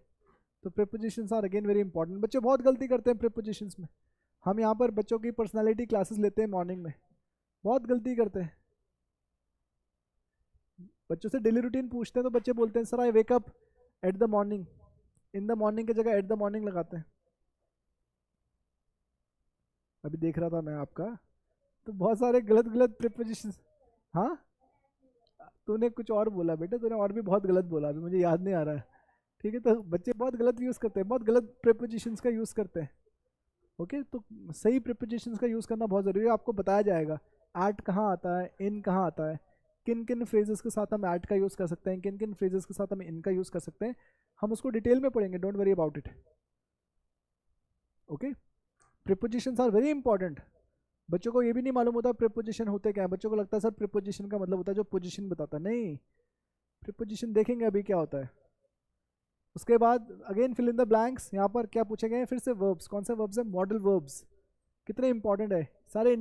तो prepositions are again very important. बच्चे बहुत गलती करते हैं प्रीपोजिशंस में। हम यहाँ पर बच्चों की पर्सनैलिटी क्लासेस लेते हैं मॉर्निंग में, बहुत गलती करते हैं। बच्चों से डेली रूटीन पूछते हैं तो बच्चे बोलते हैं sir I wake up at the morning, in the morning की जगह एट द मॉर्निंग लगाते हैं। अभी देख रहा था मैं आपका, तो बहुत सारे गलत गलत प्रीपोजिशंस। हाँ, तूने कुछ और बोला बेटा, तूने और भी बहुत गलत बोला, अभी मुझे याद नहीं आ रहा है। ठीक है, तो बच्चे बहुत गलत यूज़ करते हैं, बहुत गलत प्रीपोजिशंस का यूज़ करते हैं। ओके, तो सही प्रीपोजिशंस का यूज़ करना बहुत ज़रूरी है। आपको बताया जाएगा एट कहाँ आता है, इन कहाँ आता है, किन किन फ्रेजेस के साथ हम ऐट का यूज़ कर सकते हैं, किन किन फ्रेजेस के साथ हम इनका यूज़ कर सकते हैं। हम उसको डिटेल में पढ़ेंगे, don't worry about it. Okay, prepositions are very important. बच्चों को ये भी नहीं मालूम होता प्रीपोजिशन होते क्या है। बच्चों को लगता है सर प्रीपोजिशन का मतलब होता है जो पोजिशन बताता है, नहीं, प्रीपोजिशन देखेंगे अभी क्या होता है। उसके बाद again fill in the blanks, यहाँ पर क्या पूछे गए हैं फिर से, वर्ब्स, कौन से वर्ब्स है, मॉडल वर्ब्स, कितने इंपॉर्टेंट है। सारे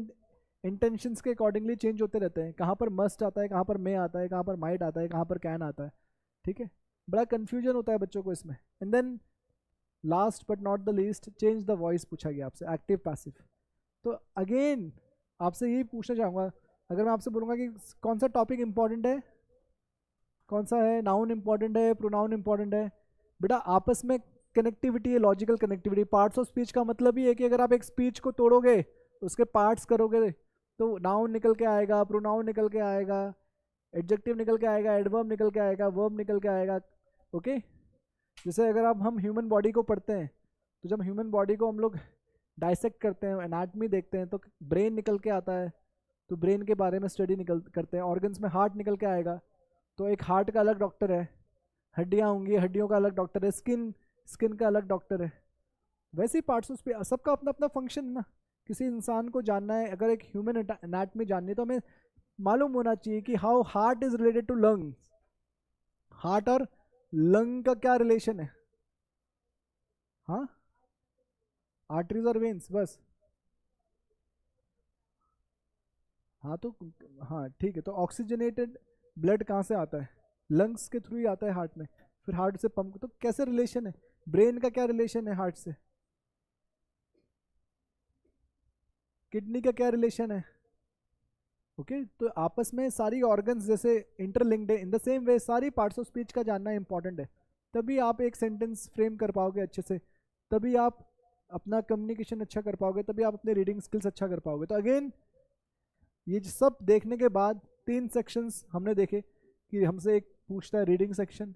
इंटेंशंस के अकॉर्डिंगली चेंज होते रहते हैं, कहाँ पर मस्ट आता है, कहाँ पर मे आता है, कहाँ पर माइट आता है, कहाँ पर कैन आता है। ठीक है, बड़ा कन्फ्यूजन होता है बच्चों को इसमें। And then last but not the least, change the voice पूछा गया आपसे, एक्टिव पैसिव। तो अगेन आपसे यही पूछना चाहूँगा, अगर मैं आपसे बोलूँगा कि कौन सा टॉपिक इंपॉर्टेंट है, कौन सा है, नाउन इंपॉर्टेंट है, प्रोनाउन इंपॉर्टेंट है, बेटा आपस में कनेक्टिविटी है, logical connectivity. Parts of speech का मतलब ही है कि अगर आप एक स्पीच को तोड़ोगे, उसके पार्ट्स करोगे, तो नाउन निकल के आएगा, प्रोनाउन निकल के आएगा, एडजेक्टिव निकल के आएगा, एडवर्ब निकल के आएगा, वर्ब निकल के आएगा। ओके, जैसे अगर आप हम ह्यूमन बॉडी को पढ़ते हैं, तो जब ह्यूमन बॉडी को हम लोग डाइसेक्ट करते हैं, एनाटमी देखते हैं तो ब्रेन निकल के आता है, तो ब्रेन के बारे में स्टडी निकल करते हैं। ऑर्गन्स में हार्ट निकल के आएगा, तो एक हार्ट का अलग डॉक्टर है, हड्डियाँ होंगी, हड्डियों का अलग डॉक्टर है, स्किन स्किन का अलग डॉक्टर है। वैसे ही पार्ट्स उस पर सबका अपना अपना फंक्शन ना। किसी इंसान को जानना है, अगर एक ह्यूमन एनाटमी जाननी है तो हमें मालूम होना चाहिए कि how heart is related to lungs, heart और लंग का क्या रिलेशन है। हाँ, आर्टरीज और वेन्स बस। हाँ तो हाँ ठीक है, तो ऑक्सीजनेटेड ब्लड कहाँ से आता है? लंग्स के थ्रू ही आता है हार्ट में, फिर हार्ट से पंप। तो कैसे रिलेशन है? ब्रेन का क्या रिलेशन है हार्ट से? किडनी का क्या रिलेशन है? ओके तो आपस में सारी ऑर्गन्स जैसे इंटरलिंक्ड है, इन द सेम वे सारी पार्ट्स ऑफ स्पीच का जानना इंपॉर्टेंट है। तभी आप एक सेंटेंस फ्रेम कर पाओगे अच्छे से, तभी आप अपना कम्युनिकेशन अच्छा कर पाओगे, तभी आप अपने रीडिंग स्किल्स अच्छा कर पाओगे। तो अगेन ये सब देखने के बाद 3 सेक्शंस हमने देखे कि हमसे एक पूछता है रीडिंग सेक्शन,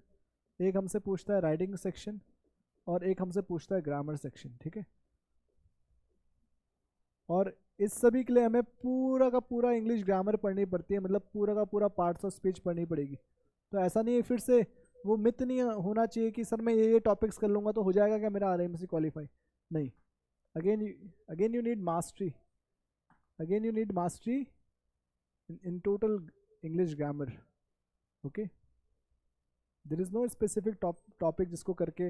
एक हमसे पूछता है राइटिंग सेक्शन, और एक हमसे पूछता है ग्रामर सेक्शन। ठीक है, और इस सभी के लिए हमें पूरा का पूरा इंग्लिश ग्रामर पढ़नी पड़ती है, मतलब पूरा का पूरा पार्ट्स ऑफ स्पीच पढ़नी पड़ेगी। तो ऐसा नहीं है, फिर से वो मिथ नहीं होना चाहिए कि सर मैं ये टॉपिक्स कर लूँगा तो हो जाएगा क्या मेरा RMC क्वालिफाई। नहीं, again again you need mastery, again you need mastery in total English grammar. Okay, there is no specific topic जिसको करके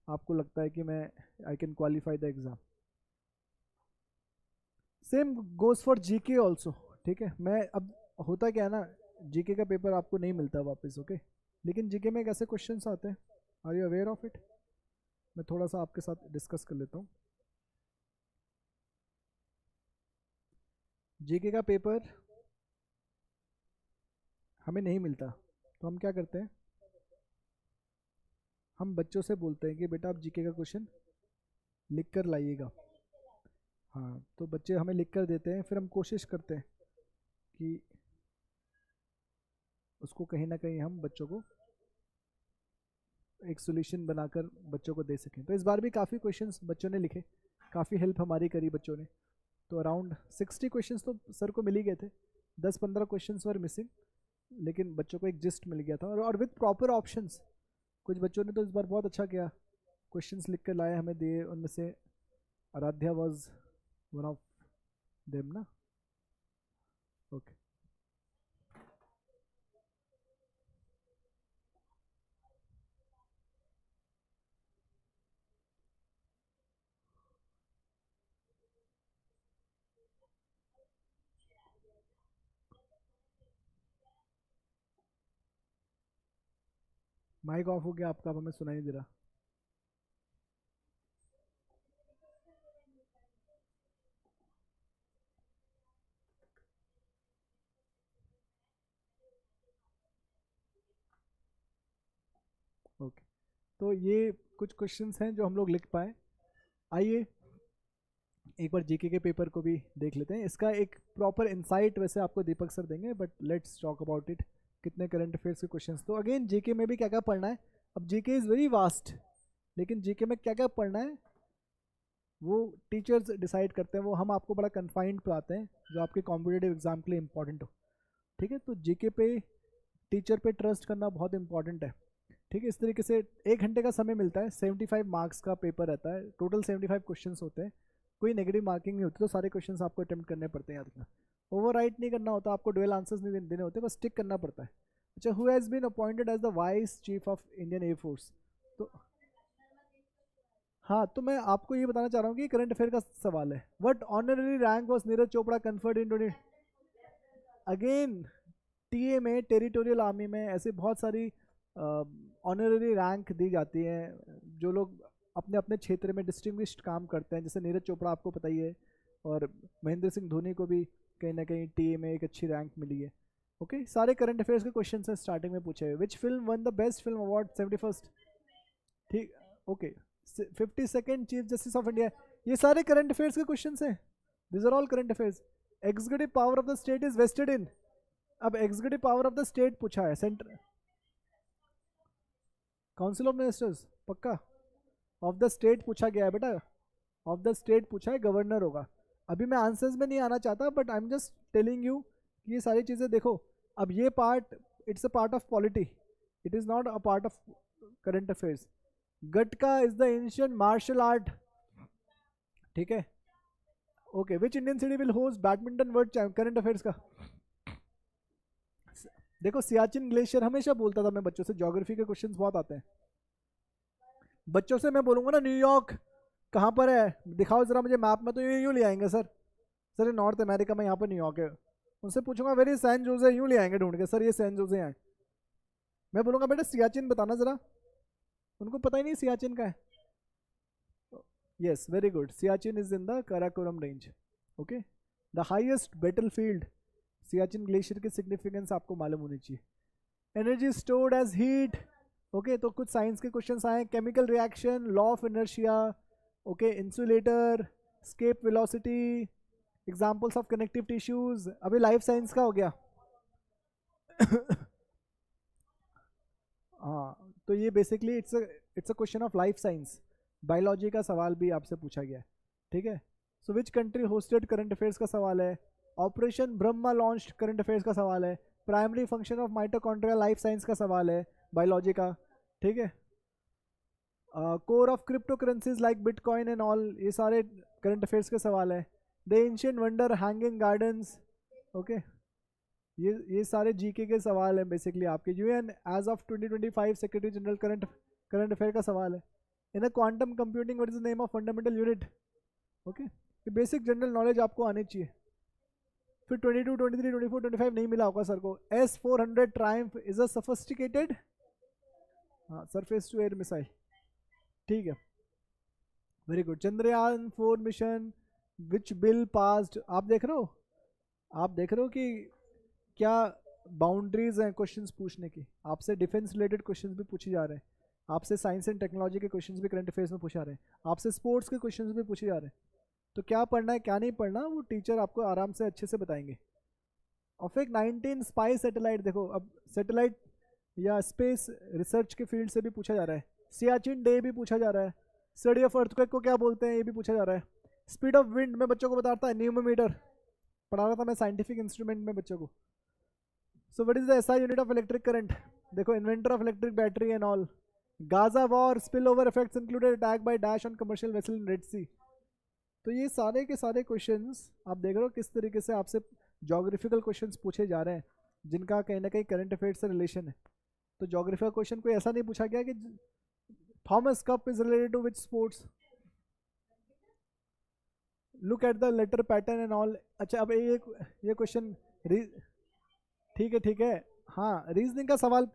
आपको लगता है कि मैं I can qualify the exam. Same goes for GK also. ठीक है, मैं अब होता क्या है ना, GK का पेपर आपको नहीं मिलता वापस। ओके, लेकिन GK में कैसे क्वेश्चंस आते हैं, are you aware of it? मैं थोड़ा सा आपके साथ डिस्कस कर लेता हूँ। GK का पेपर हमें नहीं मिलता, तो हम क्या करते हैं, हम बच्चों से बोलते हैं कि बेटा आप GK का क्वेश्चन लिख कर लाइएगा। हाँ, तो बच्चे हमें लिख कर देते हैं, फिर हम कोशिश करते हैं कि उसको कहीं ना कहीं हम बच्चों को एक सोल्यूशन बनाकर बच्चों को दे सकें। तो इस बार भी काफ़ी क्वेश्चंस बच्चों ने लिखे, काफ़ी हेल्प हमारी करी बच्चों ने। तो अराउंड 60 क्वेश्चंस तो सर को मिल ही गए थे, 10-15 क्वेश्चंस वर मिसिंग, लेकिन बच्चों को एक जिस्ट मिल गया था, और विद प्रॉपर ऑप्शंस। कुछ बच्चों ने तो इस बार बहुत अच्छा किया, क्वेश्चंस लिख कर लाए हमें दिए, उनमें से Aaradhya was one of them ना। ओके, माइक ऑफ हो गया आपका, अब हमें सुनाई नहीं दे रहा। ओके, तो ये कुछ क्वेश्चंस हैं जो हम लोग लिख पाए। आइए एक बार जीके के पेपर को भी देख लेते हैं। इसका एक प्रॉपर इंसाइट वैसे आपको दीपक सर देंगे, but let's talk about it. कितने करंट अफेयर्स के क्वेश्चंस, तो अगेन जीके में भी क्या क्या पढ़ना है। अब जीके इज़ वेरी वास्ट, लेकिन जीके में क्या क्या पढ़ना है वो टीचर्स डिसाइड करते हैं, वो हम आपको बड़ा कन्फाइंड पढ़ाते हैं जो आपके कॉम्पिटेटिव एग्जाम के लिए इंपॉर्टेंट हो। ठीक है, तो जीके पे टीचर पे ट्रस्ट करना बहुत इंपॉर्टेंट है। ठीक है, इस तरीके से 1 घंटे का समय मिलता है, 75 मार्क्स का पेपर रहता है, टोटल 75 क्वेश्चन होते हैं, कोई नेगेटिव मार्किंग नहीं होती, तो सारे क्वेश्चन आपको अटेम्प्ट करने पड़ते हैं। याद रखना, ओवर राइट नहीं करना होता आपको, डुअल आंसर्स नहीं देने होते, बस टिक करना पड़ता है। अच्छा, who has been appointed as the vice chief of Indian air force? तो हाँ, तो मैं आपको ये बताना चाह रहा हूँ कि करंट अफेयर का सवाल है। What honorary rank was Neeraj Chopra conferred in 20? Again TA में, टेरिटोरियल आर्मी में ऐसे बहुत सारी ऑनररी रैंक दी जाती है जो लोग अपने अपने क्षेत्र में डिस्टिंग्विश्ड काम करते हैं, जैसे नीरज चोपड़ा आपको पता ही है, और महेंद्र सिंह धोनी को भी कहीं ना कहीं टीए में एक अच्छी रैंक मिली है। ओके, सारे करंट अफेयर्स के क्वेश्चन हैं स्टार्टिंग में पूछे हुए। Which film won the best film award 71st? ठीक, okay. 52nd chief justice of India, ये सारे करंट अफेयर्स के क्वेश्चन हैं, this are all current affairs. Executive power of the state is vested in, अब executive power of the state पूछा है, सेंटर काउंसिल ऑफ मिनिस्टर्स, पक्का ऑफ द स्टेट पूछा गया है बेटा। ऑफ द स्टेट पूछा है, गवर्नर होगा। अभी मैं आंसर्स में नहीं आना चाहता, but I am just telling you कि ये सारी चीज़ें देखो। अब ये part it's a part of polity, it is not a part of current affairs. Gatka is the ancient martial art, ठीक है। Okay, which Indian city will host badminton world champ, current affairs का। देखो सियाचिन ग्लेशियर, हमेशा बोलता था मैं बच्चों से, ज्योग्राफी के क्वेश्चंस बहुत आते हैं बच्चों से। मैं बोलूंगा ना न्यूयॉर्क कहाँ पर है, दिखाओ जरा मुझे मैप में, तो यूँ ले आएंगे सर। सर ये नॉर्थ अमेरिका में यहाँ पर न्यूयॉर्क है। उनसे पूछूंगा वेरी सैन जोसे, यूँ ले आएंगे ढूंढ के, सर ये सैन जोसे हैं। मैं बोलूँगा बेटा सियाचिन बताना ज़रा, उनको पता ही नहीं सियाचिन का है। Yes very good, Siachen is in the Karakoram range. Okay, the highest battle field, Siachen glacier की सिग्निफिकेंस आपको मालूम होनी चाहिए। Energy stored as heat, okay, तो कुछ साइंस के क्वेश्चंस आए। Chemical reaction, law of inertia, okay, insulator, escape velocity, examples of connective tissues. अभी लाइफ साइंस का हो गया। हाँ, तो ये basically it's a question of life science, biology का सवाल भी आपसे पूछा गया है, ठीक है। So which country hosted current affairs का सवाल है। Operation Brahma launch, current affairs का सवाल है। Primary function of mitochondria, life science का सवाल है, बायोलॉजी का, ठीक है। Core of crypto currencies like bitcoin and all, ये सारे करंट अफेयर्स के सवाल है। The ancient wonder, hanging gardens, okay, ये सारे जीके के सवाल हैं बेसिकली आपके। UN age of 2025 secretary general, current affair का सवाल है। In a quantum computing what is the name of fundamental unit, okay, ये बेसिक जनरल नॉलेज आपको आनी चाहिए। फिर 22, 23, 24, 25 नहीं मिला होगा सर को। S-400 Triumph is a sophisticated, हाँ, सरफेस टू एयर मिसाइल, ठीक है, very good. Chandrayaan 4 mission, which bill passed, आप देख रहे हो कि क्या बाउंड्रीज हैं क्वेश्चंस पूछने की। आपसे डिफेंस रिलेटेड क्वेश्चंस भी पूछे जा रहे हैं, आपसे साइंस एंड टेक्नोलॉजी के क्वेश्चंस भी करंट अफेयर्स में पूछे जा रहे हैं, आपसे स्पोर्ट्स के क्वेश्चंस भी पूछे जा रहे हैं। तो क्या पढ़ना है क्या नहीं पढ़ना वो टीचर आपको आराम से अच्छे से बताएंगे। और फिर 19 स्पाई सैटेलाइट, देखो अब सैटेलाइट या स्पेस रिसर्च के फील्ड से भी पूछा जा रहा है। सियाचिन डे भी पूछा जा रहा है। स्टडी ऑफ अर्थक्वेक को क्या बोलते हैं ये भी पूछा जा रहा है। स्पीड ऑफ विंड मैं बच्चों को बताता है, न्यूमोमीटर पढ़ा रहा था मैं साइंटिफिक इंस्ट्रूमेंट में बच्चों को। So what is the SI unit of electric current, देखो inventor of electric battery and all. Gaza war, spill over effects included attack by dash on commercial vessel in Red Sea. तो ये सारे के सारे क्वेश्चंस आप देख रहे हो किस तरीके से आपसे जोग्राफिकल क्वेश्चंस पूछे जा रहे हैं जिनका कहीं ना कहीं करंट अफेयर्स से रिलेशन है। तो जोग्राफी का क्वेश्चन कोई ऐसा नहीं पूछा गया कि Thomas cup is related to which sports, look at the letter pattern and all. अच्छा अब ये क्वेश्चन ठीक है, हाँ, रीजनिंग का सवाल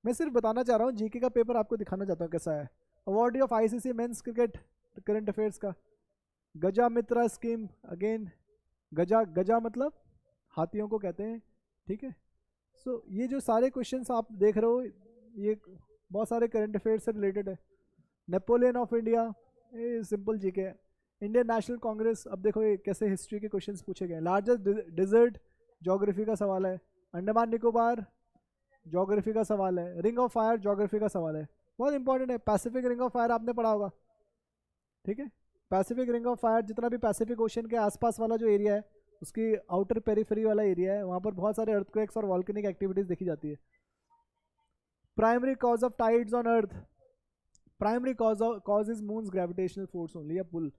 मैं सिर्फ बताना चाह रहा हूँ, जीके का पेपर आपको दिखाना चाहता हूँ कैसा है। Awardee of ICC men's cricket, current affairs का। गजा मित्रा स्कीम, अगेन गजा मतलब हाथियों को कहते हैं, ठीक है। सो ये जो सारे क्वेश्चंस आप देख रहे हो ये बहुत सारे करंट अफेयर्स से रिलेटेड है। नेपोलियन ऑफ इंडिया, ये सिंपल जीके है। इंडियन नेशनल कांग्रेस, अब देखो ये कैसे हिस्ट्री के क्वेश्चंस पूछे गए। लार्जेस्ट डिजर्ट, ज्योग्राफी का सवाल है। अंडमान निकोबार, ज्योग्राफी का सवाल है। रिंग ऑफ फायर, ज्योग्राफी का सवाल है, बहुत इंपॉर्टेंट है। पैसिफिक रिंग ऑफ फायर आपने पढ़ा होगा, ठीक है। पैसिफिक रिंग ऑफ फायर जितना भी पैसिफिक ओशन के आसपास वाला जो एरिया है उसकी आउटर पेरीफेरी वाला एरिया है, वहाँ पर बहुत सारे अर्थक्वेक्स और वॉल्केनिक एक्टिविटीज देखी जाती है। Primary cause of tides on earth, primary cause is moon's gravitational force only, या pull.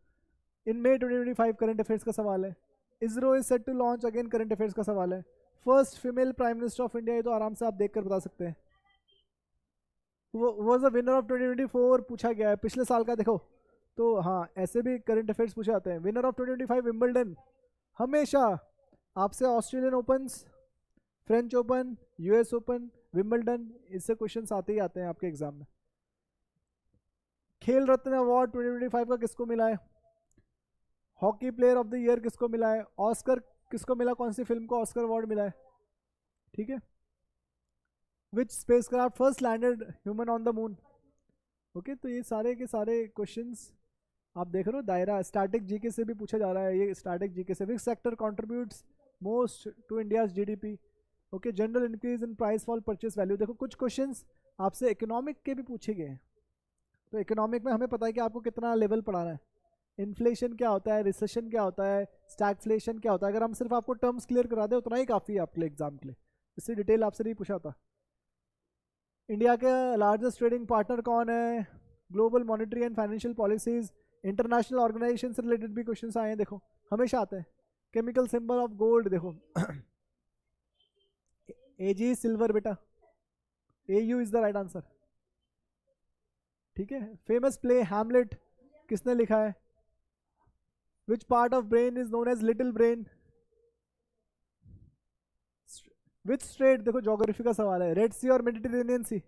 In May 2025 current affairs का सवाल है। ISRO is set to launch, again current affairs का सवाल है। First female prime minister of India, ये तो आराम से आप देख कर बता सकते हैं। वॉज द विनर ऑफ 2024 पूछा गया है पिछले साल का, देखो तो हाँ ऐसे भी करंट अफेयर्स पूछे जाते हैं। विनर ऑफ 2025 विंबलडन, हमेशा आपसे Australian opens, French open, US open, Wimbledon, इससे क्वेश्चंस आते ही आते हैं आपके एग्जाम में। खेल रत्न अवार्ड 2025 का किसको मिला है। Hockey player of the year किसको मिला है। ऑस्कर किसको मिला, कौन सी फिल्म को ऑस्कर अवार्ड मिला है, ठीक है। Which spacecraft first landed human on the moon, okay. तो ये सारे के सारे क्वेश्चंस आप देख रहे हो। दायरा स्टैटिक जीके से भी पूछा जा रहा है, ये स्टैटिक जीके से। Which sector contributes most to India's GDP, okay. General increase in price fall purchase value, देखो कुछ क्वेश्चंस आपसे इकोनॉमिक के भी पूछे गए हैं। तो इकोनॉमिक में हमें पता है कि आपको कितना लेवल पढ़ाना है, इन्फ्लेशन क्या होता है, रिसेशन क्या होता है, स्टैगफ्लेशन क्या होता है, अगर हम सिर्फ आपको टर्म्स क्लियर करा दें उतना ही काफ़ी है आपके लिए एग्जाम के लिए, इससे डिटेल आपसे नहीं पूछा था। इंडिया के लार्जेस्ट ट्रेडिंग पार्टनर कौन है, global monetary and financial policies, international organization से रिलेटेड भी क्वेश्चन आए हैं, देखो हमेशा आते हैं। केमिकल सिंबल ऑफ गोल्ड देखो एजी सिल्वर बेटा, AU is the right answer, ठीक है। फेमस प्ले हैमलेट किसने लिखा है, which part of brain is known as little brain, which strait, देखो ज्योग्राफी का सवाल है, रेड सी और मेडिटेरेनियन सी,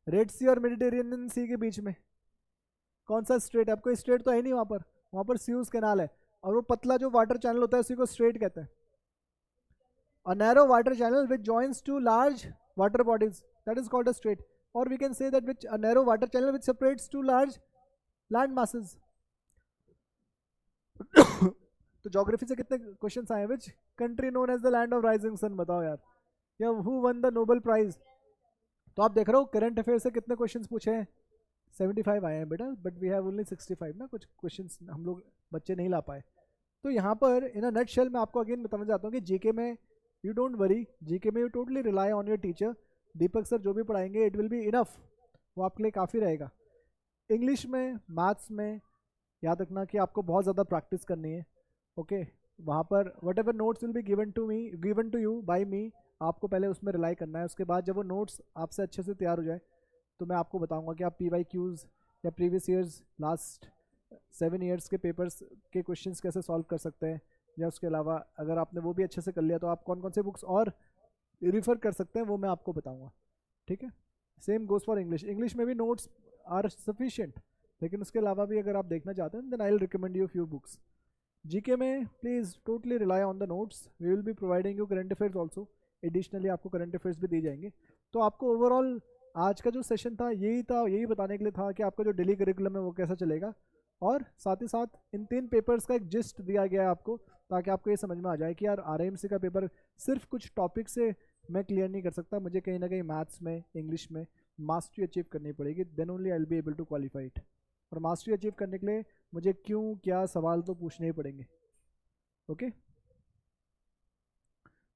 रेड सी और मेडिटेरेनियन सी के बीच में कौन सा स्ट्रेट है, आपको स्ट्रेट तो है नहीं वहां पर स्यूज कैनाल है, और वो पतला जो वाटर चैनल होता है उसी को स्ट्रेट कहते हैं। A narrow water channel which joins two large water bodies, that is called a strait, or we can say that which a narrow water channel which separates two large land masses. तो ज्योग्राफी से कितने क्वेश्चंस आए, which country known as the land of rising sun, बताओ यार, या who won the Nobel prize. तो आप देख रहे हो करंट अफेयर से कितने क्वेश्चंस पूछे हैं, 75 आए हैं बेटा, बट वी हैव ओनली 65 ना, कुछ क्वेश्चंस हम लोग बच्चे नहीं ला पाए। तो यहाँ पर इन अ नटशेल मैं आपको अगेन बताना चाहता हूँ कि जीके में यू डोंट वरी, जीके में you totally rely on your teacher, Deepak sir जो भी पढ़ाएंगे इट विल बी इनफ, वो आपके लिए काफ़ी रहेगा। इंग्लिश में, मैथ्स में याद रखना कि आपको बहुत ज़्यादा प्रैक्टिस करनी है, ओके। वहाँ पर whatever notes will be given to you by me, आपको पहले उसमें रिलाई करना है, उसके बाद जब वो नोट्स आपसे अच्छे से तैयार हो जाए तो मैं आपको बताऊँगा कि आप PYQs या प्रीवियस ईयर्स लास्ट 7 ईयर्स के पेपर्स के क्वेश्चंस कैसे सॉल्व कर सकते हैं, या उसके अलावा अगर आपने वो भी अच्छे से कर लिया तो आप कौन कौन से बुक्स और रिफ़र कर सकते हैं वो मैं आपको बताऊंगा, ठीक है। Same goes for English, English में भी नोट्स आर सफिशिएंट, लेकिन उसके अलावा भी अगर आप देखना चाहते हैं then I will recommend you few books. GK में please totally rely on the notes, we will be providing you current affairs also, additionally आपको करंट अफेयर्स भी दिए जाएंगे। तो आपको ओवरऑल आज का जो सेशन था यही था, यही बताने के लिए था कि आपका जो डेली करिकुलम है वो कैसा चलेगा, और साथ ही साथ इन 3 पेपर्स का एक जिस्ट दिया गया है आपको, ताकि आपको ये समझ में आ जाए कि यार RIMC का पेपर सिर्फ कुछ टॉपिक से मैं क्लियर नहीं कर सकता, मुझे कहीं ना कहीं मैथ्स में, इंग्लिश में मास्टरी अचीव करनी पड़ेगी, then only I will be able to qualify it. और मास्टरी अचीव करने के लिए मुझे क्यों क्या सवाल तो पूछने ही पड़ेंगे, ओके।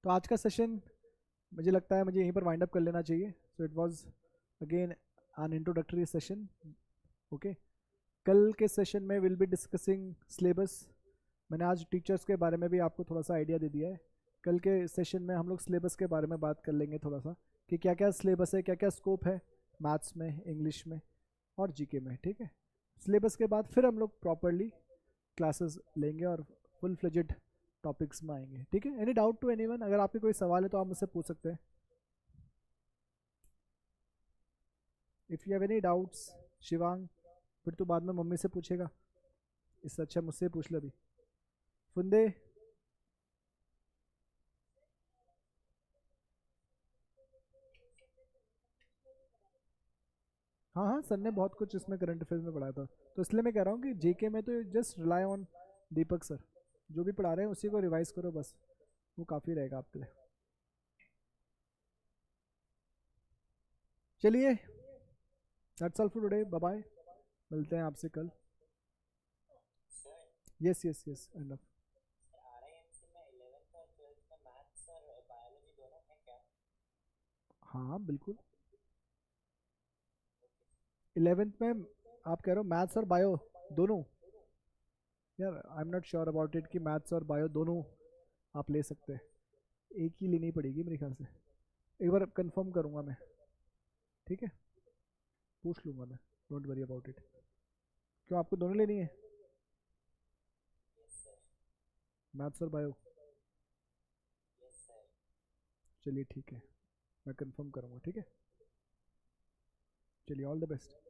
तो आज का सेशन मुझे लगता है मुझे यहीं पर वाइंड अप कर लेना चाहिए। So it was again an introductory session, okay. कल के सेशन में विल बी डिस्कसिंग सिलेबस, मैंने आज टीचर्स के बारे में भी आपको थोड़ा सा आइडिया दे दिया है। कल के सेशन में हम लोग सिलेबस के बारे में बात कर लेंगे थोड़ा सा, कि क्या क्या सिलेबस है, क्या क्या स्कोप है मैथ्स में, इंग्लिश में और जीके में, ठीक है। सिलेबस के बाद फिर हम लोग प्रॉपरली क्लासेस लेंगे और फुल फ्लेजेड टॉपिक्स में आएंगे, ठीक है। एनी डाउट टू एनीवन, अगर आपके कोई सवाल है तो आप मुझसे पूछ सकते हैं। If you have any doubts Shivang, फिर तो बाद में मम्मी से पूछेगा, इससे अच्छा मुझसे पूछ लो अभी। फुंदे, हाँ हाँ सर ने बहुत कुछ इसमें करंट अफेयर्स में पढ़ाया था, तो इसलिए मैं कह रहा हूँ कि जीके में तो just rely on Deepak sir, जो भी पढ़ा रहे हैं उसी को रिवाइज करो बस, वो काफ़ी रहेगा आपके लिए। चलिए, that's all for today, bye bye, मिलते हैं आपसे कल। यस यस यस एंड हाँ बिल्कुल। 11th में आप कह रहे हो मैथ्स और बायो दोनों, यार I am not sure about it कि मैथ्स और बायो दोनों आप ले सकते हैं, एक ही लेनी पड़ेगी मेरे ख्याल से, एक बार कंफर्म करूँगा मैं, ठीक है, पूछ लूँगा मैं, डोंट वरी अबाउट इट। क्यों आपको दोनों लेनी है, मैथ्स और बायो? चलिए ठीक है, मैं कंफर्म करूँगा, ठीक है। चलिए ऑल द बेस्ट।